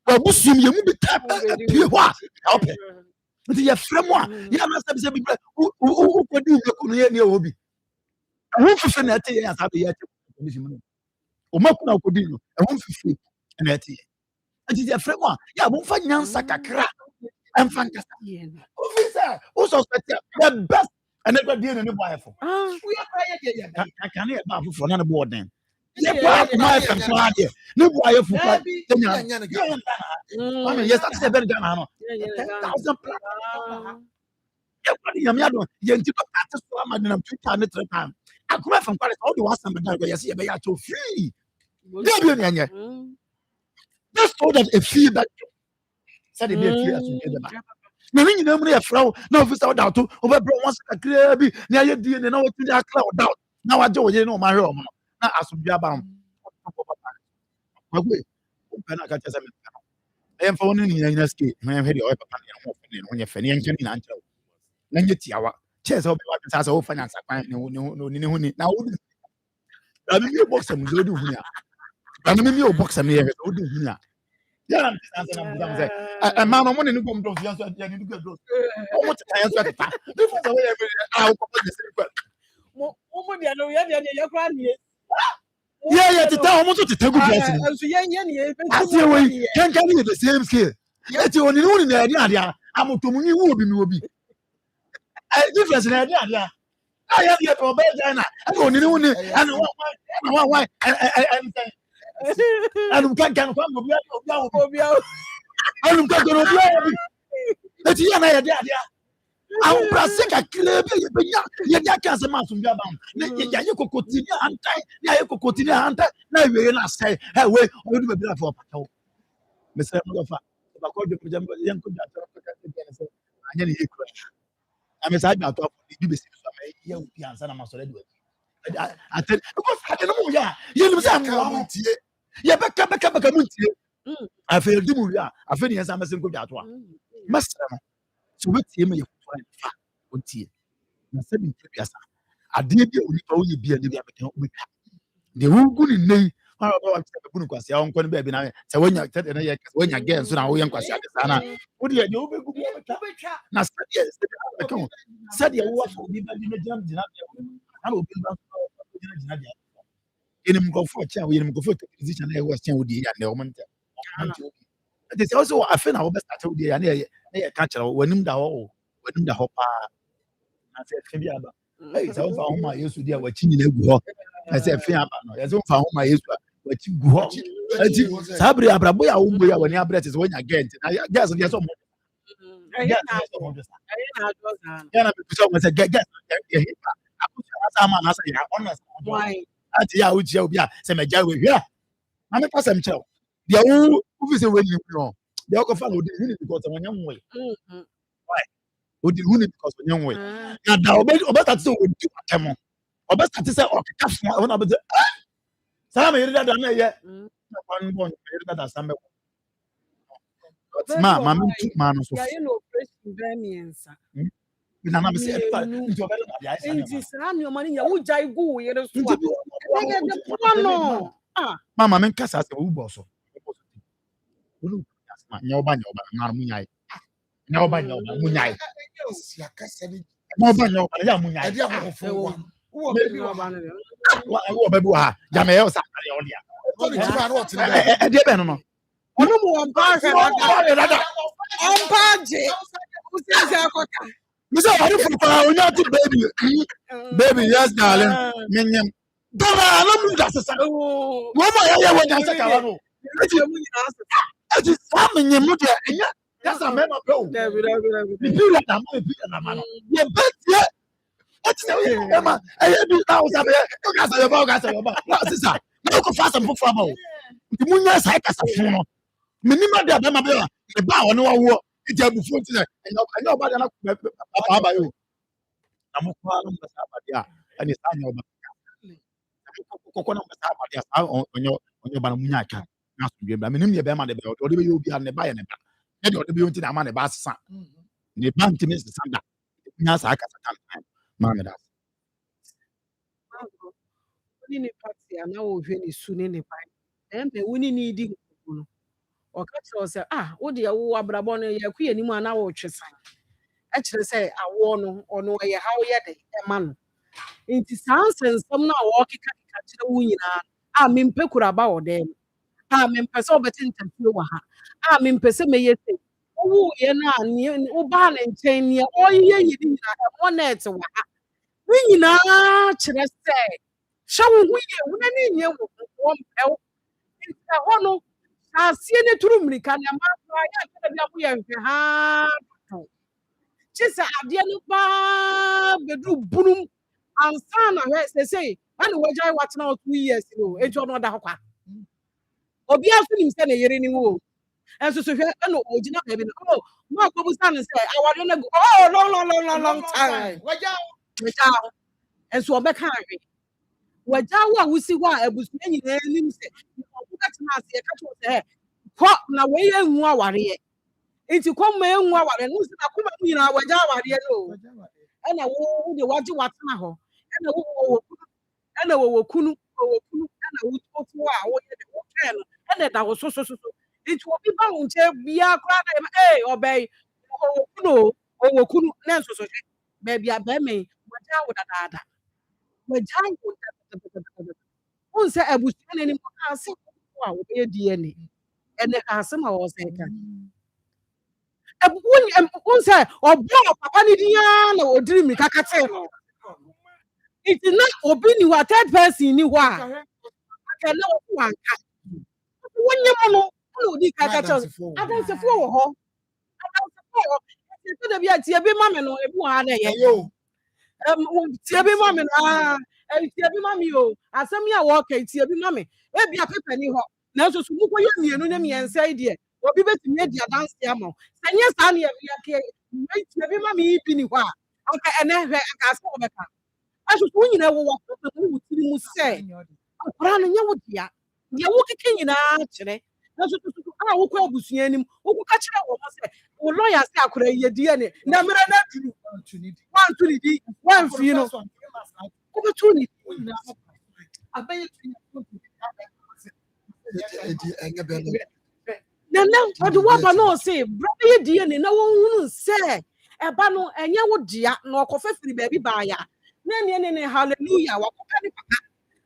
wa busuam ye mu bi tap pie wa ope nti ye fie mo a ye na se bi u ko di ko no ye ne obi wo fife na ate ye asa be ye ate o makuna okodi no e won fifi na ati ati dia frema ya bo fa nyansa kakra emfa nkasa officer o suspect the best and never dey no boy for we are prayer dey can e ba for na no board den Yeah, my FM Claudia. No, I have for yes, that's the better than 10,000 plus. I'm not going to practice for my dinner 2 times. I come from Paris, all the was something that I see a to free. Just so that a feedback said it be a clear to get the back. No, you know, a flow, no, if it's out to over once a clear be near your DNA, and what to cloud out. Now I do, you know, my room. Now I should be about my way. I am for only in a ski. I am very open when you're funny and canning until then you see our chairs of as all finance. No, now I mean, you box them, do here. I mean, you box them here, do here. Yeah, a man of money to go to the answer. What I answer the time. I'll come the same question. Yeah, to tell almost to tell good person. I say, we can't carry the same scale. That's the only one in the idea. I'm to me, will be. A difference in idea. I have yet to obey Diana. I don't know, and why, and can't come I don't know. Let's see an idea. I'm pressing a clear baby. You can't say, Master Gabam. You could continue and tie. You could continue and tie. Now you're not say, hey, wait, we'll be there for a Mr. Mugafa. I'm a side out of the BBC. I tell you, yeah, you know, yeah, back. I feel you. I feel yes, I'm a single that one. Master, so wait, him, you find fat. Na 7 years. I did only be a living with the whole good in me. I don't know say I'm going to be now. So when you get so now, young Quasia, would you do? Now, said you what will be the I will be in go for a chair, we go for the position I was with the moment. There's also a fin of best I told you, and I catch when him the whole hopper. I said, hey, so found my use to deal with Chini. I said, Fiaba, as I found my use what you go. Sabri Abraboya, when your breath is when you get. I guess there's some. Why? At ya, which you'll be a semaja with ya. I'm a person. The who is when you know. The alcohol would be because of one young way. Why? Would you win it because of young way? Now, that's so would do a camel. Or best to say, okay, that's one of the some done yet. One point, that's some. But mamma, man, so you know, Mama, men casa as a uboso. Nyoba, Munyai. Nyoba, Munyai. Nyoba, Jamel, baby, yes, darling. Minion. I don't know that's a woman. I just summon your mother. That's a man of gold. You let them be a man. Yeah, but yeah. Emma, I do now. No, go fast and book for more. The moon is like a phone. Minima de Abama, the bow, no war. It's a before today. I know about you. I'm a and it's on your Banamunyaka. I mean, you're Bama, or you'll be on the buy and the back. You're the beauty of my bass son. The bank is the Sanda. Yes, I can't. Mamma. Ni party ana wo hwe ni su ni pie embe woni ni di no o ka tro se wo de wo abrabo no ye ku ani mu ana wo twesan a kire se awo no ono ye hawo ye de e ma no nti sansensam na wo keka kire wo nyina mempe kura ba wo de mempe se obeti ntafie wa ha mempe se meye se wo ye na wo ba na nchen ne o ye yidi nyina e mo net wa ha ni nyina kire se shawo huye wona ni nye wo no asie ne turu mmirika na ma ya ka bia mo ye hwe ha chisa ade no ba bedu bunum ansa na hwe say and wajai what now 2 years ago ejo no da hokwa obi afu nim se na yere ni wo enso so hwe na ogina ba bi no oh mo akobu san say awade na go oh long time wajai enso obeka hwe wajai wa wusi wa abusu nyina nim se obuka tena ase ka cho se ko na we ye hu aware ye enti ko ma hu aware no se na kuma mu nyina wajai aware no na wo de waji watena ho na wo kunu na wo to a wo ye de wo fe no na da wo so enti obi ba wo nche bia kra na obey wo kunu na so be bia be me wajai wo dada wajai wo dada unse abusu na ni mo ase ko a wo ye DNA ene ase ma wo se ka unse obo papa ni dia na odiri mi kakate no it is not obi ni wa third person ni wa aka na wo anka wonye mo no na odi kakate adansefo wo ho ti da bia ti ebi mame no ebi wa na ye ti ebi mame no ti ebi mame o asem ya wo ka ti ebi mame ebi apepa ni ho na so so mu ko ye mienu na miensa ide obi betimi edi adanse ama sanye sa na ya ke ti ebi mame ibi ni ho a aka ene hwe aka ase wo beka aso so nyina wo wo tiri mu se akora no nye wo dia wo keke nyina kire na so a wo kwa abusua nim wo ka kire wo se wo lawyer se akora ye die ne na mere na tuni wan tuni di wan fi no wo be tuni abaye tuni na odi wa ba no se brother ye die ne na wo hunu se eba no enye wo dia na okofafiri ba bi ba ya ne hallelujah wa ko ni papa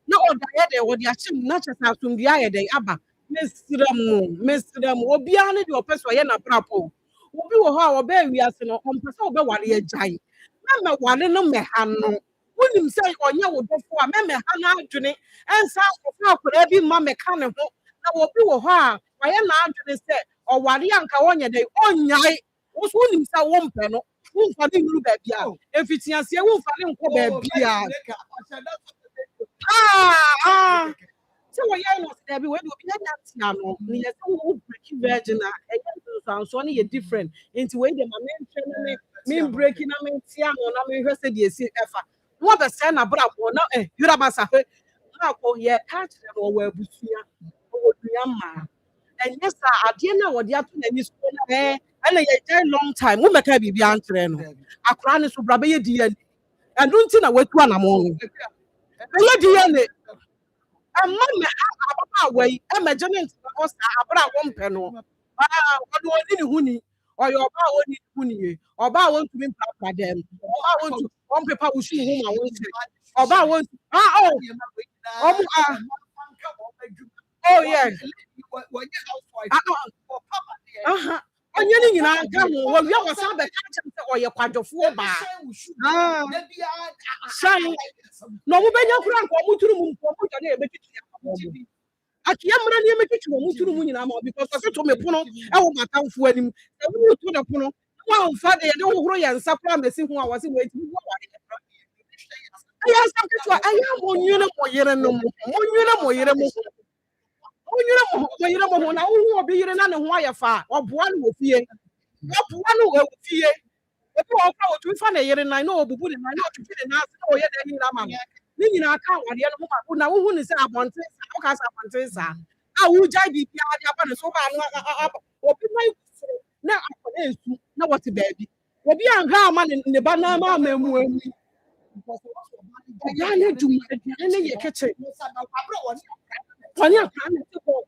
na oda ye de wo dia chim na chesa asumdua ye de aba mesram obi an de opeso ye na prapo obi wo ho a wo ba wiase no ompese wo be wale ye jai na me wale no me ha no wonim se onye wo dofo a me ha na adwene ensa ofa akora bi ma me ka ne ho na obi wo ho a waye na adwene se o wale anka wonye de onyai wo so wonim se wo mpe no wumfa ne nuru ba bia efitiasie wumfa ne nko ba bia so we ya no se bi we do bi na tia no ni ye so wo break virgin na e ya so ne ye different into we de ma me break na me tia no na me hwese de esi efa wo be se na bra bo na yura basa fe na ko ye ka kire no wo abusua wo dua ma enye sa ade na wo de ato na ni so na and a long time, we make a baby answer. A crown is to brabby DNA. And don't think I went to an among. DNA. A mamma way, imagining us about 1 penny. What do I need honey? Or your bow need honey, or bow want to be proud by them. Or I want to one paper will see whom I want to. Or bow want oh, yes. Onye ni nyina aka ho wo wi awosan be ka chem se oye kwadwofo ba sai no mo benya kura nko mo turu mu nko mo jane e bekitu akiya mra ni emekitu mo turu mu nyina ma because so to me pono e wo matamfo anim e wo to da pono wa mfa de ye de wo horo ye nsa pra mesi ho a wase wo eti wo wa ya sam kitu aya mo nyune mo yere no mo yere mo oyire mo na wo obi yire na ne ho ayefa oboa no ofie ebi o kwa o tu fa na yire na obubu ne na otufi ne na ase na oye de nyina ma ni nyina aka awade no ma na wo hu ni se abonte sa o ka sa abonte sa a wo jai bi bia de aba ne so ba no obi na akona esu na wote baabi obi anha ama ne ba na ma amamu amu ya ne dum ne ye keche Tony akran te ko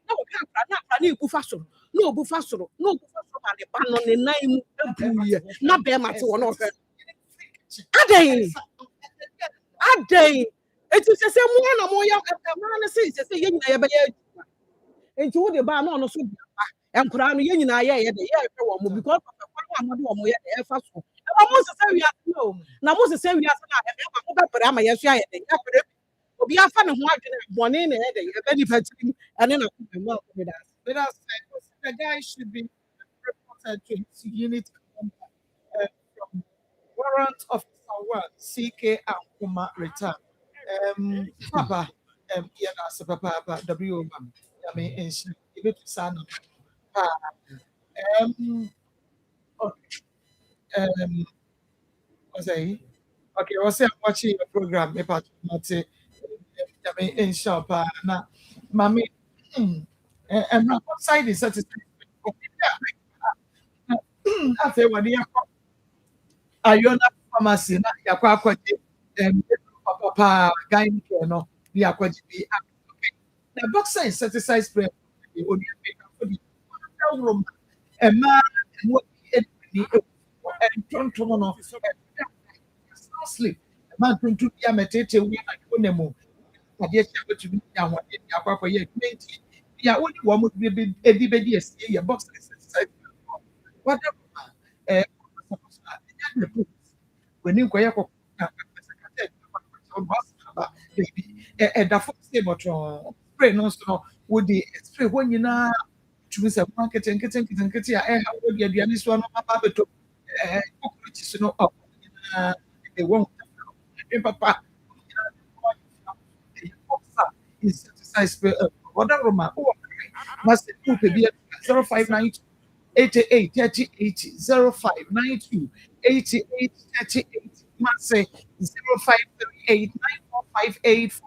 na o ka akran na ibu fa soro na obu fa soro ba ne ba no ne nan mu abuye na be mate wo no hwe adai eti se mu na mo ya ma na se ye nyina ye be ye enti wo de ba na no so ba enkura no ye nyina ye de ye hwe wo mo because of kwa amode wo mo ye de e fa so e mo se wi ase no na mo se wi ase na e ma mo be pere ama ye so ye de ya pere obi afa ne ho adwene bɔne na ɛyɛ dɛ yɛbɛ nipa tirim ɛne na kɔmɛmu akɔmi da but as the guy should be reported to his unit commander from warrant officer 1 CK Akoma return papa yɛ na ase papa w mam yame nhyɛ ebetu saa na pa what's that? Okay, what's I'm watching your program about Mate in shop na mami and not outside is satisfied. I say what you Ayona pharmacy na yakwa akwaje papa guy no the akwaje bi the boxer insecticide spray the only for the room and man what and tonto no sleep man tonto ya metete we na onemu adeɛ kyɛ bɛtumi nya ahoɔden de akɔ akɔyɛ adwuma nti deɛ wode wɔ mo edi bɛdi asie yɛ box exercise wɔde w'ani nkɔyɛ kɔkɔ na kɛsɛkɛsɛ aba baabi ɛda fo se bɔtɔn spray no nso no wode spray hɔ nyinaa tumi sɛ mo nketenkete a ɛha wode aduane so no aba abɛtɔ cockroach so no ɔkɔ nyinaa ɛwɔ ho papa insecticide spray whatever ma must be 0592 88 30 80 0592 88 30 80 must say 0538 9458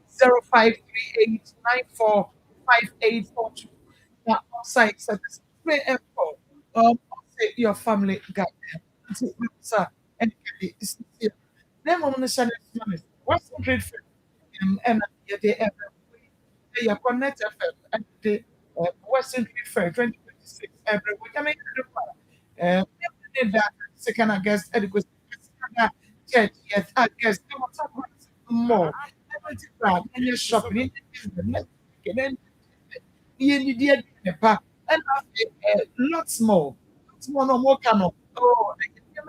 0538 945842 now outside spray say your family guy sir and then on the channel what's the great and you connect FM and the Western Fair 2026 every week. I mean, that second, I guess, adequate church, yes, I guess, more. And you're shopping, and then you did and lots more. Lots more, no more canoe. Oh, I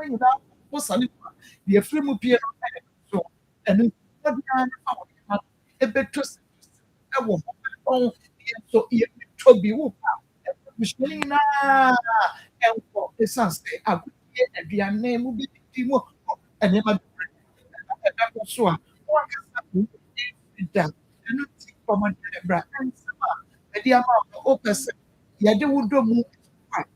mean, that was a little, the free mupia, and better so to be Michelina and for the sunset. I would get a name will be more and never so one can from a brand and the amount of opus. Yeah, they would do move.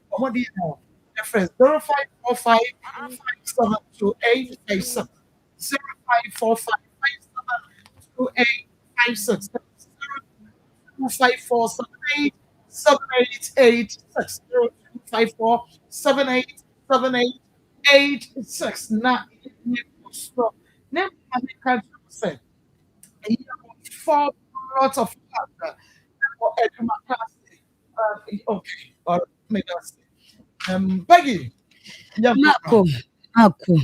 What do you know? The first 0545 572 857 0545 572 856 25478 25478 na stop name American say four lots of for education okay or make us Peggy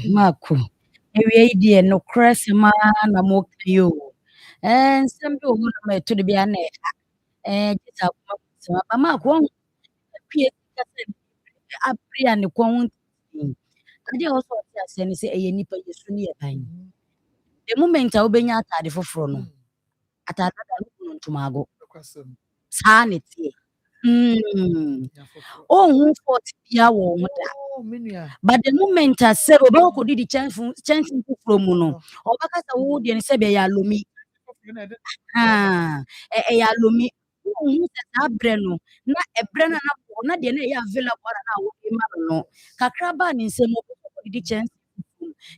Mako. Ewie yi deɛ nokorɛ sɛm ara na moka yi o. Nsɛm bi wɔ hɔ nom a ɛtɔ da biara na ɛha. Gye sɛ akoma nsɛm aba. Mako ɔho apue sika sɛ abere a ne kɔn ho ntim. Adeɛ a ɛwɔ sɛ ɔte aseɛ ne sɛ ɛyɛ nnipa yɛsu ne yɛ ban. The moment a wobɛnya atade foforɔ no, atade dada no gu no ntomago. Saa ne teɛ. Ɔnhu fault biara wɔ wo ho da. But the moment I said, "Oba ko di the chance from no," Oba ka sa wo de ne se be ya lomi. Ya lomi. Who sa bre no na ebre na na de na ya available na wo be ma no. Kakra ba ni nsem oba ko di chance.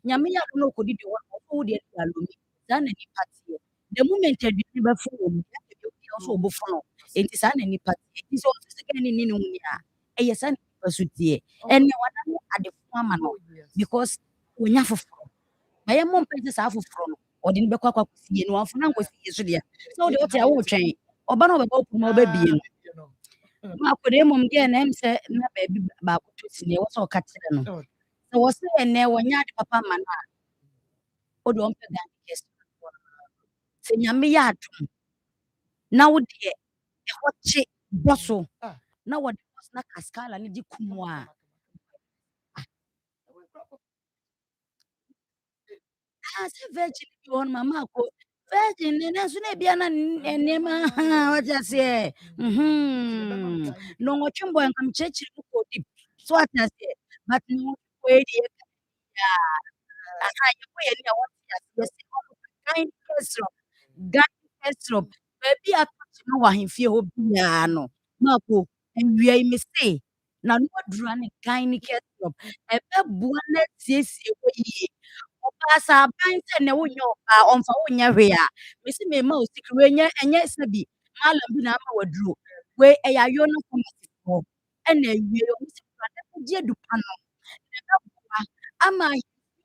Nyame ya no ko di the one wo de ya lomi. Za na ni party. The moment e di be fo wo, ya de be also obo fo no. Enti sa na ni party. Enti so se ke ni ni no nya. E yesa ni pasudie. And what at the farmer because when you have I am one pages half from or didn't be quite see no for now was yesterday. So the hotel will train or ban over no baby. Marco again, and say, no baby back to see what's all cut. So was there and there when you had papa man. Oh, don't pay that. Say, Yammy, now, dear, what chick, Bosso. Now, what was not Cascala and the Kumwa. As a virgin on Mamma, virgin na so na bia na enema what you say no chumbo nkam chechiri ko deep so what you say but no we dey aha you go any what you say kind kesro baby atouch no wa hemfie ho bia no na ko enwie me say na no adura ne kind kesro ebe bua na siesie ko yie oba sa ban se ne wo nya oba onfa wo nya hwe a me se me ma o sikri enye sabi malam bi na ama waduro we eya yo no komati ko ena wie o se kwa na gye dupa no ne na bua ama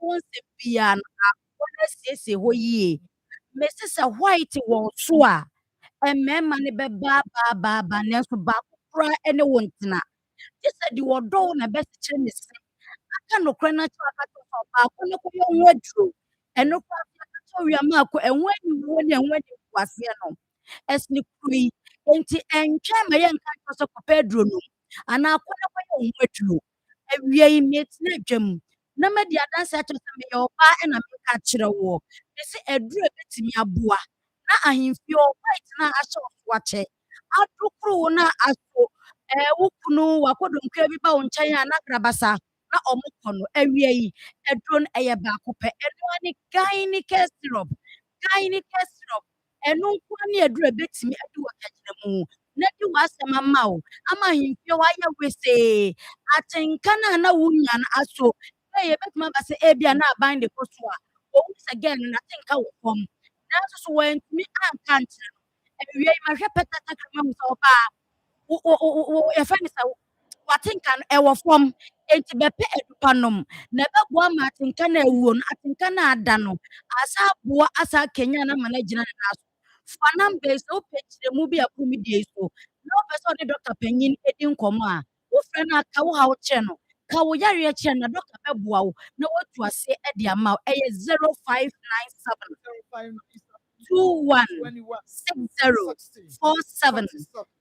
won se bia na akona siesie ho yie me se se white wo so a emema ne be ba ne so ba kura ene wontina je se di wodo na be se kire ne se aka no kura na cho aka to ba ko ne ko yo nwaduro eno kwa aka to wi ama ko enwa ni wo ne enwa ni kwase no esni kuri enti entwa ma ye nka to so ko pedro no ana ko ne ko yo nwaduro awie yi metina dwam na me di adanse ato se me yo ba na me ka kire wo me se eduro betimi aboa na ahemfie o white na ahye wache adukuru na aso wukunu wakodonkwa bi ba wo nkyɛn a na grabasa na ɔmo kɔ no awie yi eduro no ɛyɛ baako pɛ ɛno ani gynecare syrup ɛno nko ani eduro betimi adi wɔ kagyina mu na di w'asɛm ama wo ama ahemfie wayɛ wesee atenka na wunya no aso ɛyɛ betimi aba sɛ ebia na aban de kɔ so a owu sɛ gɛn no atenka wɔ fam nanso so wɔntumi anka nkyerɛ no awie yi mahwɛ pɛtɛtɛ kama mu sɛ ɔbaa yɛfrɛ no sɛ watenka no ɛwɔ fam enti bɛpɛ adupa nom na ɛbɛboa ma atenka no awuo no atenka no ada no asa aboa asa akanya no ama no agyina ne nan so fa namba yi sɛ wopɛ kyerɛmu bi a kumi die so na wopɛ sɛ ɔne dɔkta panyin edi nkɔmmɔ a wofrɛ no aka wo haw kyerɛ no ka wo yareɛ kyerɛ no na dɔkta bɛboa wo na watu ase de ama wo ɛyɛ 0597 216047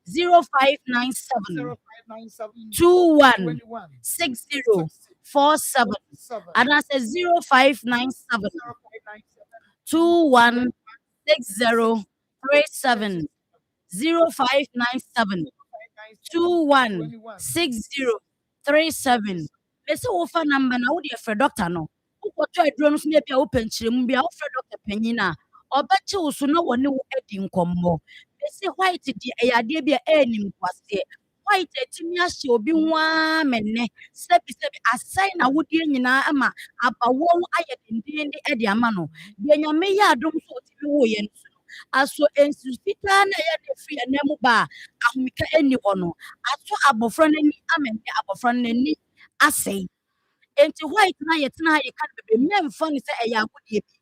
0597 216047 and I said 0597 216037 0597 216037 Mese wo fa number na wo de frɛ doctor no wo to aduro no so na bia wo penkyerem bia wo frɛ doctor panyina obache wo so na wone wo adi nkɔmmɔ mese white di ɛyade bia anim kwase white etimi ahye obi hwa menne sebi asai na wodie nyina ama abawo ayɛ dendende de ama no de nyame yɛ adom so otimi wo yɛ no aso ensu fitaa na yɛ de free anamu ba ahomika eni hɔ no aso abofra nani amenne abofra nani asɛe enti white na yɛtena ha yɛka bebe mmemfa ne sɛ ɛyɛ agodie bi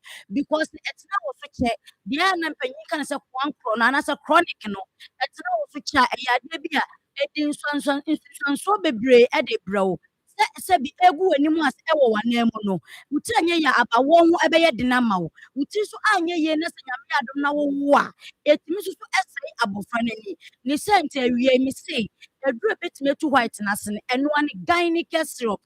because ɛtena wɔ so kyɛ deɛ na mpanyin ka ne sɛ kwankoro no anasɛ chronic no ɛtena wɔ so kyɛ a ɛyɛ adeɛ bi a ɛdi nsonso bebree ɛde brɛ wo sɛ bi egu w'anim ase ɛwɔ w'anan mu no wuti anyɛ yɛ abawɔ ho ɛbɛyɛ de na ma wo wuti so anyɛ yɛ na sɛ nyame adom na wo wo a etimi so ɛsɛe abofra n'ani ne sɛ nti awie mi sei eduro betimi etu white na se no ɛno ani gynecare syrup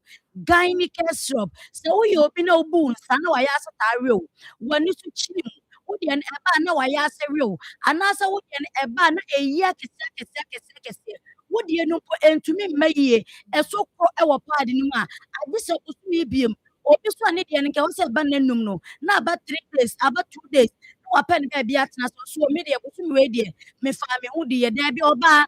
sɛ woyɛ obi na obu nsa na wayɛ asetaare o w'ani so kyim wodeɛ no ɛbaa na wayɛ asɛre o anaasɛ wodeɛ no ɛbaa na ɛyi akɛseɛ wodeɛ no mpo ɛntumi mma yie ɛso kɔ ɛwɔ paade no mu a ade sɛ bosom yi biem obi so a ne deɛ no nka wo sɛ ɛba n'anum no na aba 3 days aba 2 days na wapɛ no baabi atena so me deɛ bosom wei deɛ mefaa me ho deɛ daabi ɔbaa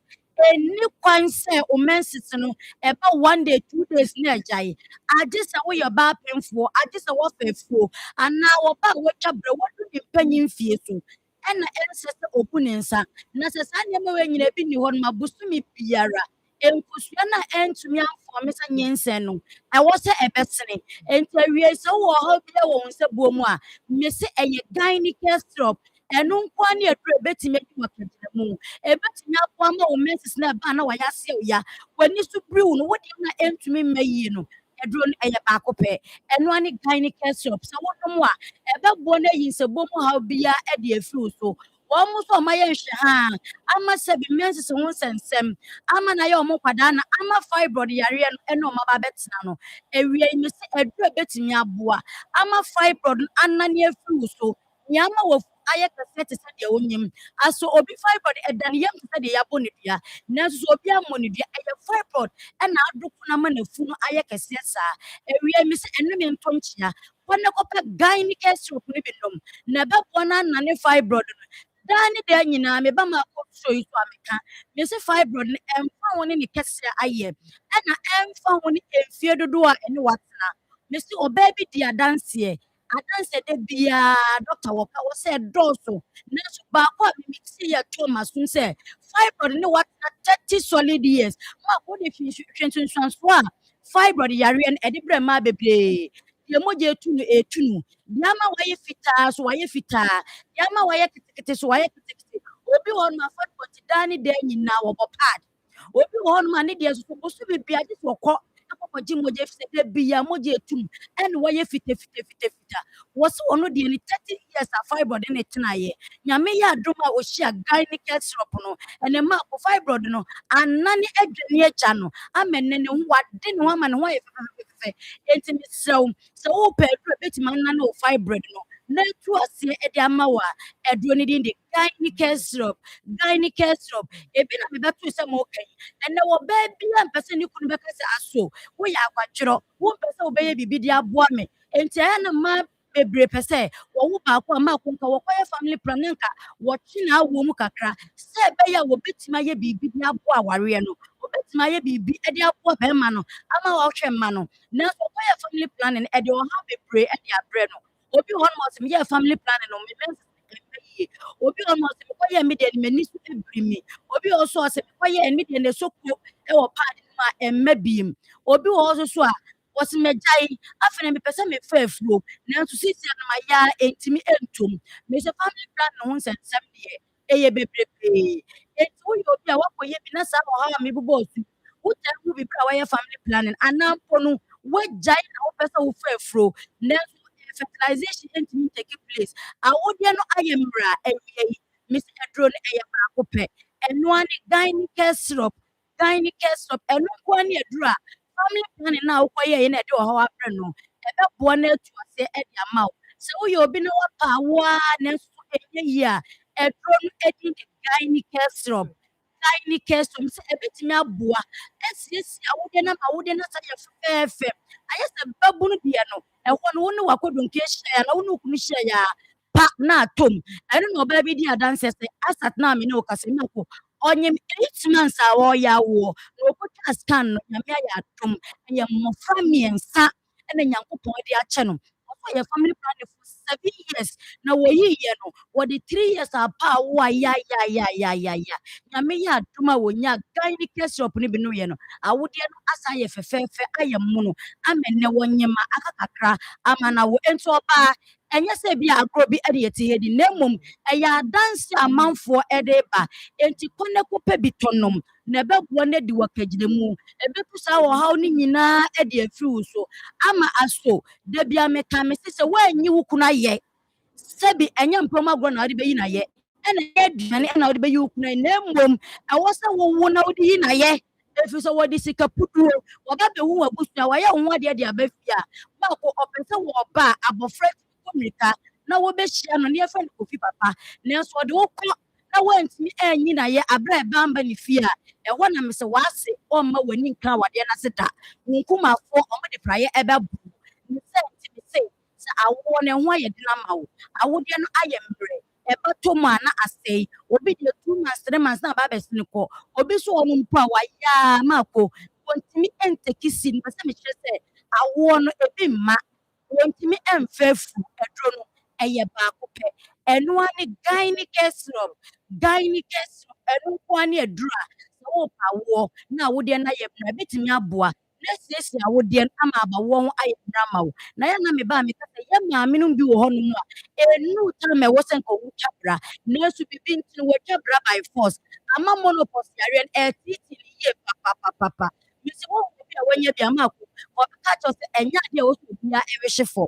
any kwan sɛ o menses no ɛba 1 day 2 days na agyae agye sɛ woyɛ ɔbaa pɛmfoɔ agye sɛ wɔfɛfoɔ anaa wɔba a wɔatwa berɛ wɔdo ne mpanyin fie so ɛna ɛnsɛ sɛ obu ne nsa na sɛ saa nneɛma wɔ nyina bi ni hɔ no ma bosomi biara nkosua na ɛntumi amfɔme sɛ nyɛnsɛn no ɛwɔ sɛ ɛbɛsene enti awie sɛ wowɔ hɔ bi wɔ wo nsa buo mu a mese ɛyɛ gynecare syrup ɛno nko ne aduro ebetumi adi wɔ kagyina mu ebetumi aboa ma wo menses na ɛba na wayɛ aseɛ ya w'ani so biriw no wode na ɛntumi mma yie no aduro no ɛyɛ baako pɛ ɛno ani gynecare syrup sɛ wonom a ɛbɛboa no ayi nsɛbɔ mu haw bia ɛde afiri so wɔn mo so ɔma yɛ nhwɛ ha ama sɛ bi menses ho nsɛnsɛm ama na yɛ ɔmo kwadaa na ama fibroid yareɛ no ɛna ɔmo aba bɛtena no awie yi mesi aduro ebetumi aboa ama fibroid no anane afiri so nyama wɔ ayɛ kɛseɛ te sɛ deɛ wonyim aso obi fibroid ɛdan yam te sɛ deɛ yɛabɔ ne dua nanso so obi ammɔ ne dua ɛyɛ fibroid ɛna adoko na ma nafu no ayɛ kɛseɛ saa ɛwie mi sɛ ɛno mi ntɔ nkyea kɔnɛ kɔpɛ gynec syrup no bi nom na ɛbɛboa no anane fibroid no daa ne daa nyinaa meba ma akɔ so yi so a meka me sɛ fibroid no ɛmfa ho ne ne kɛseɛ ayɛ ɛna ɛmfa ho ne ɛmfie dodoɔ a ɛne watena me sɛ ɔbaa bi di adanseɛ da biara dɔkta wɔka wɔ sɛ dɔɔso nanso baako a memisi yɛ too ma so sɛ fibroid ne watena 30 solid years ma wode hwɛ nsunsuansoɔ a fibroid yareɛ no ɛde brɛ mmaa bebree deɛ mogya etu no deɛ ama wayɛ fitaa so wayɛ fitaa deɛ ama wayɛ ketekete so wayɛ ketekete obi wɔ no fibroid daa ne daa nyinaa wɔbɔ pad obi wɔ hɔ no ma ne deɛ soso boso bibia gye sɛ wɔkɔ akɔkɔgye mogya fi sɛ da bia mogya etu ɛne wayɛ fita wɔ sɛ ɔno deɛ ne 30 years a fibroid ne tenaeɛ nyame yɛ adom a ɔhyia gynec syrup no ɛne ma akɔ fibroid no anane adwane agya no ama nnɛ ne ho wade ne ho ama ne ho ayɛ fɛfɛfɛfɛ enti mesrɛ wo sɛ wopɛ aduro bɛtumi anane wo fibroid no na atu aseɛ ɛde ama wo a aduro no din de gynec syrup ebi na mebɛto sɛ ma ɔka yi ɛnɛ wɔ baa bia mpɛ sɛ ne kunu bɛka sɛ aso woyɛ akwadwerɛ wompɛ sɛ wobɛyɛ biribi de aboa me enti ɛyɛ na ma bebree pɛ sɛ wɔwo baako a maako nka wɔkɔyɛ family plan ne nka wɔtwe na awo mu kakra sɛ ɛbɛyɛ a wɔbɛtumi ayɛ biribi de aboa awareɛ no wɔbɛtumi ayɛ biribi de aboa bɛrima no ama wɔhwɛ mma no nanso wɔkɔyɛ family plan no ɛde ɔhaw bebree de abrɛ no obi hɔ no ɔsɛ meyɛ family plan no yie obi hɔ no ɔsɛ mekɔyɛ me deɛ ne m'ani so abiri me obi hɔ so ɔsɛ mekɔyɛ me deɛ ne so ko wɔ paade no mu a ɛmma biem obi wɔ hɔ so a wɔsi mɛgyae afei na mepɛ sɛ mefa afuo nanso sisi no ma ya entimi entom mesɛ family plan no ho nsɛnsɛm deɛ ɛyɛ bebree enti woyɛ obi a wakɔyɛ bi na saa ɔhaw a mebobɔ osu wotɛn mu bibiri a wɔyɛ family planning anampo no wagyae na wopɛ sɛ wofa afuo nanso fertilization entimi take place awodeɛ no ayɛ mmra ɛyɛ yi mesɛ aduro no ɛyɛ baako pɛ ɛnoa ne gynec syrup ɛno nkoa ne aduro a family planning na wokɔyɛ yɛ na ɛde ɔhaw abrɛ no ɛbɛboa no atu aseɛ ɛde ama wo sɛ woyɛ obi na wapa awoa nanso ɛnyɛ yie a ɛduro no ɛdi de gynec syrup sɛ ɛbɛtumi aboa asiesie awodeɛ no ama awodeɛ no asa yɛ fɛfɛɛfɛ ayɛ sɛ babu no deɛ no ɛhɔ no wo ne wakɔdonke hyia na wo ne wokunu hyia pa na atom ɛno na ɔbaa bi di adanseɛ sɛ asat na ame ne wo kasa mi akɔ ɔnyem 8 months a wɔyɛ awoɔ na ɔkɔtwa scan no nyame ayɛ adom ɛyɛ mmɔfra mmiɛnsa ɛna nyankopɔn de akyɛ no ɔso yɛ family planning for 7 years na wɔyiyɛ no wɔde 3 years apa awo a ya nyame yɛ adom a wɔnya gynec syrup no bi no yɛ no awodeɛ no asa yɛ fɛfɛɛfɛ ayɛ mono ama nnɛ wɔnyema aka kakra ama na wo enti ɔbaa ɛnyɛ sɛ bi agorɔ bi ɛde yɛte yɛ di na mmom ɛyɛ adanse amanfoɔ ɛde ba enti kɔnɛ kɔpɛ bi tɔnom na ɛbɛboa no adi wakagyina mu ɛbɛtu saa wɔhaw no nyinaa ɛde afiri wo so ama aso da bia meka me sɛ sɛ woanyi wo kunu ayɛ sɛbi ɛnyɛ mpɔm agorɔ na wode bɛyi no ayɛ ɛna ɛyɛ aduane ɛna wode bɛyi wo kunu ayɛ na mmom ɛwɔ sɛ wowo na wode yi no ayɛ ɛfiri sɛ wɔde sika puduo wɔba bɛhu w'abusua wɔayɛ wo ho adeɛ de aba fie a baako ɔpɛ sɛ wɔɔba a abɔfra mirika na wobɛhyia no ne yɛfɛ no kofi papa nanso ɔde wokɔ na woantumi anyi na yɛ abrɛ ɛbamba ne fie a ɛhɔ na mesɛ waase ɔmma w'ani nka wadeɛ no ase da wo nkumafoɔ ɔmode prayɛ ɛbɛbo ne sɛ ntimi sɛ awoɔ no ɛho ayɛ den ama wo awodeɛ no ayɛ mmerɛ ɛbɛtɔ mu a na asɛe obi deɛ 2 months 3 months na aba abɛsi no kɔ obi so ɔno mpo a wayɛ a maako wɔntumi ɛntaki si no pɛ sɛ mekyerɛ sɛ awoɔ no ebi mma wɔntumi ɛmfa afu aduro no ɛyɛ baako pɛ ɛnoa ne gynec syrup ɛno nkoa ne aduro a sɛ wopa awoɔ na awodeɛ no ayɛ mmra ɛbɛtumi aboa na asiesie awodeɛ no ama abawoɔ ho ayɛ mmra ma wo na yɛ na meba a meka sɛ yɛ maame no bi wɔ hɔ nom a ɛnu tam ɛwɔ sɛ nka ɔwo twa bra nanso bibi nti no wɔtwa bra by force ama monopause yareɛ no ɛtiti ne yie papapapapa mesi wɔn bi a wɔnyɛ bi ama ako ɔbɛka kyerɛ sɛ ɛnyɛ adeɛ a wɔsɛ obia ɛrehye fɔ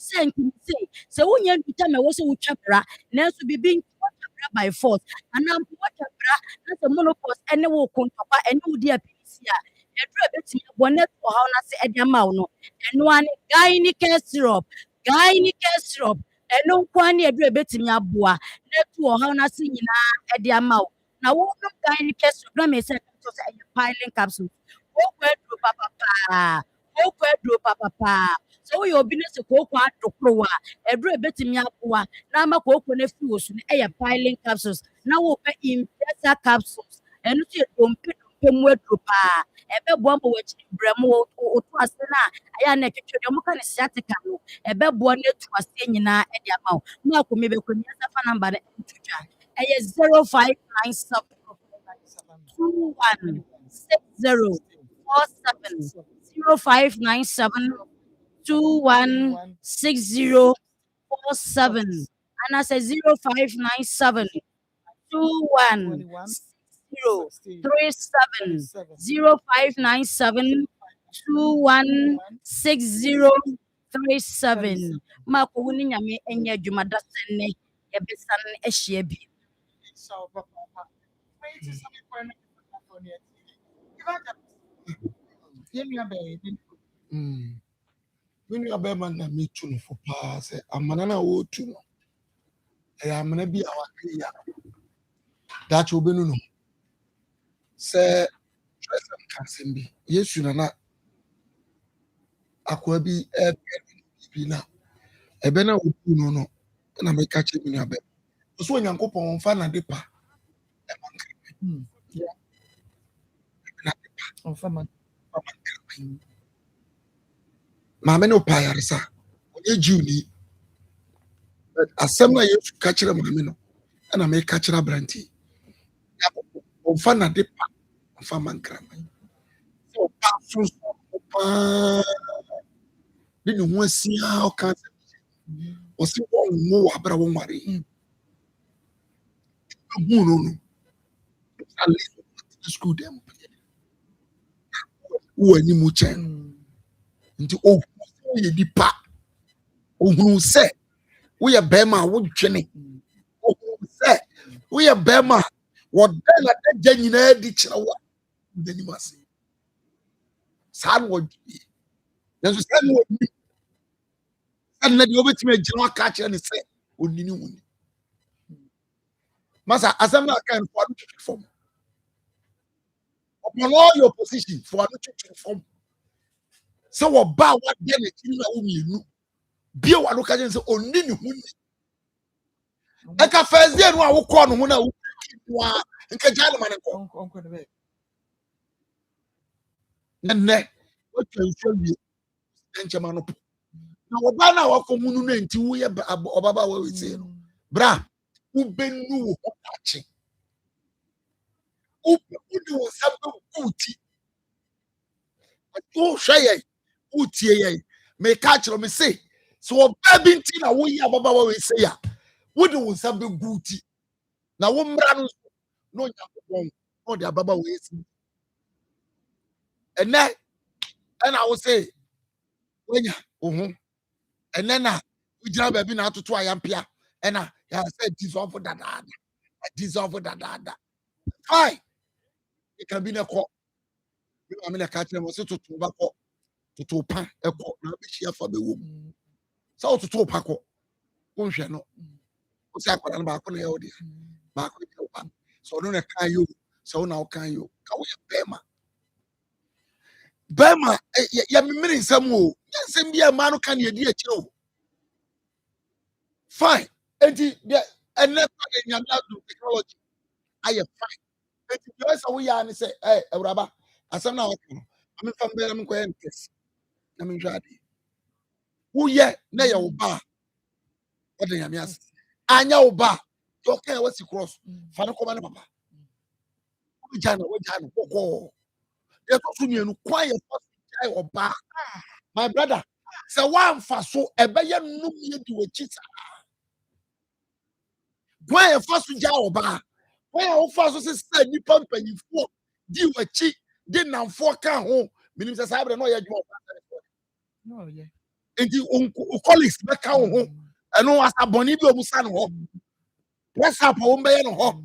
sɛ nti sɛ wonya nduta ma ɛwɔ sɛ wotwa bra nanso bibi nti wɔtwa bra by force anaa mpo wɔtwa bra na sɛ monopause ɛne wo kontɔkwa ɛne wo di apinisi a ɛduru a bɛtumi aboa na ɛto ɔhaw no ase ɛde ama wo no ɛnoa ne gynec syrup ɛno nkwa ne ɛduru ebetumi aboa na etu ɔhaw n'ase nyinaa ɛde ama wo na wɔnom gyne capsule na mɛ sɛ ɛkɔtɔ sɛ ɛyɛ piling capsule kooko aduro papapaa kooko aduro papapaa sɛ woyɛ obi ne sɛ kooko adokoro a ɛduru ebetumi aboa na ama kooko no afi wɔ so no ɛyɛ piling capsules na wɔpɛ impressor capsules ɛno nso yɛ dompe mu aduro paa ɛbɛboa ma wɔakyiri brɛ mu woto ase no a ɛyɛ a na ɛtwitwa deɛ ɔmoka no sciatica no ɛbɛboa no atu aseɛ nyinaa ɛde ama wo na akɔmi bɛkɔ nyasa fa number no ɛnto dwa ɛyɛ 0597 216047 0597 216047 anaasɛ 0597 216037 0597 216037 Marco wuni nyame enye adwuma da senne yɛbɛsa no ahyia bi When you are better than me too for pass, a manana would to know. I am gonna be our clear. That will be no. Say, can't be. Yes, you are not. I could be a now. A banner would no, and I may catch him in your bed. So when you go on fan and dipper. Yeah. On fan. Mamma no payarsa. Onye Juni. But assemble you to catch a mamino. And I may catch a brandy. On fan and dipper. On fan cramming. So, didn't want to see how cancer was more about one worry. No. At least school them. Who are you much? Into oh, you depart. Oh, who said we are Bema, would Jenny? Oh, who said we are Bema? What then at the genuine ditch? Then you must say, sad would be. There's a sad would be. And then you over to me, General Catcher, and say, would you know? Master, as I'm not kind of form. Upon all your position for a form. So what about what then you know? Be a look at so only you. Like a first day, I will call when I will and Kajalman and then what can show you? Benjamin. Now, what now? What community into we Baba will say, Bra, who been new watching. Who do something good? Oh, shy. Utie me catch me say so baby ntina wo yi ababa we say ya wo de wo nsa be guti na wo mra no nyakopon no de ababa we say and I will say wenya ohun and then na we jira baby na atoto ayampia and na ya say dissolve dada fine it can be na call you am na catch me so to ba call to pan echo na be share for be wom so to pa ko wonhwe no o say akwara na ba ko na ye odi ba ko ye pa so no na kan yo so na o kan yo ka wo ye bema ya mimiri nsam o nsam bia ma no kan ye di akire o fine enti de ene pa de nyamla do technology aye fine enti yo say wo ya ni say ewraba asam na wo ko am fam be am ko en kes na me hwade wo ye na ye wo ba o de nyame as anya wo ba yo kan wasi cross fa no ko ba ne papa wo jana koko ye to so mienu kwa ye first jai wo ba my brother say one fa so ebe ye num ye di wo chisa kwa ye first jai wo ba kwa ye wo fa so se nipa mpanyifo di wo chi di namfo ka ho minim se sabre no ye dwo no ye enti o colleagues be ka ho eno asaboni bi omusa no ho whatsapp wo mbe ye no ho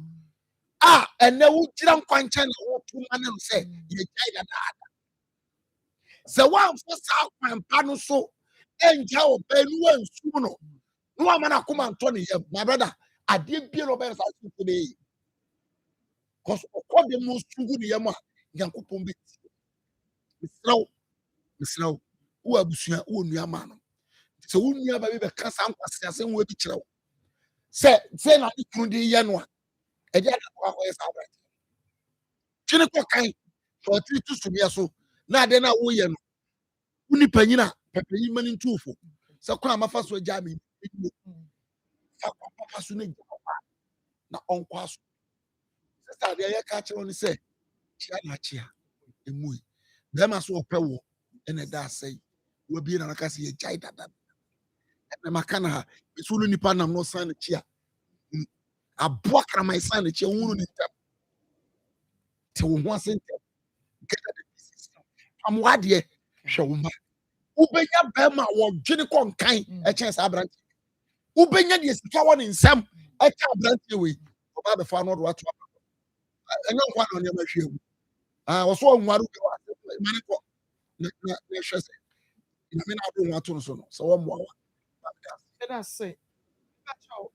ene wo gira nkwanche na wo tu mane no se ye jai dada se wan fo sa kwampa no so enja o ba nu ansu no No one man Akoma Anthony, my brother. I didn't be no better today. Because what the most good yama, Yankupum bit. Miss Now, who are Busia, who knew a man. So, who knew about the Cassam was saying, what did you say? Say, I couldn't do Yanwa. A young is our Chinico kind for 3 to be so. Now then, I will Unipenina, Pepe, in 2 for. So, Crama first were jamming. Papa Suning. Na onkwaso sister de catch on say chia na chia emui be ma so opɛ wo ene da say we bi na ka say jai dada na maka na ha so no nipa nam no san chia aboa kra my san chia wonu ni tam te wo ho asente get the pieces am wade hwɛ wo ma ubenya be ma wo dwene konkan e chen sa brant ubenya de sika wɔ ne nsam e ka brant we oba be fa no do ato enyo kwa na nyama hwɛ also nwaru mane ko na hwɛ sɛ na me na do nwato no so no so wo mo Let us say,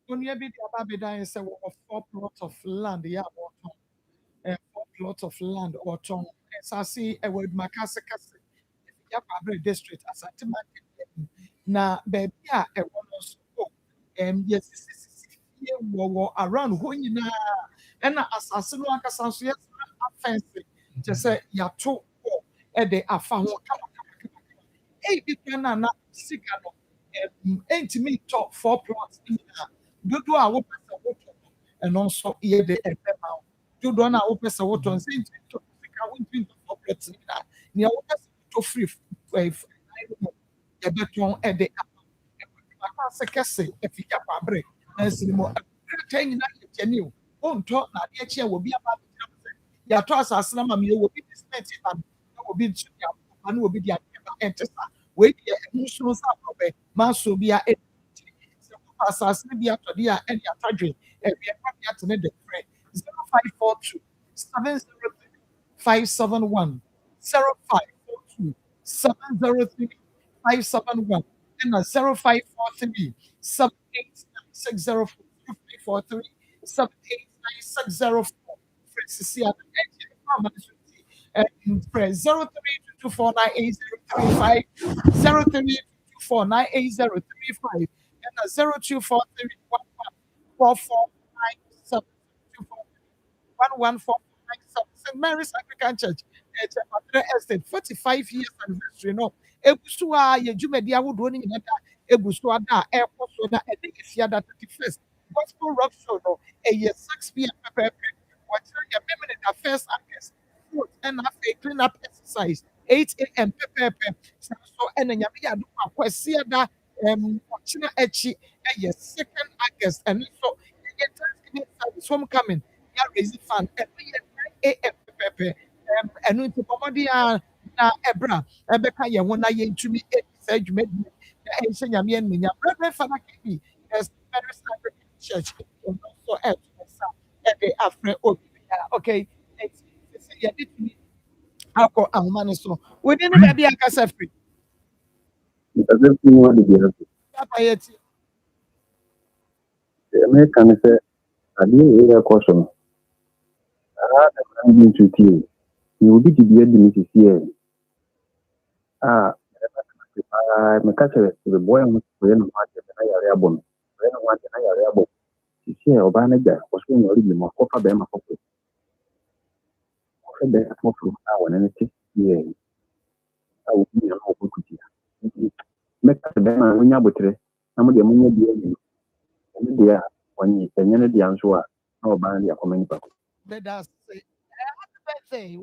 when you be the Ababida and say, 4 plots of land, yeah, or 4 plots of land or ton. As I see a word, Macassa, Yapabri district, as I think, now, baby, a one yes, around who you know, and as I see, like a sounds, yes, fancy, just say, Yato, and they are found. Hey, you can not sick ain't me top 4 plots in do I open the water and also here the amount. Do I open the water and say to pick 4 plots in that near to free wave. The beton at the if you get a break, and see more 10 years. Won't talk that the chair will be about your toss as some of you will be dismissed and will be and will be the enter. Wait, emotional support, Maso be a assassin be after the any attachment, and we are probably at the friend 0542 703 571 0542 703 571 and 0543 789 604 789 604 and press 0324980335 0324980335 and 0243 St. Mary's African Church. It's a estate 45 years anniversary. No, Ebusua, ye Jumedia would run in that Ebusua, airport, so that I think it's here that 31st Gospel Rock Show. No, a year 6 p.m. What's your feminine affairs August food and have a clean up exercise 8 a.m. So and then Yamia do a question that watching a 2nd August and so Thanksgiving service homecoming. Yeah, raise the fund every year 9 a.m. And into Bomodia na Ebra, Ebeka, ya one I to me, said you made me, and say Yamian, Minya, Reverend Father Kibi, as Paris African Church, and also at the Afro. Okay, it's yeah, did me. Ako ang man so. Within the baby akasa free. Papa yeti. America say, I didn't hear a question. I'm going to you. You will be the Mrs. here. My catcher, the boy who went on my album. When I want an album, she said, Obanaga was going to leave my copper by my pocket. I said, for now and anything here. I will be an open cookie. Make the man when you're with her. I'm the money being there when you send the answer. No, Bandy, a comment. Let us say, happy birthday.